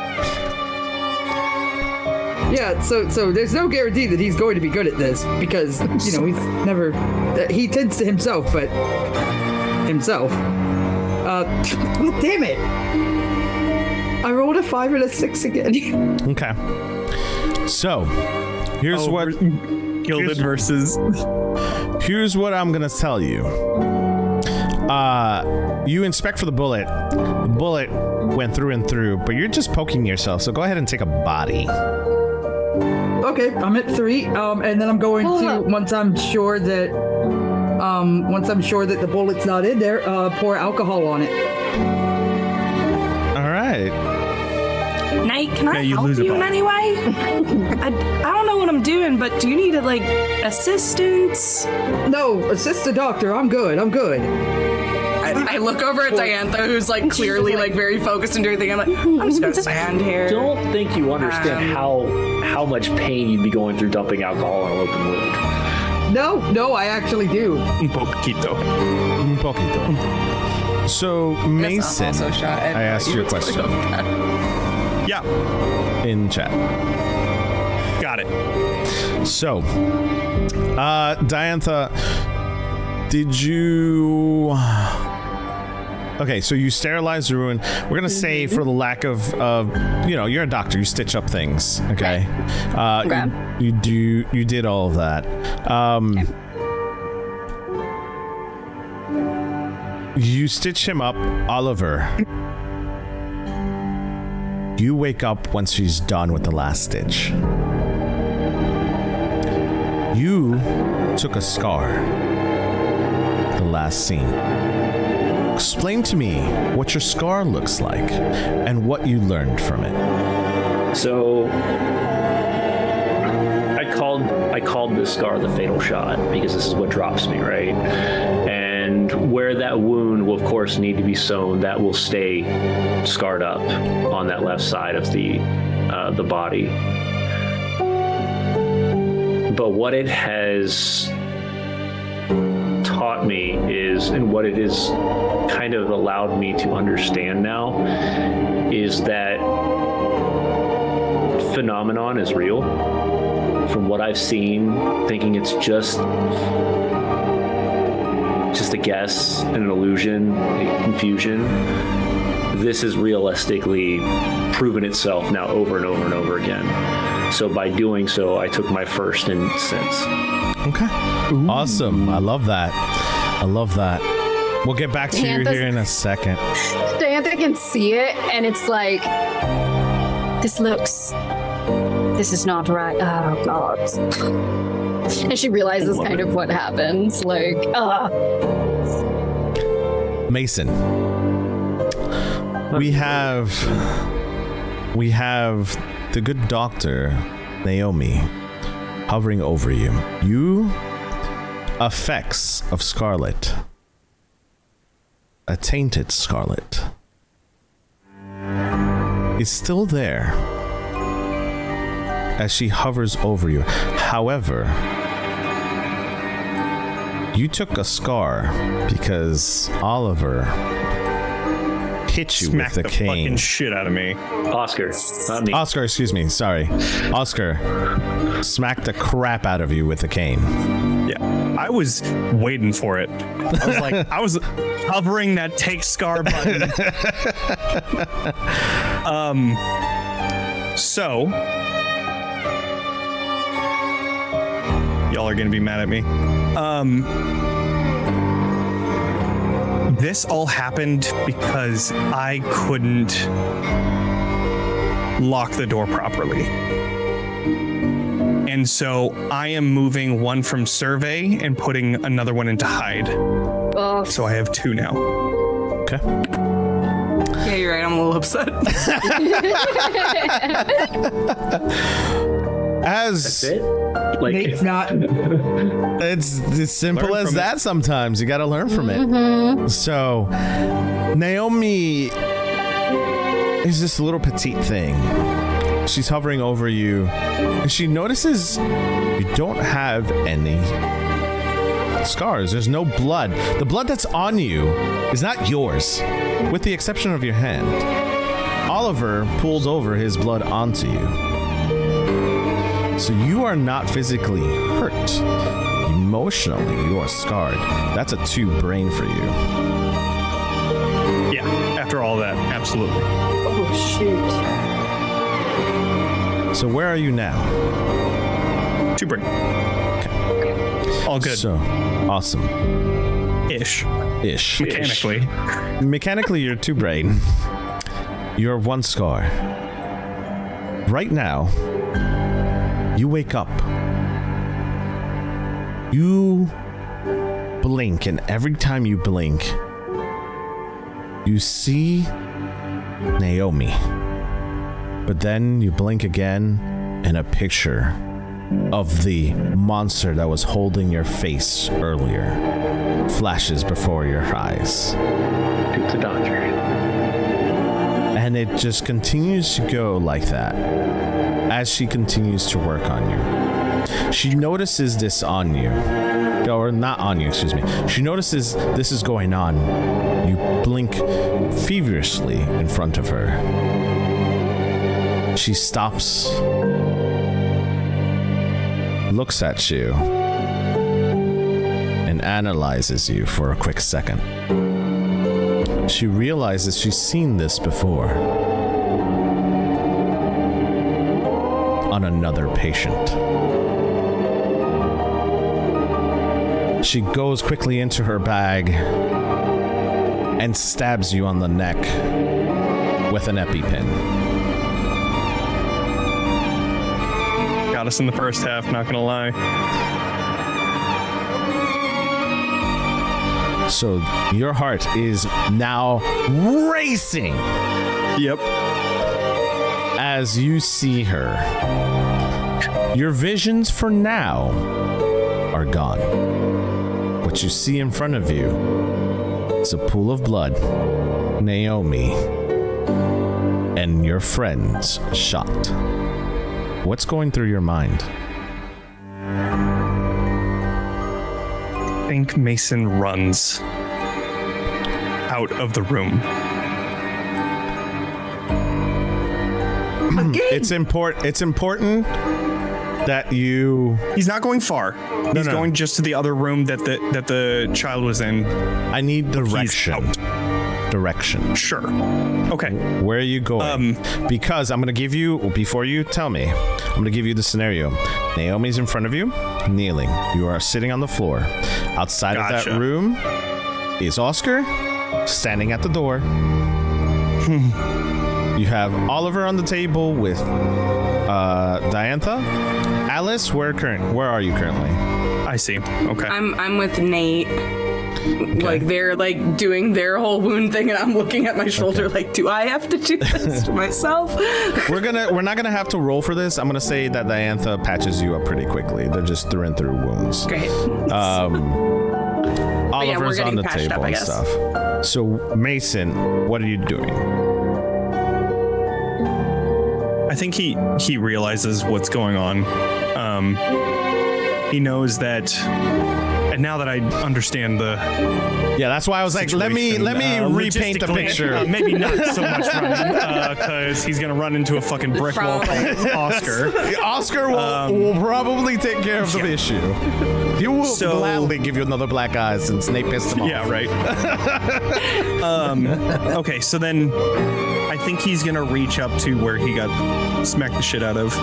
Yeah, so there's no guarantee that he's going to be good at this because he's never. He tends to himself, but himself. Damn it! I rolled a 5 and a 6 again. Okay. So here's what Gilded versus. Here's what I'm gonna tell you. You inspect for the bullet. The bullet went through and through, but you're just poking yourself. So go ahead and take a body. Okay, I'm at 3, and then I'm going to once I'm sure that the bullet's not in there, pour alcohol on it. All right. Knight, can I you help lose a you in body. any way? I don't know what I'm doing, but do you need assistance? No, assist the doctor. I'm good. I look over at Diantha, who's clearly very focused and doing everything. I'm like, I'm just gonna stand here. Don't think you understand how much pain you'd be going through dumping alcohol on an open wound. No, I actually do. Un poquito. Un poquito. So Mason, also shot at I asked you a question Yeah, in chat. got it. So, Diantha, did you? Okay, so you sterilize the wound. We're gonna say, for the lack of, you're a doctor. You stitch up things. Okay. Okay. You did all of that. You stitch him up, Oliver. You wake up once she's done with the last stitch. You took a scar. The last scene. Explain to me what your scar looks like and what you learned from it. So I called this scar the fatal shot because this is what drops me, right? And where that wound will of course need to be sewn, that will stay scarred up on that left side of the body. But what it has taught me is, and what it has kind of allowed me to understand now, is that phenomenon is real. From what I've seen, thinking it's just a guess, an illusion, a confusion, this has realistically proven itself now over and over and over again. So by doing so, I took my first instance. Okay. Ooh. Awesome. I love that. We'll get back to you here in a second. Diantha can see it, and it's like, this is not right. Oh, God. And she realizes kind of what happens. Mason, we have the good doctor, Naomi, hovering over you. Effects of Scarlet. A tainted Scarlet is still there as she hovers over you. However, you took a scar because Oliver hit you Smack with the cane. Fucking shit out of me. Oscar, not me. Oscar, excuse me. Sorry. Oscar smacked the crap out of you with the cane. Yeah, I was waiting for it. I was hovering that take scar button. So y'all are gonna be mad at me. This all happened because I couldn't lock the door properly. And so I am moving one from survey and putting another one into hide. Oh, So I have 2 now. Okay. Yeah, you're right. I'm a little upset. That's As it? Like It's not. It's as simple Learn as from that sometimes. You got to learn from it. So, Naomi is this little petite thing. She's hovering over you, and she notices you don't have any scars. There's no blood. The blood that's on you is not yours, with the exception of your hand. Oliver pulled over his blood onto you. So you are not physically hurt. Emotionally, you are scarred. That's a 2 brain for you. Yeah, after all that, absolutely. Oh, shoot. So where are you now? 2 brain. All good. So, awesome. Ish. Mechanically. Mechanically. Mechanically, you're 2 brain. You're 1 scar. Right now, you wake up. You blink, and every time you blink, you see Naomi. But then you blink again, and a picture of the monster that was holding your face earlier flashes before your eyes. Pick the doctor. And it just continues to go like that as she continues to work on you. She notices this on you. Or not on you, excuse me. She notices this is going on. You blink feverishly in front of her. She stops, looks at you, and analyzes you for a quick second. She realizes she's seen this before on another patient. She goes quickly into her bag and stabs you on the neck with an EpiPen. Got us in the first half, not gonna lie. So your heart is now racing Yep. as you see her. Your visions for now are gone. What you see in front of you is a pool of blood, Naomi, and your friends shot. What's going through your mind? I think Mason runs out of the room. It's important that you. He's not going far. He's no. going just to the other room that the child was in. I need direction. He's Direction. Sure. Okay. Where are you going? Because I'm going to give you, before you tell me, I'm going to give you the scenario. Naomi's in front of you, kneeling. You are sitting on the floor. Outside of that room is Oscar, standing at the door. You have Oliver on the table with Diantha. Alice, where are you currently? I see. Okay. I'm with Nate. Like they're like doing their whole wound thing, and I'm looking at my shoulder like, do I have to do this to myself? We're not gonna have to roll for this. I'm gonna say that Diantha patches you up pretty quickly. They're just through and through wounds. Great. Oliver's on the table up, and stuff. So Mason, what are you doing? I think he realizes what's going on. He knows that, and now that I understand the Yeah, that's why I was like, let me repaint the picture. Maybe not so much running, because he's gonna run into a fucking brick wall called Oscar. Oscar will probably take care of the issue. He will gladly give you another black eye since Nate pissed him off. Yeah, right. Okay, so then I think he's gonna reach up to where he got smacked the shit out of.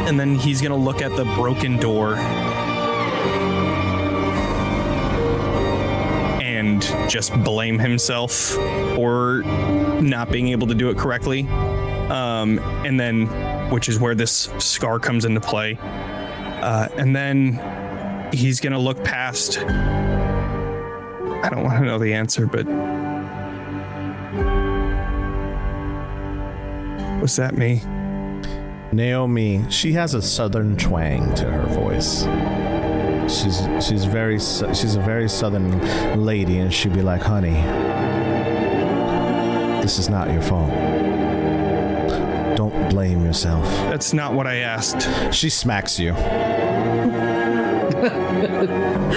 And then he's gonna look at the broken door and just blame himself for not being able to do it correctly. And then, which is where this scar comes into play. And then he's gonna look past. I don't want to know the answer, but was that me? Naomi, she has a southern twang to her voice. She's a very southern lady, and she'd be like, honey, this is not your fault. Don't blame yourself. That's not what I asked. She smacks you.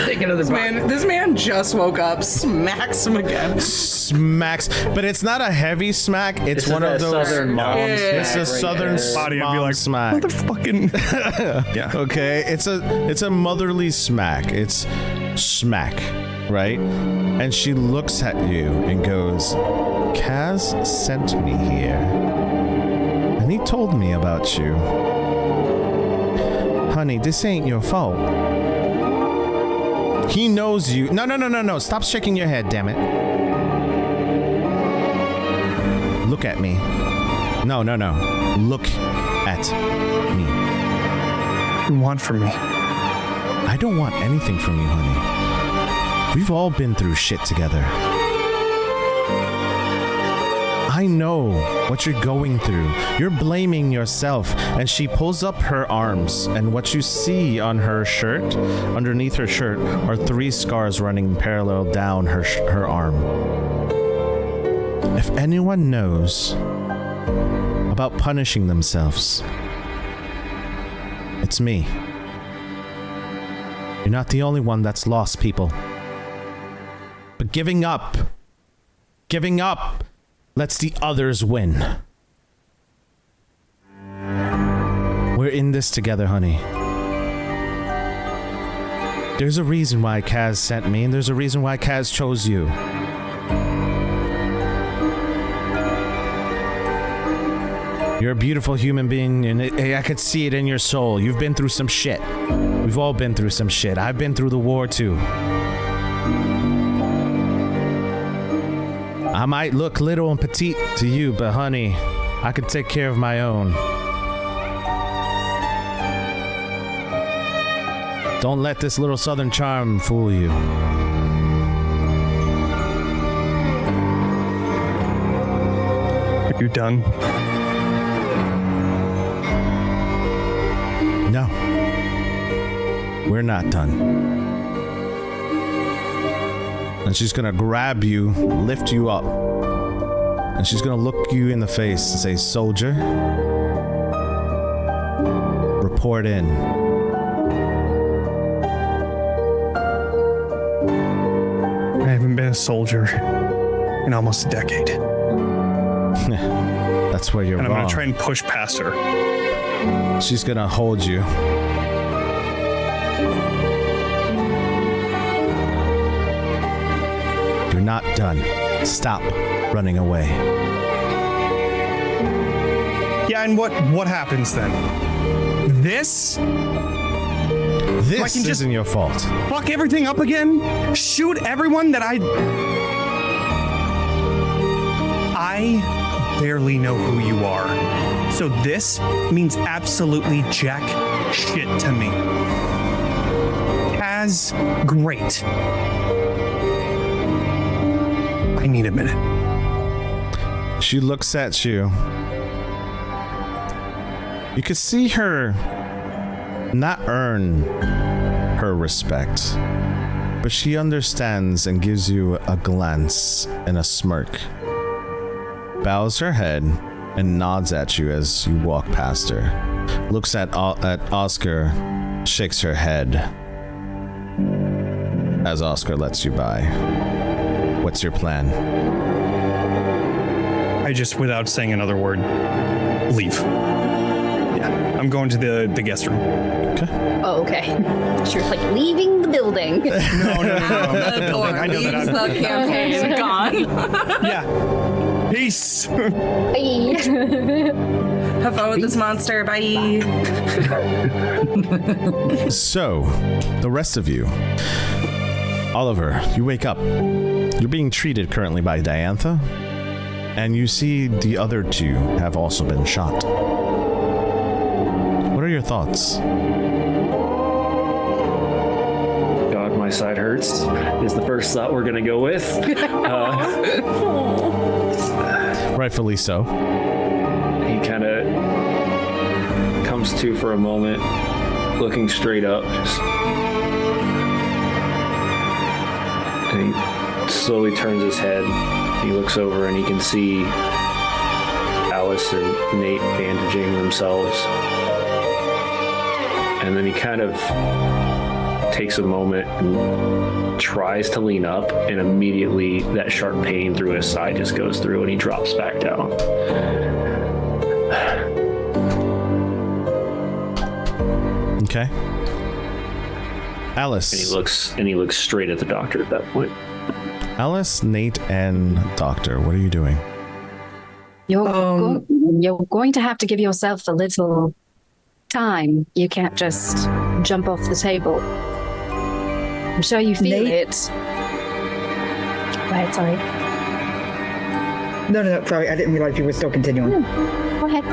Take another bite. This man just woke up, smacks him again. Smacks, but it's not a heavy smack. It's one of those southern mom Yeah. It's a right southern there. Body, I'd be mom like, smack. Motherfucking. Yeah. Okay, it's a motherly smack. It's smack, right? And she looks at you and goes, Kaz sent me here, and he told me about you. Honey, this ain't your fault. He knows you. No. Stop shaking your head, damn it. Look at me. No. Look at me. What do you want from me? I don't want anything from you, honey. We've all been through shit together. I know what you're going through. You're blaming yourself. And she pulls up her arms, and what you see on her shirt, underneath her shirt, are 3 scars running parallel down her arm. If anyone knows about punishing themselves, it's me. You're not the only one that's lost, people. But giving up lets the others win. We're in this together, honey. There's a reason why Kaz sent me, and there's a reason why Kaz chose you. You're a beautiful human being, and I could see it in your soul. You've been through some shit. We've all been through some shit. I've been through the war, too. I might look little and petite to you, but honey, I could take care of my own. Don't let this little southern charm fool you. Are you done? No. We're not done. And she's gonna grab you, lift you up, and she's gonna look you in the face and say, soldier, report in. I haven't been a soldier in almost a decade. That's where you're And I'm wrong. going to try and push past her. She's gonna hold you. You're not done. Stop running away. Yeah, and what happens then? This? This just- isn't your fault. Fuck everything up again? Shoot everyone that I barely know who you are. So this means absolutely jack shit to me. Kaz, great. I need a minute. She looks at you. You can see her not earn her respect, but she understands and gives you a glance and a smirk, bows her head, and nods at you as you walk past her, looks at Oscar, shakes her head as Oscar lets you by. What's your plan? I just, without saying another word, leave. Yeah, I'm going to the guest room. Oh, okay. She was like leaving the building. No. The door I know that leaves I'm- the campaign gone. Yeah. Peace. Bye. Have fun with this monster. Bye. So, the rest of you. Oliver, you wake up. You're being treated currently by Diantha, and you see the other 2 have also been shot. What are your thoughts? God, my side hurts is the first thought we're gonna go with. Rightfully so. He kind of comes to for a moment, looking straight up. And he slowly turns his head. He looks over and he can see Alice and Nate bandaging themselves. And then he kind of takes a moment and tries to lean up, and immediately that sharp pain through his side just goes through and he drops back down. Okay. Alice. And he looks straight at the doctor at that point. Alice, Nate, and Doctor, what are you doing? You're going to have to give yourself a little time. You can't just jump off the table. I'm sure you feel Nate? it. Right, sorry. No, sorry. I didn't realize you were still continuing. Go ahead.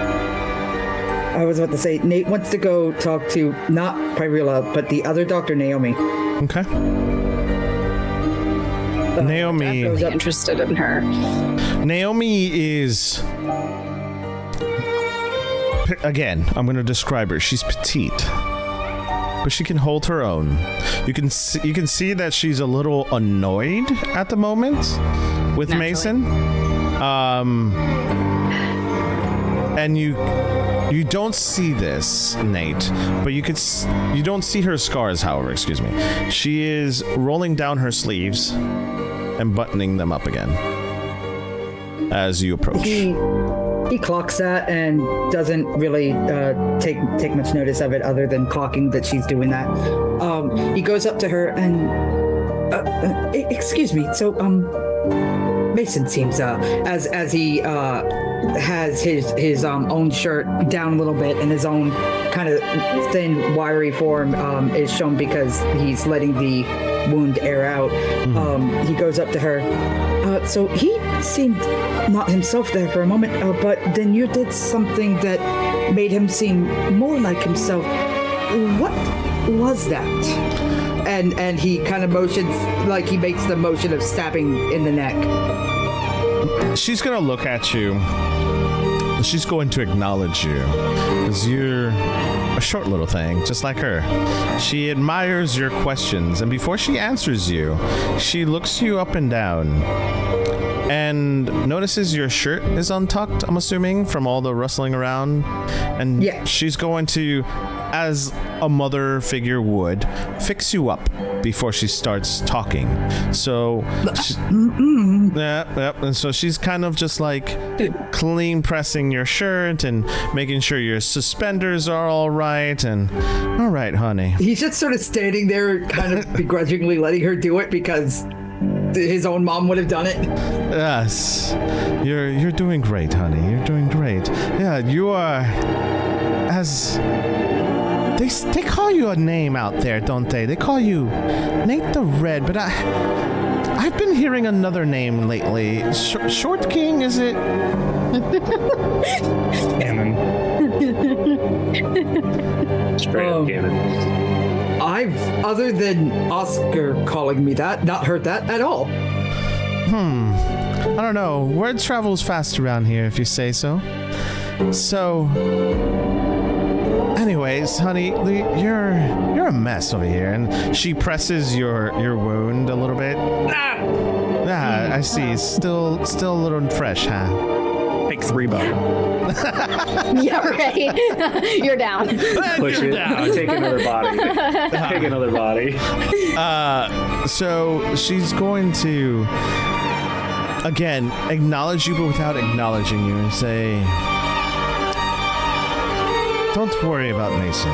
I was about to say, Nate wants to go talk to, not Pyreiia, but the other Dr. Naomi. Okay. Naomi. I'm really interested in her. Naomi is... Again, I'm going to describe her. She's petite, but she can hold her own. You can see that she's a little annoyed at the moment with Naturally. Mason. And you don't see this, Nate, but you don't see her scars, however, excuse me. She is rolling down her sleeves and buttoning them up again as you approach. He clocks that and doesn't really take much notice of it, other than clocking that she's doing that. He goes up to her and excuse me. So Mason seems as he has his own shirt down a little bit, and his own kind of thin, wiry form is shown because he's letting the wound air out. He goes up to her. So he seemed not himself there for a moment, but then you did something that made him seem more like himself. What was that? And he kind of motions, like he makes the motion of stabbing in the neck. She's gonna look at you. She's going to acknowledge you because you're a short little thing, just like her. She admires your questions, and before she answers you, she looks you up and down and notices your shirt is untucked, I'm assuming, from all the rustling around. And yeah. She's going to, as a mother figure would, fix you up before she starts talking. So, and so she's kind of just like clean pressing your shirt and making sure your suspenders are all right. And all right, honey. He's just sort of standing there, kind of begrudgingly letting her do it because his own mom would have done it. Yes, you're doing great, honey. You're doing great. Yeah, you are. As they call you a name out there, don't they? They call you Nate the Red, but I've been hearing another name lately. Short King, is it? Gammon. Straight up Gammon. I've, other than Oscar calling me that, not heard that at all. I don't know. Word travels fast around here, if you say so. So, anyways, honey, you're a mess over here. And she presses your wound a little bit. Ah, I see. Still a little fresh, huh? Take 3 bucks. Yeah, right. You're down. Push it down. Take another body. Take another body. So she's going to, again, acknowledge you, but without acknowledging you, and say, don't worry about Mason.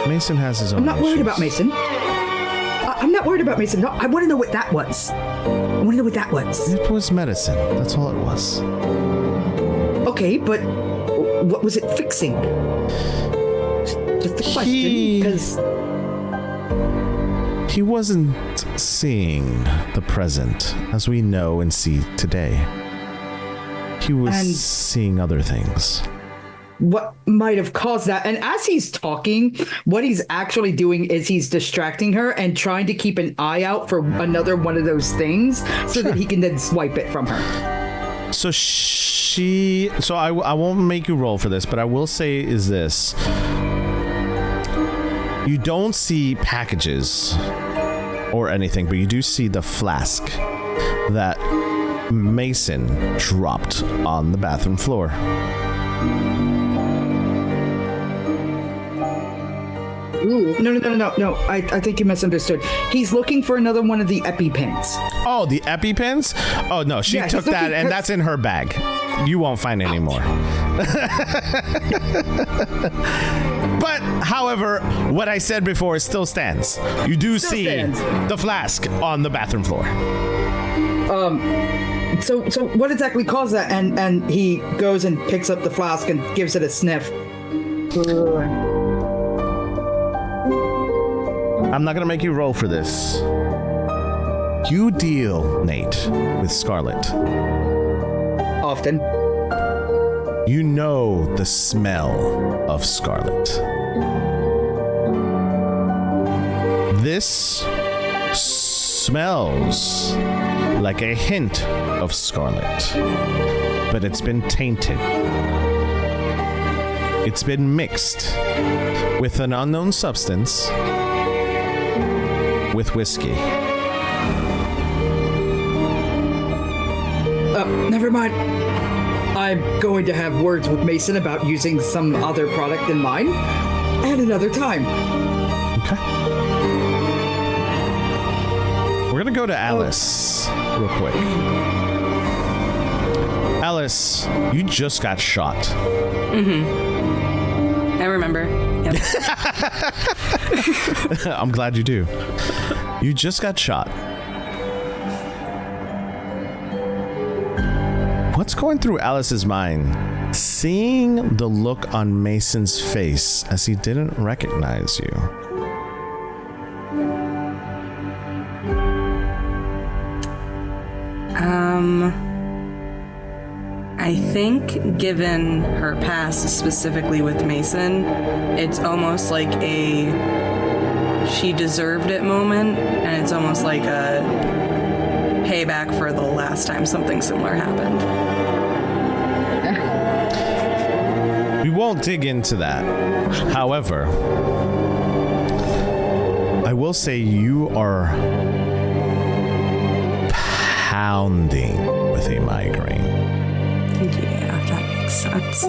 Mason has his own I'm not worried issues. about Mason. I'm not worried about Mason. No, I want to know what that was. I want to know what that was. It was medicine. That's all it was. Okay, but what was it fixing? Just a question, because he wasn't seeing the present as we know and see today. He was seeing other things. What might have caused that? And as he's talking, what he's actually doing is he's distracting her and trying to keep an eye out for another one of those things so that he can then swipe it from her. So I won't make you roll for this, but I will say is this. You don't see packages or anything, but you do see the flask that Mason dropped on the bathroom floor. Ooh. No. I think you misunderstood. He's looking for another one of the EpiPens. Oh, the EpiPens? Oh, no, she took that, and that's in her bag. You won't find any more. But, however, what I said before still stands. You do see the flask on the bathroom floor. So what exactly caused that? And he goes and picks up the flask and gives it a sniff. I'm not gonna make you roll for this. You deal, Nate, with Scarlet. Often. You know the smell of Scarlet. This smells like a hint of Scarlet, but it's been tainted. It's been mixed with an unknown substance with whiskey. Never mind. I'm going to have words with Mason about using some other product than mine at another time. Okay. We're gonna go to Alice real quick. Alice, you just got shot. I remember. Yep. I'm glad you do. You just got shot. What's going through Alice's mind? Seeing the look on Mason's face as he didn't recognize you. I think given her past, specifically with Mason, it's almost like a she deserved it moment, and it's almost like a payback for the last time something similar happened. We won't dig into that. However, I will say you are pounding with a migraine. Yeah, that makes sense.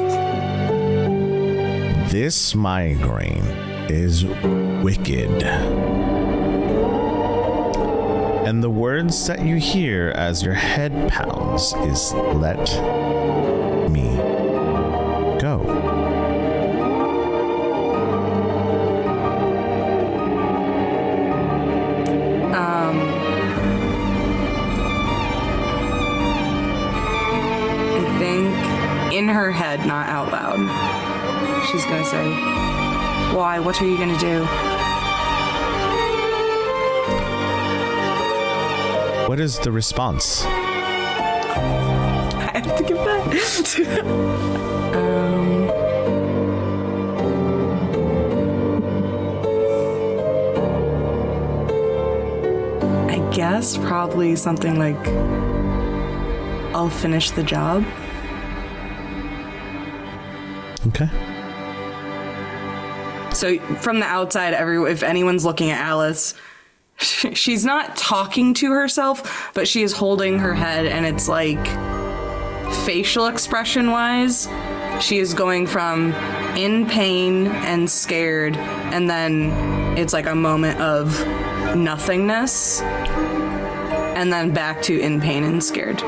This migraine is wicked. And the words that you hear as your head pounds is, "Let me go." I think in her head, not out loud, she's gonna say, "Why? What are you gonna do?" What is the response? I have to give that. I guess probably something like, "I'll finish the job." Okay. So from the outside, if anyone's looking at Alice, she's not talking to herself, but she is holding her head, and it's like facial expression wise, she is going from in pain and scared, and then it's like a moment of nothingness, and then back to in pain and scared.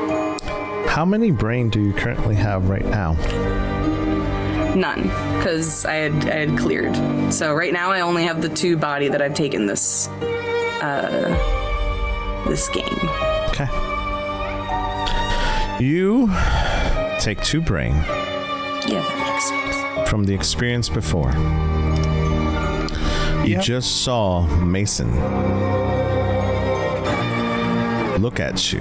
How many brain do you currently have right now? None, because I had cleared. So right now I only have the 2 body that I've taken this game. Okay. You take 2 brain. Yeah, that makes sense. From the experience before. You just saw Mason look at you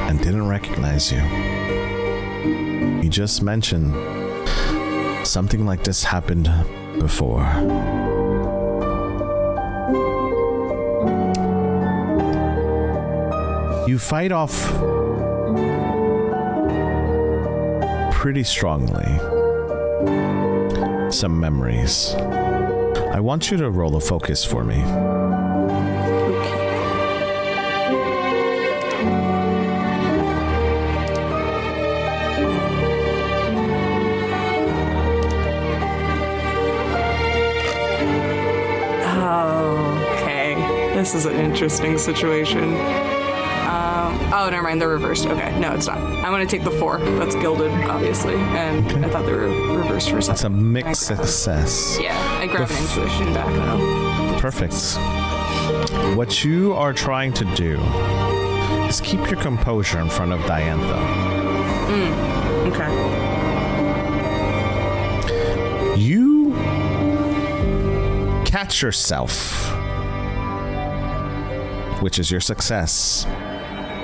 and didn't recognize you. You just mentioned something like this happened before. You fight off pretty strongly some memories I want you to roll a focus for me. This is an interesting situation. Oh, never mind. They're reversed. Okay, no, it's not. I'm going to take the 4. That's gilded, obviously. And I thought they were reversed for a second. It's a mixed success. Yeah, I grabbed an intuition back, though. Perfect. What you are trying to do is keep your composure in front of Diantha. Okay. You catch yourself, which is your success,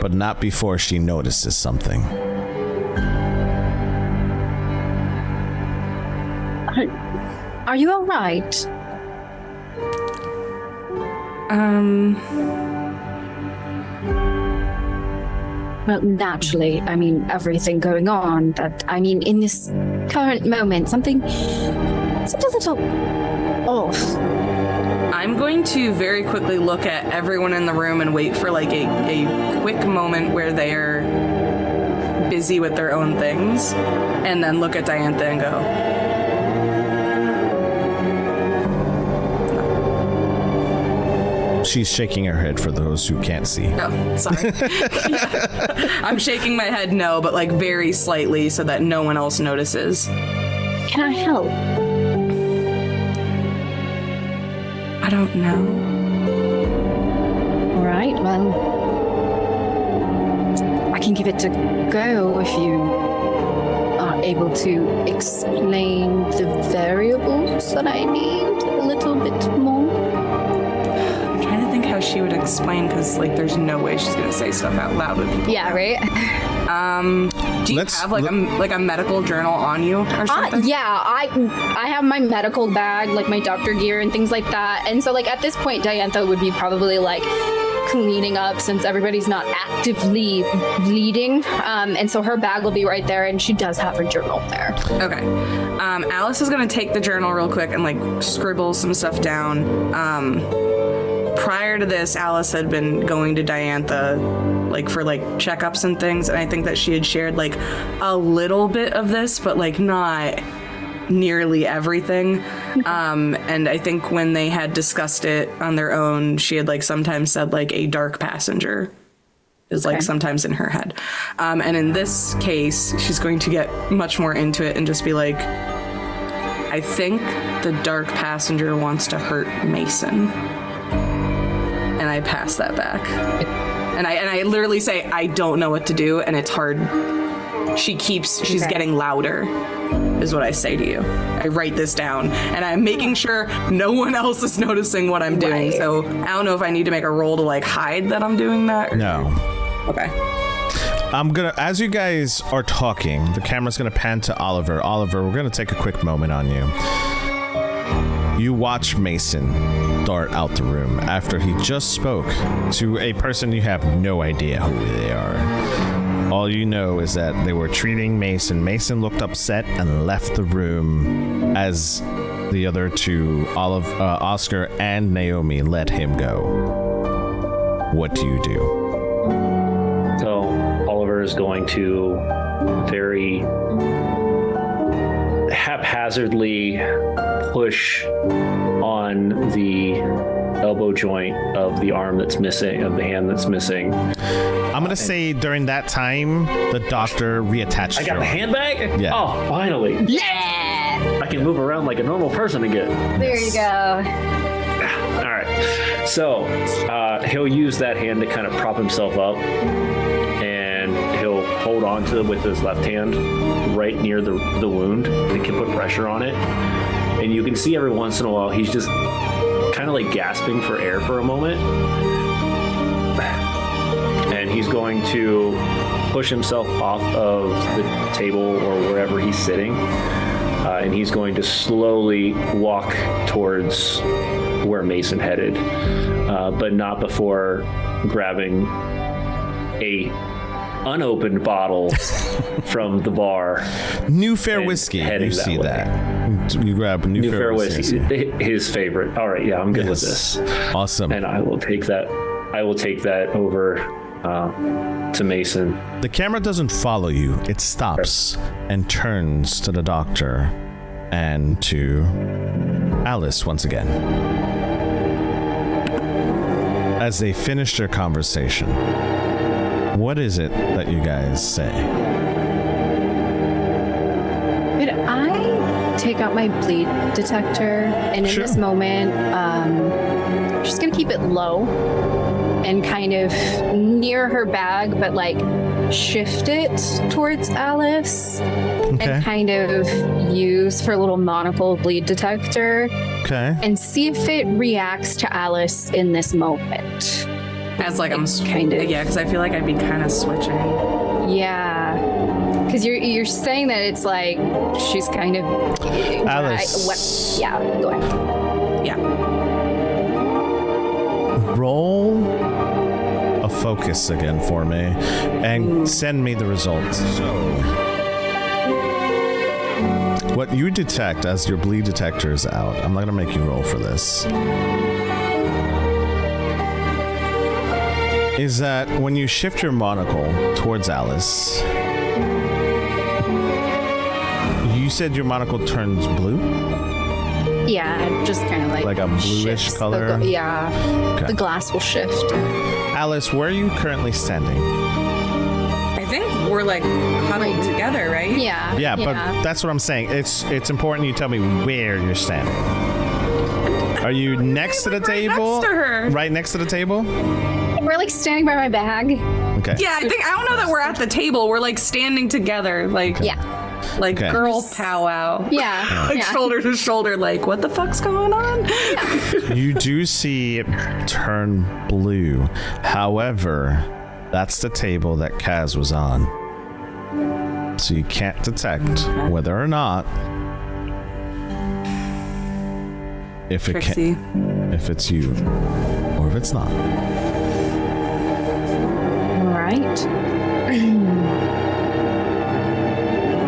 but not before she notices something. Are you all right? Well, naturally, I mean, everything going on, but I mean, in this current moment, something a little off. I'm going to very quickly look at everyone in the room and wait for like a quick moment where they're busy with their own things, and then look at Diantha and go, She's shaking her head for those who can't see. oh, sorry. Yeah. I'm shaking my head no, but like very slightly so that no one else notices. Can I help? I don't know. All right, well, I can give it a go if you are able to explain the variables that I need a little bit more. I'm trying to think how she would explain, because like there's no way she's gonna say stuff out loud with people. Yeah, right? Do you have like a medical journal on you or something? Yeah, I have my medical bag, like my doctor gear and things like that. And so like at this point, Diantha would be probably like cleaning up since everybody's not actively bleeding. And so her bag will be right there, and she does have her journal there. Okay. Alice is gonna take the journal real quick and like scribble some stuff down. Prior to this, Alice had been going to Diantha like for like checkups and things, and I think that she had shared like a little bit of this, but like not nearly everything. And I think when they had discussed it on their own, she had like sometimes said like a dark passenger is like sometimes in her head. And in this case, she's going to get much more into it and just be like, I think the dark passenger wants to hurt Mason. And I pass that back. And I literally say, I don't know what to do, and it's hard. She's getting louder, is what I say to you. I write this down, and I'm making sure no one else is noticing what I'm doing. Right. So I don't know if I need to make a roll to like hide that I'm doing that. Or... No. Okay. As you guys are talking, the camera's gonna pan to Oliver. Oliver, we're gonna take a quick moment on you. You watch Mason dart out the room after he just spoke to a person you have no idea who they are. All you know is that they were treating Mason. Mason looked upset and left the room as the other two, Oscar and Naomi, let him go. What do you do? So Oliver is going to very haphazardly push on the elbow joint of the arm that's missing, of the hand that's missing. I'm gonna say during that time, the doctor reattached. I got the hand back? Yeah. Oh, finally. Yeah! I can move around like a normal person again. There you go. All right. So he'll use that hand to kind of prop himself up, and he'll hold on to it with his left hand right near the wound. He can put pressure on it. And you can see every once in a while he's just kind of like gasping for air for a moment. And he's going to push himself off of the table or wherever he's sitting. And he's going to slowly walk towards where Mason headed, but not before grabbing a unopened bottle from the bar. New Fair and whiskey. heading You see way. that. You grab New Fair whiskey. His favorite. All right, yeah, I'm good with this. Awesome. And I will take that. Over to Mason. The camera doesn't follow you. It stops and turns to the doctor and to Alice once again. As they finish their conversation, what is it that you guys say? Could I take out my bleed detector? And in this moment, I'm just gonna keep it low and kind of near her bag, but like shift it towards Alice and kind of use her little monocle bleed detector. Okay. And see if it reacts to Alice in this moment. As like I'm kind of, yeah, because I feel like I'd be kind of switching. Yeah, because you're saying that it's like she's kind of Alice. Yeah, go ahead. Yeah. Roll a focus again for me and send me the results. So, what you detect as your bleed detector is out, I'm not going to make you roll for this, is that when you shift your monocle towards Alice, you said your monocle turns blue? Yeah, just kind of like a bluish shifts color? The glass will shift. Alice, where are you currently standing? I think we're like huddled together, right? Yeah. Yeah, but that's what I'm saying. It's important you tell me where you're standing. Are you next to the table? Next to her. Right next to the table? We're like standing by my bag. Okay. Yeah, I don't know that we're at the table. We're like standing together, like like girl powwow. Yeah. Like shoulder to shoulder, like what the fuck's going on? You do see it turn blue. However, that's the table that Kaz was on. So you can't detect whether or not if it's you or if it's not. All right.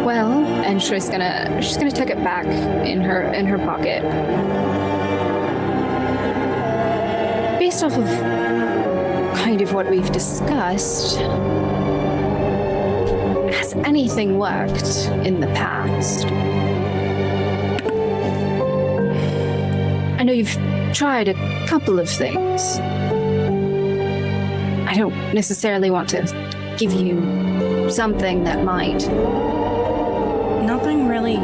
Well, and she's gonna tuck it back in her pocket. Based off of kind of what we've discussed, has anything worked in the past? I know you've tried a couple of things. I don't necessarily want to give you something that might. Nothing really.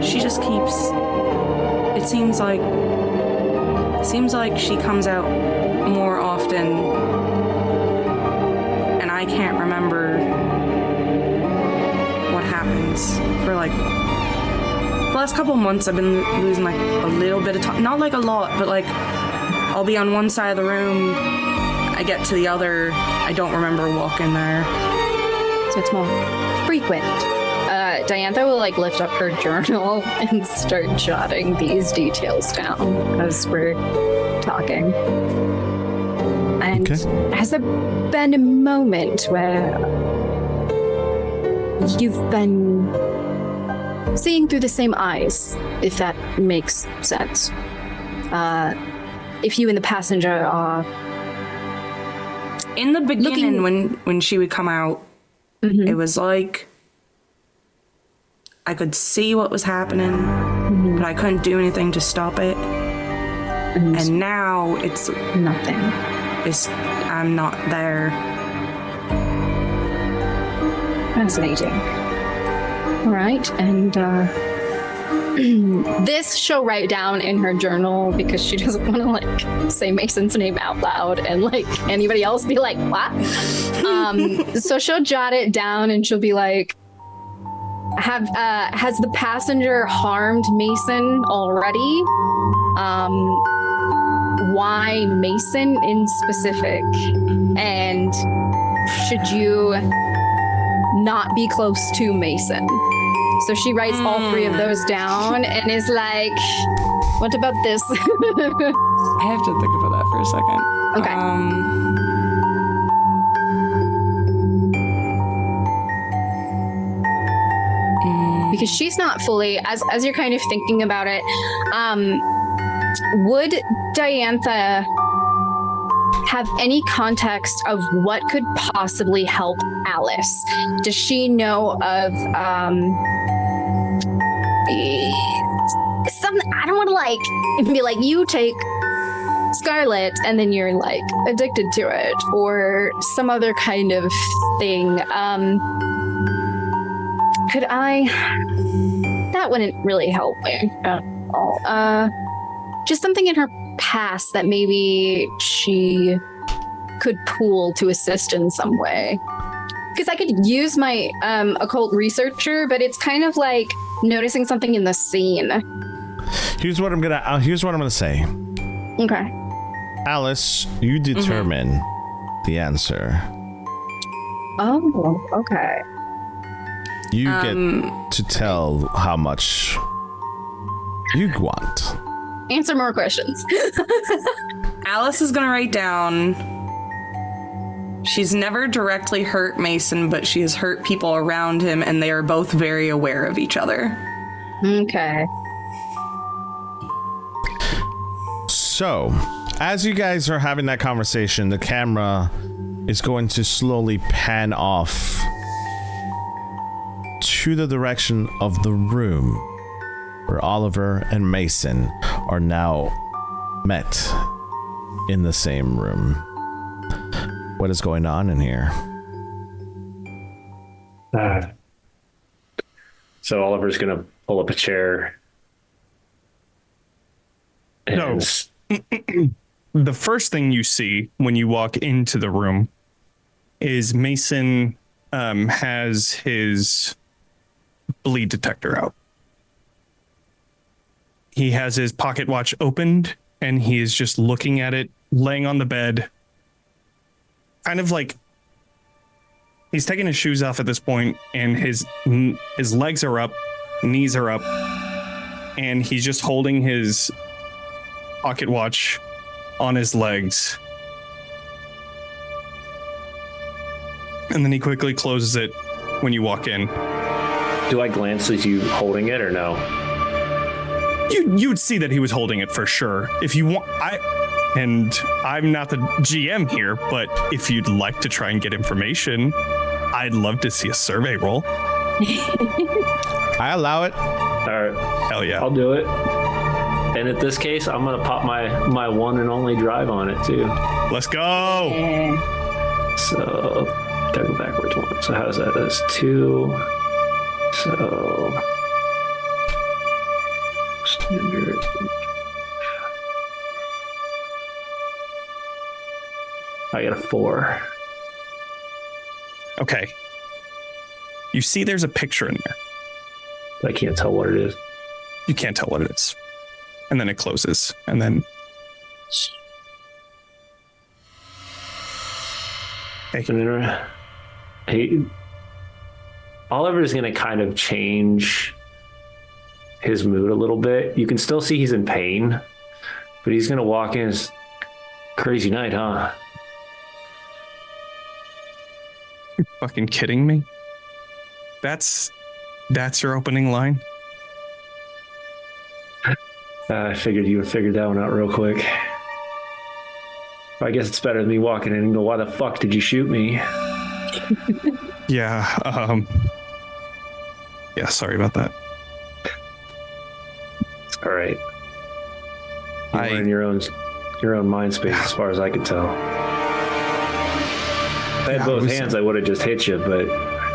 She just keeps. It seems like she comes out more often, and I can't remember what happens for like the last couple months. I've been losing like a little bit of time, not like a lot, but like I'll be on one side of the room, I get to the other, I don't remember walking there. So it's more frequent. Diantha will like lift up her journal and start jotting these details down as we're talking. And has there been a moment where you've been seeing through the same eyes, if that makes sense? If you and the passenger are in the beginning when she would come out, it was like I could see what was happening, but I couldn't do anything to stop it. And now it's nothing. I'm not there. Fascinating. All right, and this she'll write down in her journal because she doesn't want to like say Mason's name out loud and like anybody else be like, what? So she'll jot it down and she'll be like, has the passenger harmed Mason already? Why Mason in specific? And should you not be close to Mason? So she writes all three of those down and is like, what about this? I have to think about that for a second. Okay. because she's not fully, as you're kind of thinking about it, would Diantha have any context of what could possibly help Alice? Does she know of something? I don't want to like be like, you take Scarlet and then you're like addicted to it, or some other kind of thing. Could I? That wouldn't really help me at all. Just something in her past that maybe she could pool to assist in some way. Because I could use my occult researcher, but it's kind of like noticing something in the scene. Here's what I'm gonna say. Okay. Alice, you determine the answer. Oh, okay. You get to tell how much you want. Answer more questions. Alice is going to write down, she's never directly hurt Mason, but she has hurt people around him, and they are both very aware of each other. Okay. So, as you guys are having that conversation, the camera is going to slowly pan off to the direction of the room where Oliver and Mason are now met in the same room. What is going on in here? So Oliver's going to pull up a chair. And The first thing you see when you walk into the room is Mason has his bleed detector out. He has his pocket watch opened and he is just looking at it, laying on the bed. Kind of like he's taking his shoes off at this point, and his legs are up, knees are up, and he's just holding his pocket watch on his legs. And then he quickly closes it when you walk in. do I glance at you holding it or no? You'd see that he was holding it for sure. If you want, I'm not the GM here, but if you'd like to try and get information, I'd love to see a survey roll. I allow it. All right. Hell yeah. I'll do it. And in this case, I'm going to pop my one and only drive on it too. Let's go. So, gotta go backwards one. So how's that? That's 2. So, standard. I got a 4. Okay. You see there's a picture in there. I can't tell what it is. You can't tell what it is. And then it closes. And then... Hey, Oliver's going to kind of change his mood a little bit. You can still see he's in pain, but he's going to walk in as crazy night, huh? You're fucking kidding me? That's your opening line? I figured you would figure that one out real quick. I guess it's better than me walking in and go, why the fuck did you shoot me? Yeah, yeah, sorry about that. It's all right. You were in your own mind space as far as I could tell. If I had both hands, I would have just hit you, but,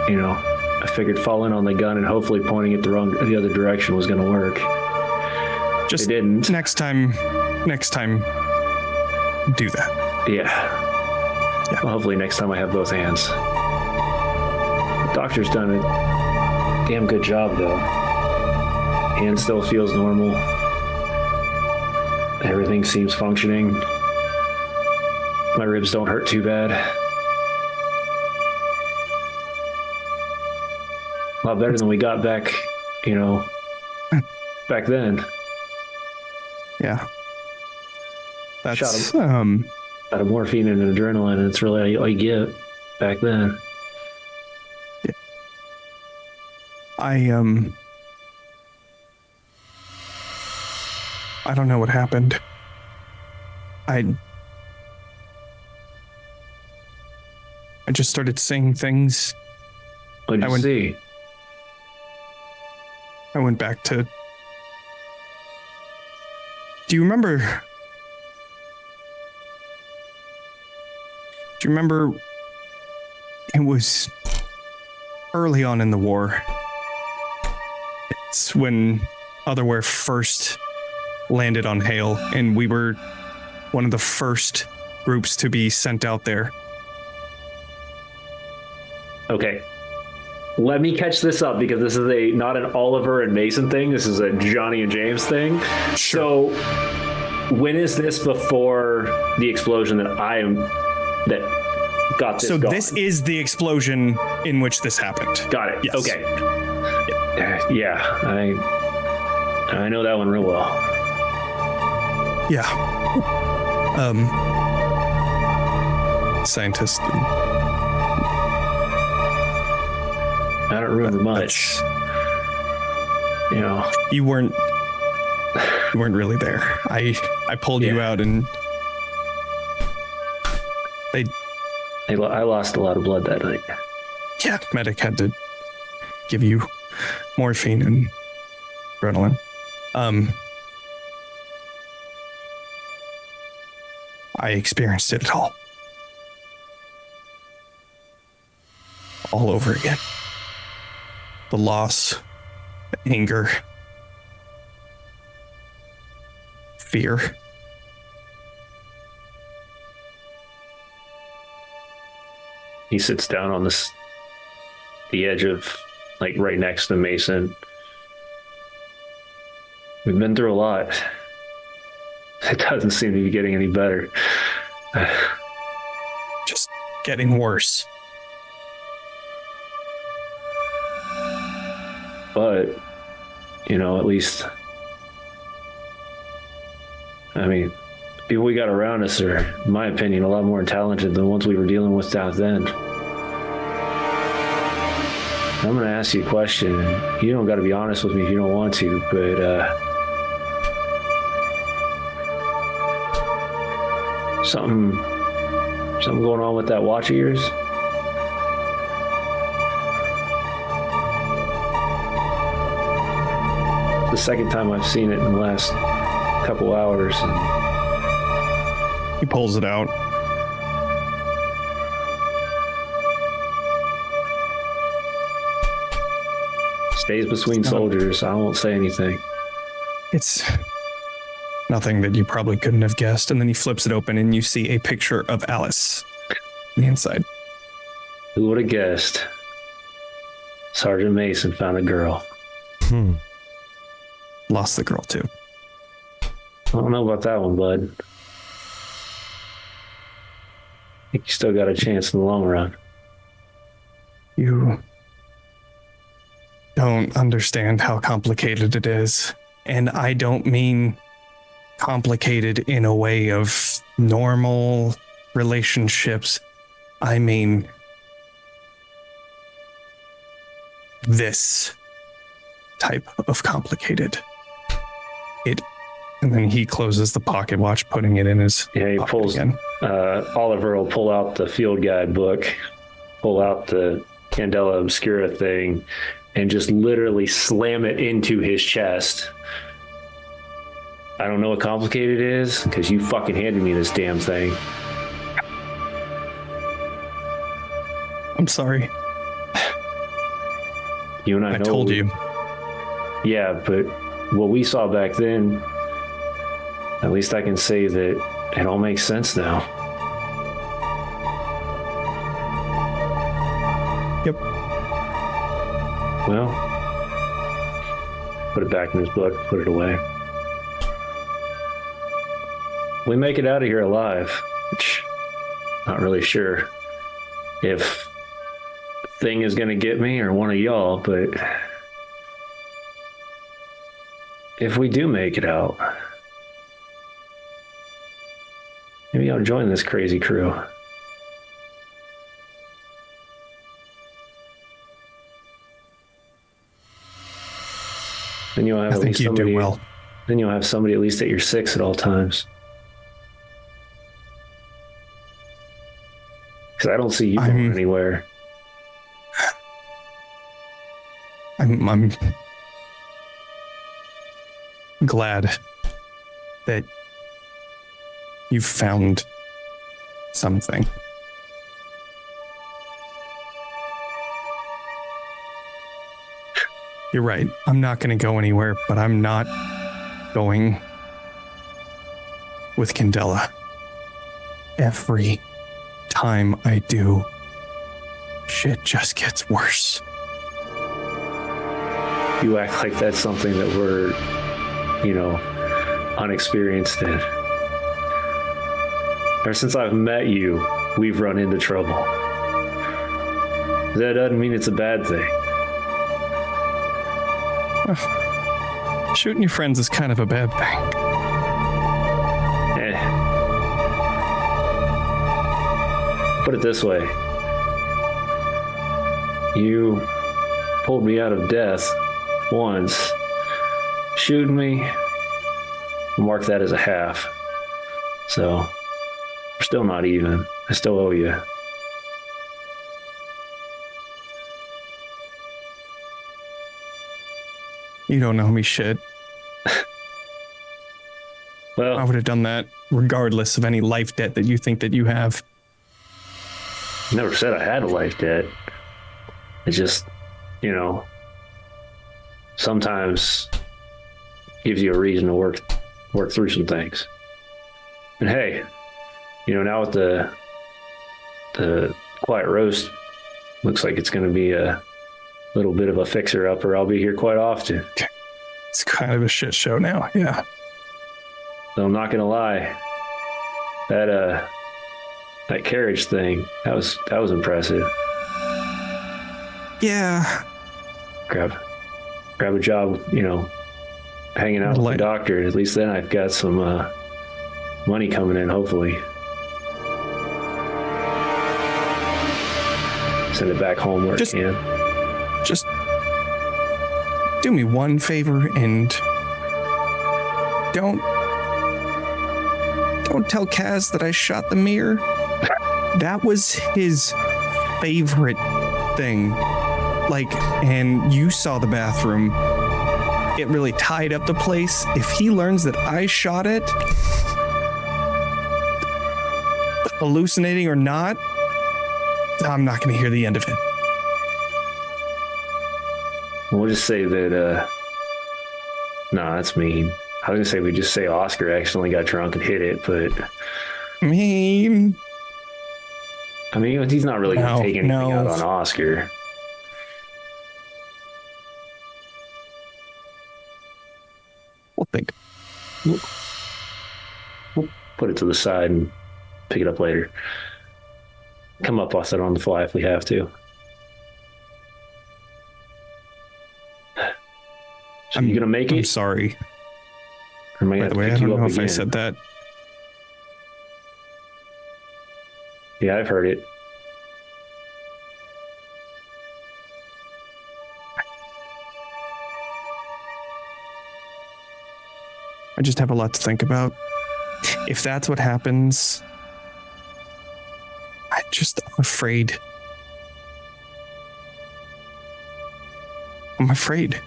you know, I figured falling on the gun and hopefully pointing it the other direction was going to work. Just it didn't. Next time, do that. Yeah. Well, hopefully next time I have both hands. The doctor's done a damn good job, though. Hand still feels normal. Everything seems functioning. My ribs don't hurt too bad. A lot better than we got back, back then. Yeah. That's Shot out of morphine and adrenaline, and it's really all you get back then. Yeah. I don't know what happened. I just started saying things. What did you see? I went back to... Do you remember... It was early on in the war. It's when Otherware first landed on Hale, and we were one of the first groups to be sent out there. Okay. Let me catch this up, because this is not an Oliver and Mason thing. This is a Johnny and James thing. Sure. So when is this before the explosion that got this So going? this is the explosion in which this happened. Got it. Yes. Okay. Yeah, I know that one real well. Yeah. Scientist. I don't remember much. You know, You weren't really there. I pulled you out, and I lost a lot of blood that night. yeah, medic had to give you morphine and adrenaline. I experienced it all over again. The loss, the anger, fear. He sits down on the edge of, like, right next to Mason. We've been through a lot. It doesn't seem to be getting any better. Just getting worse. But, you know, at least, I mean, people we got around us are, in my opinion, a lot more talented than the ones we were dealing with down then. I'm going to ask you a question. You don't got to be honest with me if you don't want to, but something going on with that watch of yours? The second time I've seen it in the last couple hours. He pulls it out. Stays between soldiers. I won't say anything. It's nothing that you probably couldn't have guessed. And then he flips it open, and you see a picture of Alice on the inside. Who would have guessed? Sergeant Mason found a girl. Lost the girl, too. I don't know about that one, bud. I think you still got a chance in the long run. You don't understand how complicated it is. And I don't mean complicated in a way of normal relationships. I mean this type of complicated. And then he closes the pocket watch, putting it in his Yeah, he pocket pulls. again. Oliver will pull out the field guide book, pull out the Candela Obscura thing, and just literally slam it into his chest. I don't know what complicated it is, because you fucking handed me this damn thing. I'm sorry. You and I know told you. Yeah, but what we saw back then, at least I can say that it all makes sense now. Yep. Well, put it back in his book, put it away. We make it out of here alive, which not really sure if Thing is gonna get me or one of y'all, but if we do make it out, maybe I'll join this crazy crew. Then you'll have I at think least you somebody, do well. Then you'll have somebody at least at your 6 at all times. Because I don't see you going anywhere. I'm glad that you've found something. You're right. I'm not going to go anywhere, but I'm not going with Candela. Every time I do, shit just gets worse. You act like that's something that we're, unexperienced in. Ever since I've met you, we've run into trouble. That doesn't mean it's a bad thing. Shooting your friends is kind of a bad thing. Put it this way. You pulled me out of death once. Shooting me, mark that as a half. So, we're still not even. I still owe you. You don't know me shit. Well, I would have done that regardless of any life debt that you think that you have. never said I had a life debt. It just, sometimes gives you a reason to work through some things. And hey, now with the quiet roast, looks like it's going to be a little bit of a fixer-upper. I'll be here quite often. It's kind of a shit show now, yeah. So I'm not going to lie. That carriage thing, that was impressive. Yeah. Grab a job, hanging out with the doctor. At least then I've got some money coming in, hopefully. Send it back home where it can. Just do me one favor and don't tell Kaz that I shot the mirror. That was his favorite thing. And you saw the bathroom. It really tied up the place. If he learns that I shot it, hallucinating or not, I'm not going to hear the end of it. We'll just say that, no, that's mean. I was going to say we just say Oscar accidentally got drunk and hit it, but... Mean. He's not really going to take anything out on Oscar. We'll think. We'll put it to the side and pick it up later. Come up with it on the fly if we have to. So you gonna make it? I'm sorry. Or am I By gonna the way, I pick don't you know up if I again? said that. Yeah, I've heard it. I just have a lot to think about. If that's what happens, I'm afraid. I'm afraid.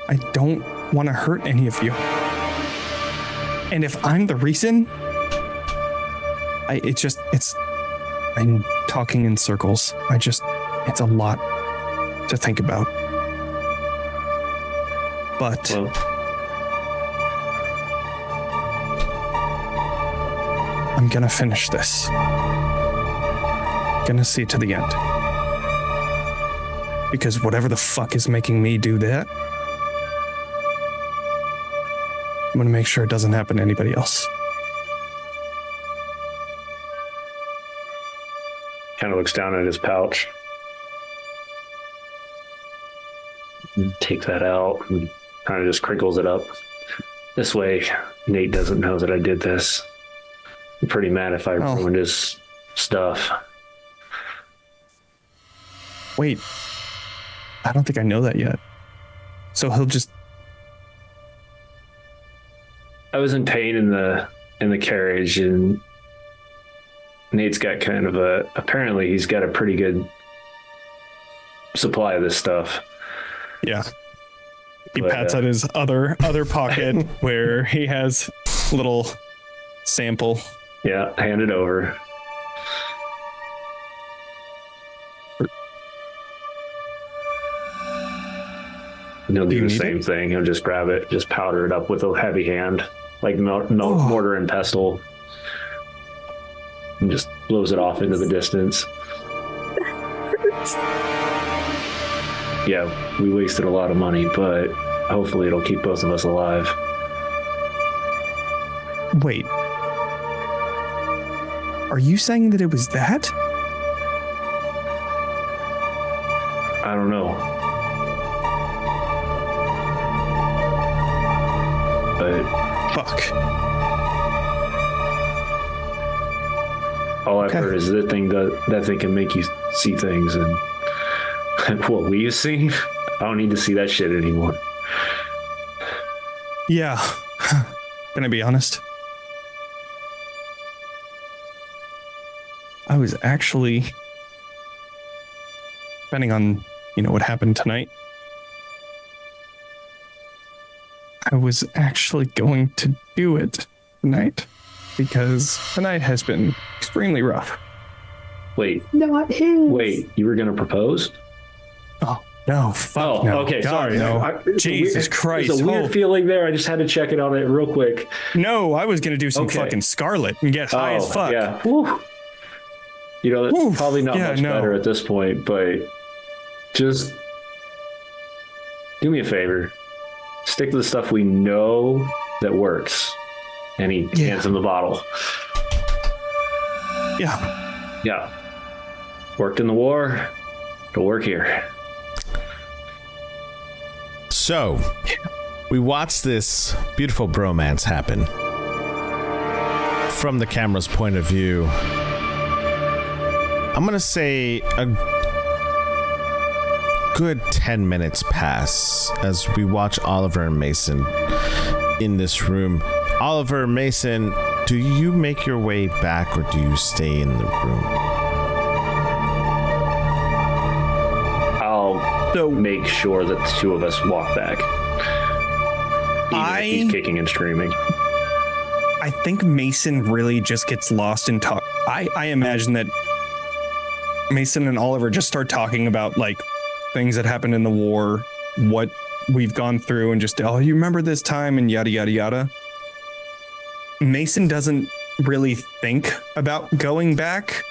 I don't want to hurt any of you. And if I'm the reason, I'm talking in circles. It's a lot to think about. But Well, I'm gonna finish this. Gonna see it to the end. Because whatever the fuck is making me do that, I'm gonna make sure it doesn't happen to anybody else. kind of looks down at his pouch. Take that out and kind of just crinkles it up. This way, Nate doesn't know that I did this. I'm pretty mad if I ruined his stuff. Wait, I don't think I know that yet. So he'll just I was in pain in the carriage, and Nate's got kind of apparently he's got a pretty good supply of this stuff. Yeah. He pats at his other pocket where he has a little sample. Yeah, hand it over. And he'll do the same thing. He'll just grab it, just powder it up with a heavy hand, like mortar and pestle, and just blows it off into the distance. Yeah, we wasted a lot of money, but hopefully it'll keep both of us alive. Wait. Are you saying that it was that? I don't know. But fuck. All I've heard is that thing can make you see things, and what we've seen, I don't need to see that shit anymore. Yeah. Can I be honest? I was actually, depending on, what happened tonight, I was actually going to do it tonight because tonight has been extremely rough. Wait. Not his. Wait, you were going to propose? Oh, no. Fuck no. Okay, God, sorry. No. Jesus Christ. There's a weird feeling there. I just had to check it on it real quick. No, I was going to do some fucking Scarlet and get high as fuck. Yeah. Woo. That's probably not much better at this point, but just do me a favor. Stick to the stuff we know that works. And he hands him the bottle. Yeah. Yeah. Worked in the war. It'll work here. So, we watch this beautiful bromance happen. From the camera's point of view, I'm going to say a good 10 minutes pass as we watch Oliver and Mason in this room. Oliver, Mason, do you make your way back or do you stay in the room? I'll make sure that the two of us walk back. Even if he's kicking and screaming. I think Mason really just gets lost in talk. I imagine that Mason and Oliver just start talking about like things that happened in the war, what we've gone through, and just, oh, you remember this time and yada, yada, yada. Mason doesn't really think about going back.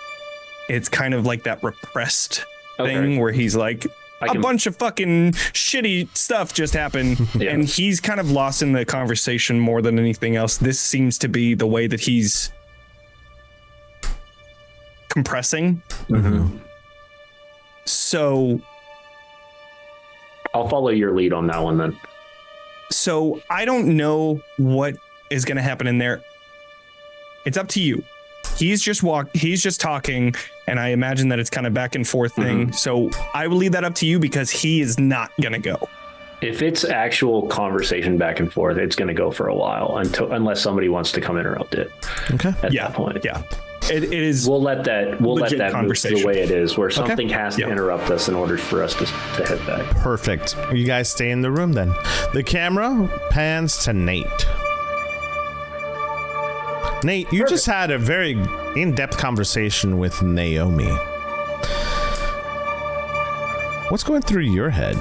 It's kind of like that repressed thing where he's like, a bunch of fucking shitty stuff just happened. And he's kind of lost in the conversation more than anything else. This seems to be the way that he's compressing. Mm-hmm. So I'll follow your lead on that one then. So I don't know what is going to happen in there. It's up to you. He's just talking, and I imagine that it's kind of back and forth thing. Mm-hmm. So I will leave that up to you because he is not going to go. If it's actual conversation back and forth, it's going to go for a while unless somebody wants to come interrupt it. Okay. At that point. Yeah. It is. We'll let that move the way it is, where something has to interrupt us in order for us to head back. Perfect. You guys stay in the room then. The camera pans to Nate. Nate, you just had a very in-depth conversation with Naomi. What's going through your head?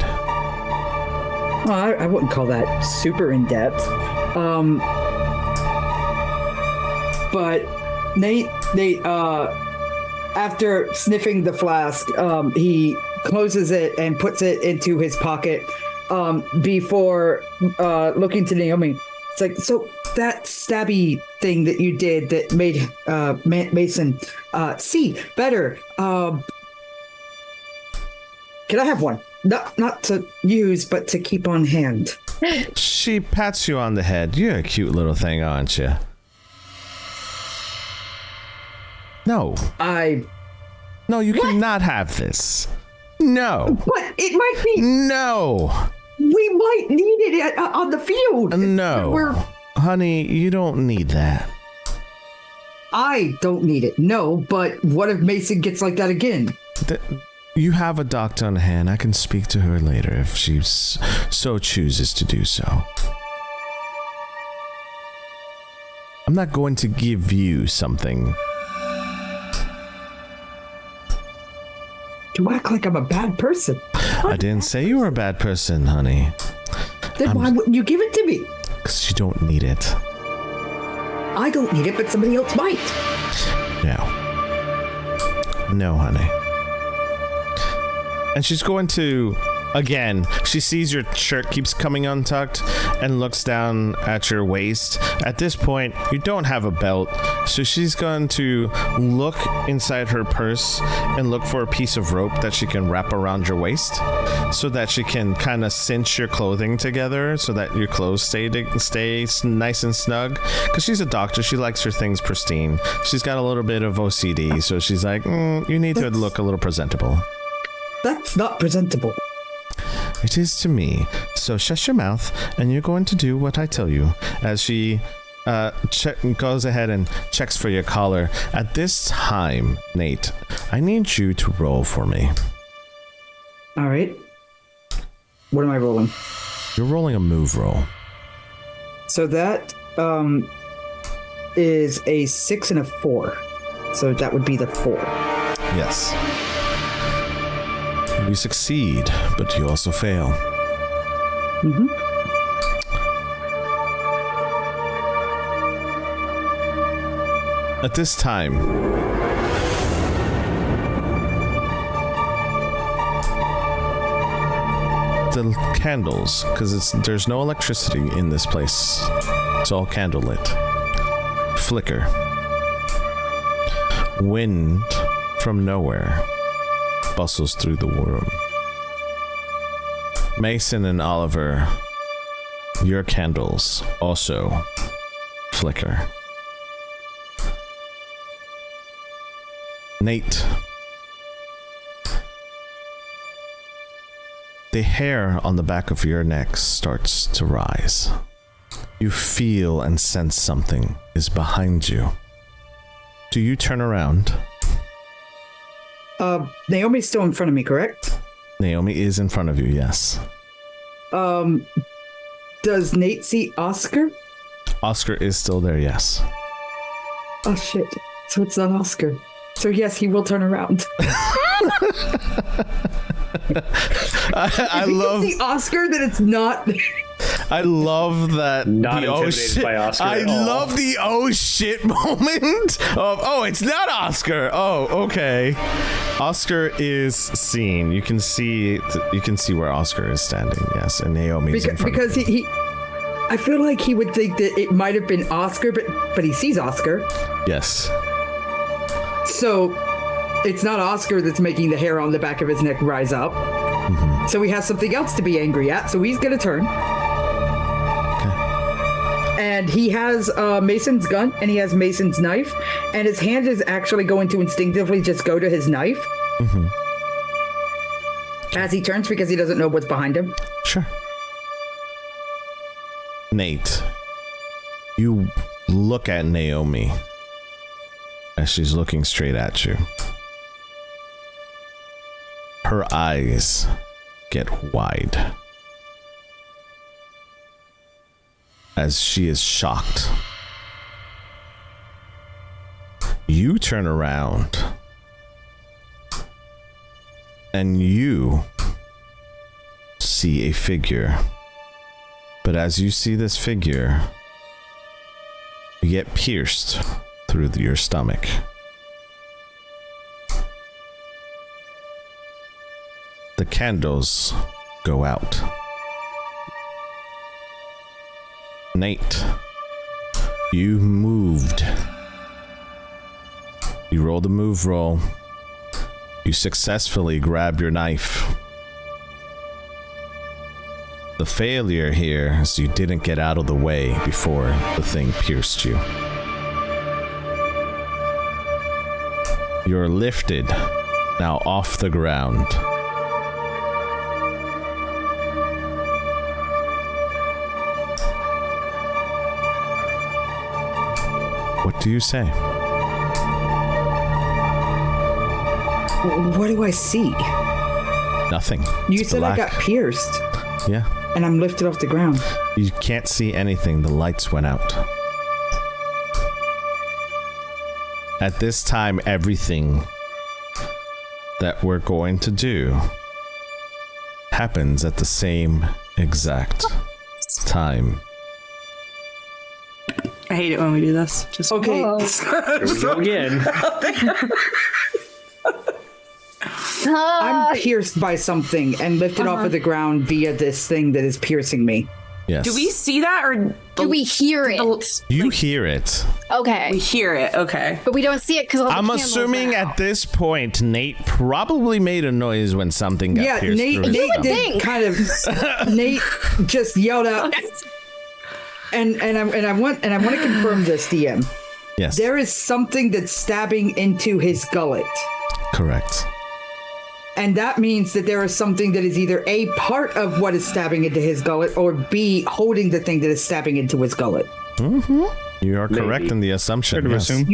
Well, I wouldn't call that super in-depth. But Nate, after sniffing the flask, he closes it and puts it into his pocket before looking to Naomi. It's like, so that stabby thing that you did that made Mason see better. Can I have one? Not to use, but to keep on hand. She pats you on the head. You're a cute little thing, aren't you? No. No, you cannot have this. No. But it might be. No. We might need it on the field. No. Honey, you don't need that. I don't need it, no, but what if Mason gets like that again? You have a doctor on hand. I can speak to her later if she so chooses to do so. I'm not going to give you something. You act like I'm a bad person. I didn't say you were a bad person, honey. Then why wouldn't you give it to me? Because you don't need it. I don't need it, but somebody else might. No, honey. And she's going to, again, she sees your shirt keeps coming untucked and looks down at your waist. At this point, you don't have a belt, so she's going to look inside her purse and look for a piece of rope that she can wrap around your waist so that she can kind of cinch your clothing together so that your clothes stay nice and snug. Because she's a doctor, she likes her things pristine. She's got a little bit of OCD, so she's like, you need to look a little presentable. That's not presentable. It is to me. So shut your mouth, and you're going to do what I tell you. As she goes ahead and checks for your collar. At this time, Nate, I need you to roll for me. All right. What am I rolling? You're rolling a move roll. So that is a 6 and a 4. So that would be the 4. Yes. You succeed, but you also fail. Mm-hmm. At this time, the candles, because there's no electricity in this place. It's all candlelit. Flicker. Wind from nowhere bustles through the room. Mason and Oliver, your candles also flicker. Nate, the hair on the back of your neck starts to rise. You feel and sense something is behind you. Do you turn around? Naomi's still in front of me, correct? Naomi is in front of you, yes. Does Nate see Oscar? Oscar is still there, yes. Oh shit. So it's not Oscar. So yes, he will turn around. I love the Oscar that it's not. I love that. Not the oh intimidated shit. by Oscar I at all. love the oh shit moment of it's not Oscar. Oh, okay. Oscar is seen. You can see where Oscar is standing. Yes, and Naomi's in front because he I feel like he would think that it might have been Oscar, but he sees Oscar. Yes. So it's not Oscar that's making the hair on the back of his neck rise up. Mm-hmm. So he has something else to be angry at. So he's gonna turn. And he has Mason's gun, and he has Mason's knife, and his hand is actually going to instinctively just go to his knife as he turns because he doesn't know what's behind him. Sure. Nate, you look at Naomi as she's looking straight at you. Her eyes get wide as she is shocked. You turn around and you see a figure. But as you see this figure, you get pierced through your stomach. The candles go out. Nate, you moved. You rolled a move roll. You successfully grab your knife. The failure here is you didn't get out of the way before the thing pierced you. You're lifted now off the ground. What do you say? What do I see? Nothing. You It's said I black. got pierced, Yeah. and I'm lifted off the ground. You can't see anything. The lights went out. At this time, everything that we're going to do happens at the same exact time. I hate it when we do this. Just Okay. Here we go again. I'm pierced by something and lifted off of the ground via this thing that is piercing me. Yes. do we see that or Do we hear it? You hear it. Okay. We hear it. Okay. But we don't see it because I'm assuming at this point, Nate probably made a noise when something got Yeah, pierced Nate through his stomach. did think. kind of. Nate just yelled out, and I want to confirm this, DM. Yes. There is something that's stabbing into his gullet. Correct. And that means that there is something that is either A, part of what is stabbing into his gullet, or B, holding the thing that is stabbing into his gullet. You are correct Maybe. in the assumption. Fair to Yes. assume.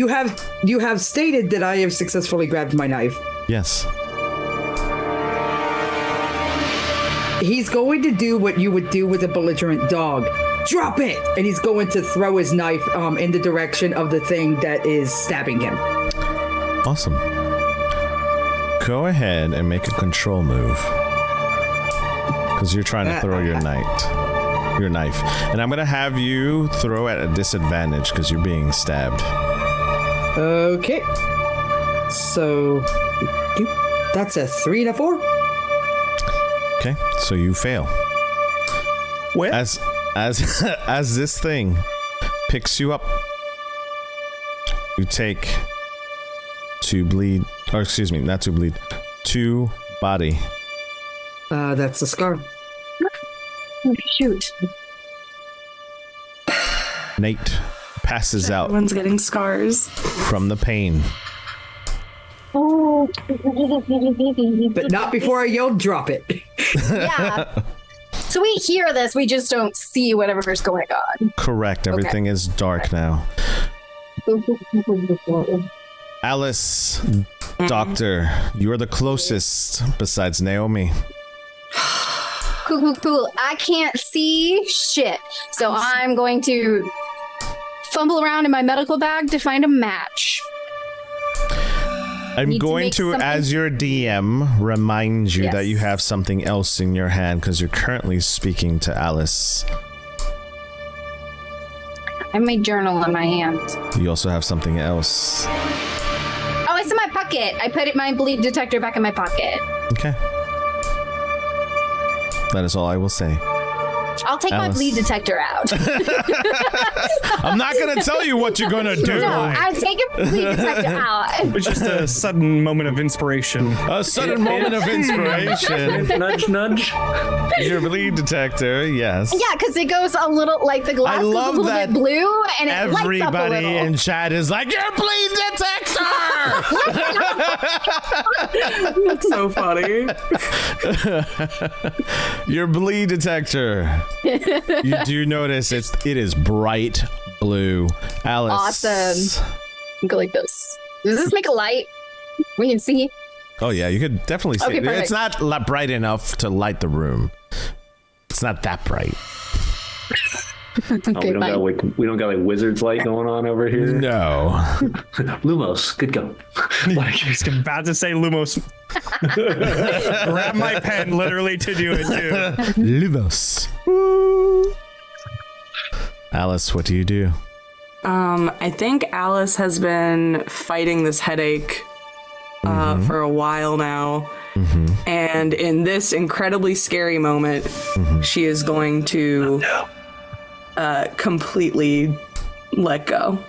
You have stated that I have successfully grabbed my knife. Yes. He's going to do what you would do with a belligerent dog. Drop it! And he's going to throw his knife in the direction of the thing that is stabbing him. Awesome. Go ahead and make a control move. Because you're trying to throw your knife. And I'm going to have you throw at a disadvantage because you're being stabbed. Okay. So that's a 3 and a 4. Okay, so you fail. What? As this thing picks you up, you take 2 bleed, or excuse me, not 2 bleed, 2 body. That's the scar. Oh, shoot. Nate passes out Everyone's getting scars. from the pain. Oh. But not before I yelled, drop it. Yeah. So we hear this, we just don't see whatever's going on. Correct, everything is dark now. Alice, Doctor, you are the closest besides Naomi. Cool. I can't see shit. So I'm going to fumble around in my medical bag to find a match. I'm Need to going make to, something- as your DM, remind you that Yes. you have something else in your hand because you're currently speaking to Alice. I have my journal in my hand. You also have something else. Oh, it's in my pocket. I put my bleed detector back in my pocket. Okay. That is all I will say. I'll take my Alice. bleed detector out. I'm not going to tell you what you're going to do. No, I'm taking the bleed detector out. It's just a sudden moment of inspiration. A sudden moment of inspiration. Nudge, nudge. Your bleed detector, yes. Yeah, because it goes a little, like the glass I goes a love little that bit blue, and it lights up a Everybody little. in chat is like, your bleed detector! That's so funny. Your bleed detector. You do notice it is bright blue. Alice. Awesome. Go like this. Does this make a light? We can see. Oh yeah, you could definitely see Okay, it. It's perfect. not bright enough to light the room. It's not that bright. We don't got like wizard's light going on over here. No. Lumos, good go. I was about to say Lumos. Grab my pen literally to do it too. Lumos. Alice, what do you do? I think Alice has been fighting this headache for a while now. And in this incredibly scary moment, she is going to completely let go.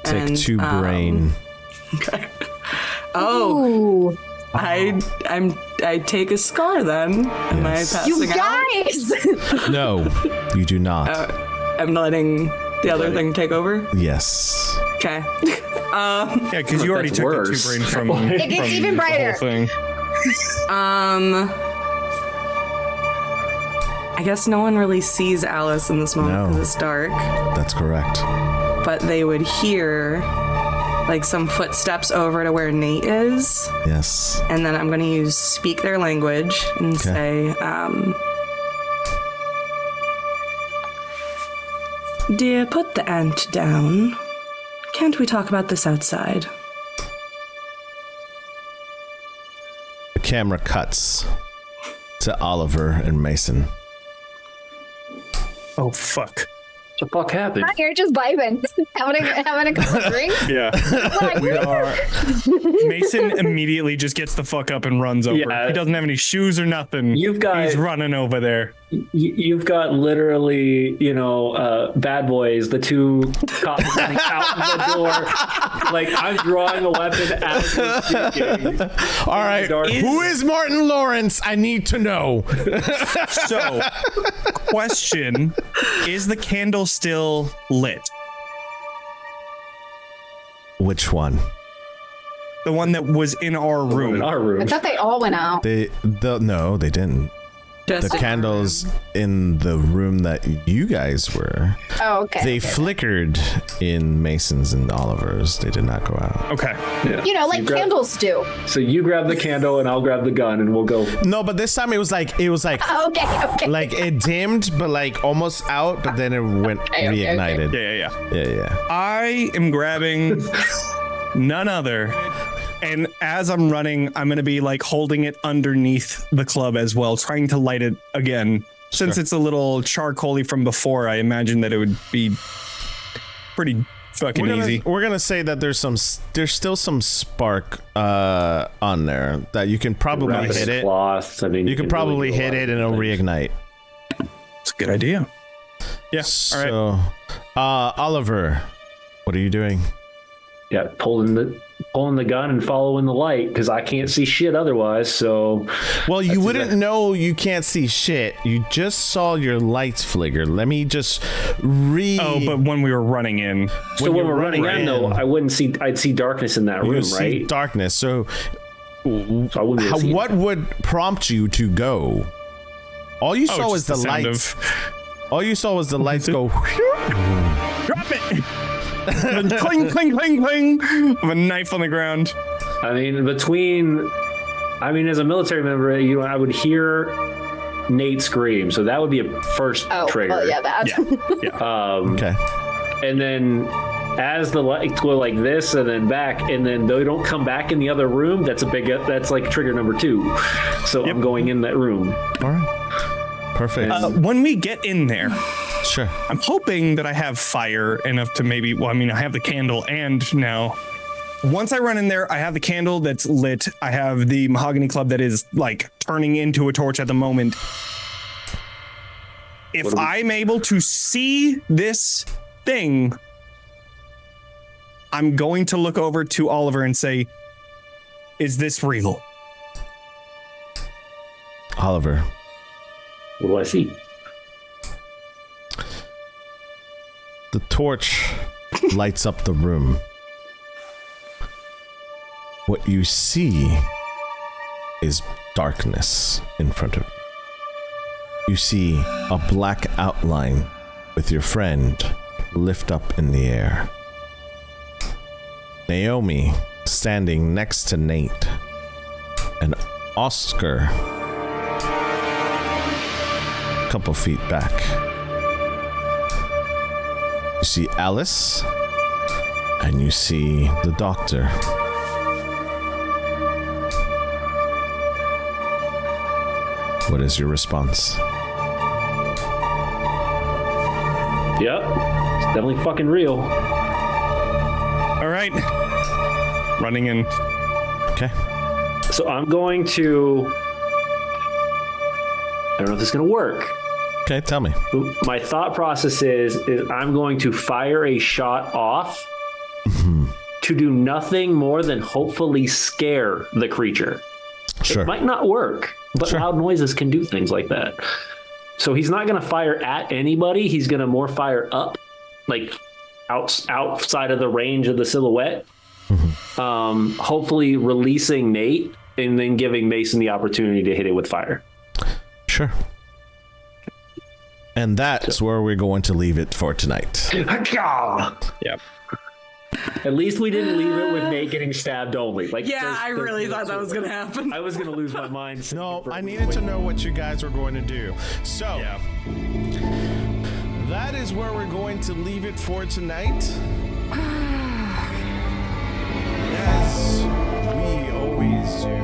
Take And, 2 brain. Okay. Oh, Ooh, I take a scar then. Am I Yes. passing you out? guys! No, you do not. I'm letting the other thing take over. Yes. Okay. Yeah, because you already That's took the worse. 2 brain from. It gets from even the brighter. whole thing. I guess no one really sees Alice in this moment No. because it's dark. That's correct. but they would hear like some footsteps over to where Nate is. Yes. And then I'm going to use speak their language and say, dear, put the ant down. Can't we talk about this outside? The camera cuts to Oliver and Mason. Oh, fuck. What the fuck happened? You're just vibing, having a couple of drinks. Yeah. We are. Mason immediately just gets the fuck up and runs over. Yeah. He doesn't have any shoes or nothing. You've got- He's running over there. You've got literally, bad boys, the two cops running out the door. Like, I'm drawing a weapon as we're speaking. All right. Who is Martin Lawrence? I need to know. So, question, is the candle still lit? Which one? The one that was in our room. In our I room. thought they all went out. No, they didn't. Just The candles in the room that you guys were, Oh, okay. they flickered in Mason's and Oliver's. They did not go out. Okay. Yeah. You know, like candles do. So you grab the candle and I'll grab the gun and we'll go. No, but this time it was like Okay. like it dimmed, but like almost out, but then it went reignited. Yeah. I am grabbing none other. And as I'm running, I'm going to be like holding it underneath the club as well, trying to light it again. Since it's a little charcoaly from before, I imagine that it would be pretty fucking easy. We're gonna say that there's still some spark on there that you can probably Wrap hit in it. cloth. I mean, You can really probably do a hit lot it of and it'll things. reignite. It's a good idea. Yeah. All right. So, Oliver, what are you doing? Yeah, pulling the gun and following the light because I can't see shit otherwise. So, Well, you wouldn't know you can't see shit. You just saw your lights flicker. Let me just Oh, but when we were running in. when you're we're running in though, I wouldn't see. I'd see darkness in that you room, see right? darkness. So, So I wouldn't be able to see what would prompt you to go? All you saw was the sound lights. All you saw was the lights go. Drop it! Cling, cling, cling, cling! Of a knife on the ground. I mean, as a military member, I would hear Nate scream, so that would be a first trigger. Well, yeah, that. Yeah. Okay. And then as the lights go like this and then back, and then they don't come back in the other room, that's like trigger number 2. So I'm going in that room. All right. Perfect. When we get in there, Sure. I'm hoping that I have fire enough to maybe, I have the candle and now once I run in there, I have the candle that's lit. I have the mahogany club that is like turning into a torch at the moment. If I'm able to see this thing, I'm going to look over to Oliver and say, is this real? Oliver. What do I see? The torch lights up the room. What you see is darkness in front of you. You see a black outline with your friend lift up in the air. Naomi standing next to Nate. And Oscar a couple feet back. You see Alice, and you see the doctor. What is your response? Yep, it's definitely fucking real. All right. Running in. Okay. So I'm going to. I don't know if this is going to work. Okay, tell me. My thought process is I'm going to fire a shot off to do nothing more than hopefully scare the creature. Sure. It might not work, but loud noises can do things like that. So he's not going to fire at anybody. He's going to more fire up, like outside of the range of the silhouette. Hopefully releasing Nate and then giving Mason the opportunity to hit it with fire. Sure. And that's where we're going to leave it for tonight. Yep. At least we didn't leave it with Nate getting stabbed only. Like, Yeah, I really thought that was gonna happen. I was gonna lose my mind. No, I needed to know what you guys were going to do. So, that is where we're going to leave it for tonight. As we always do.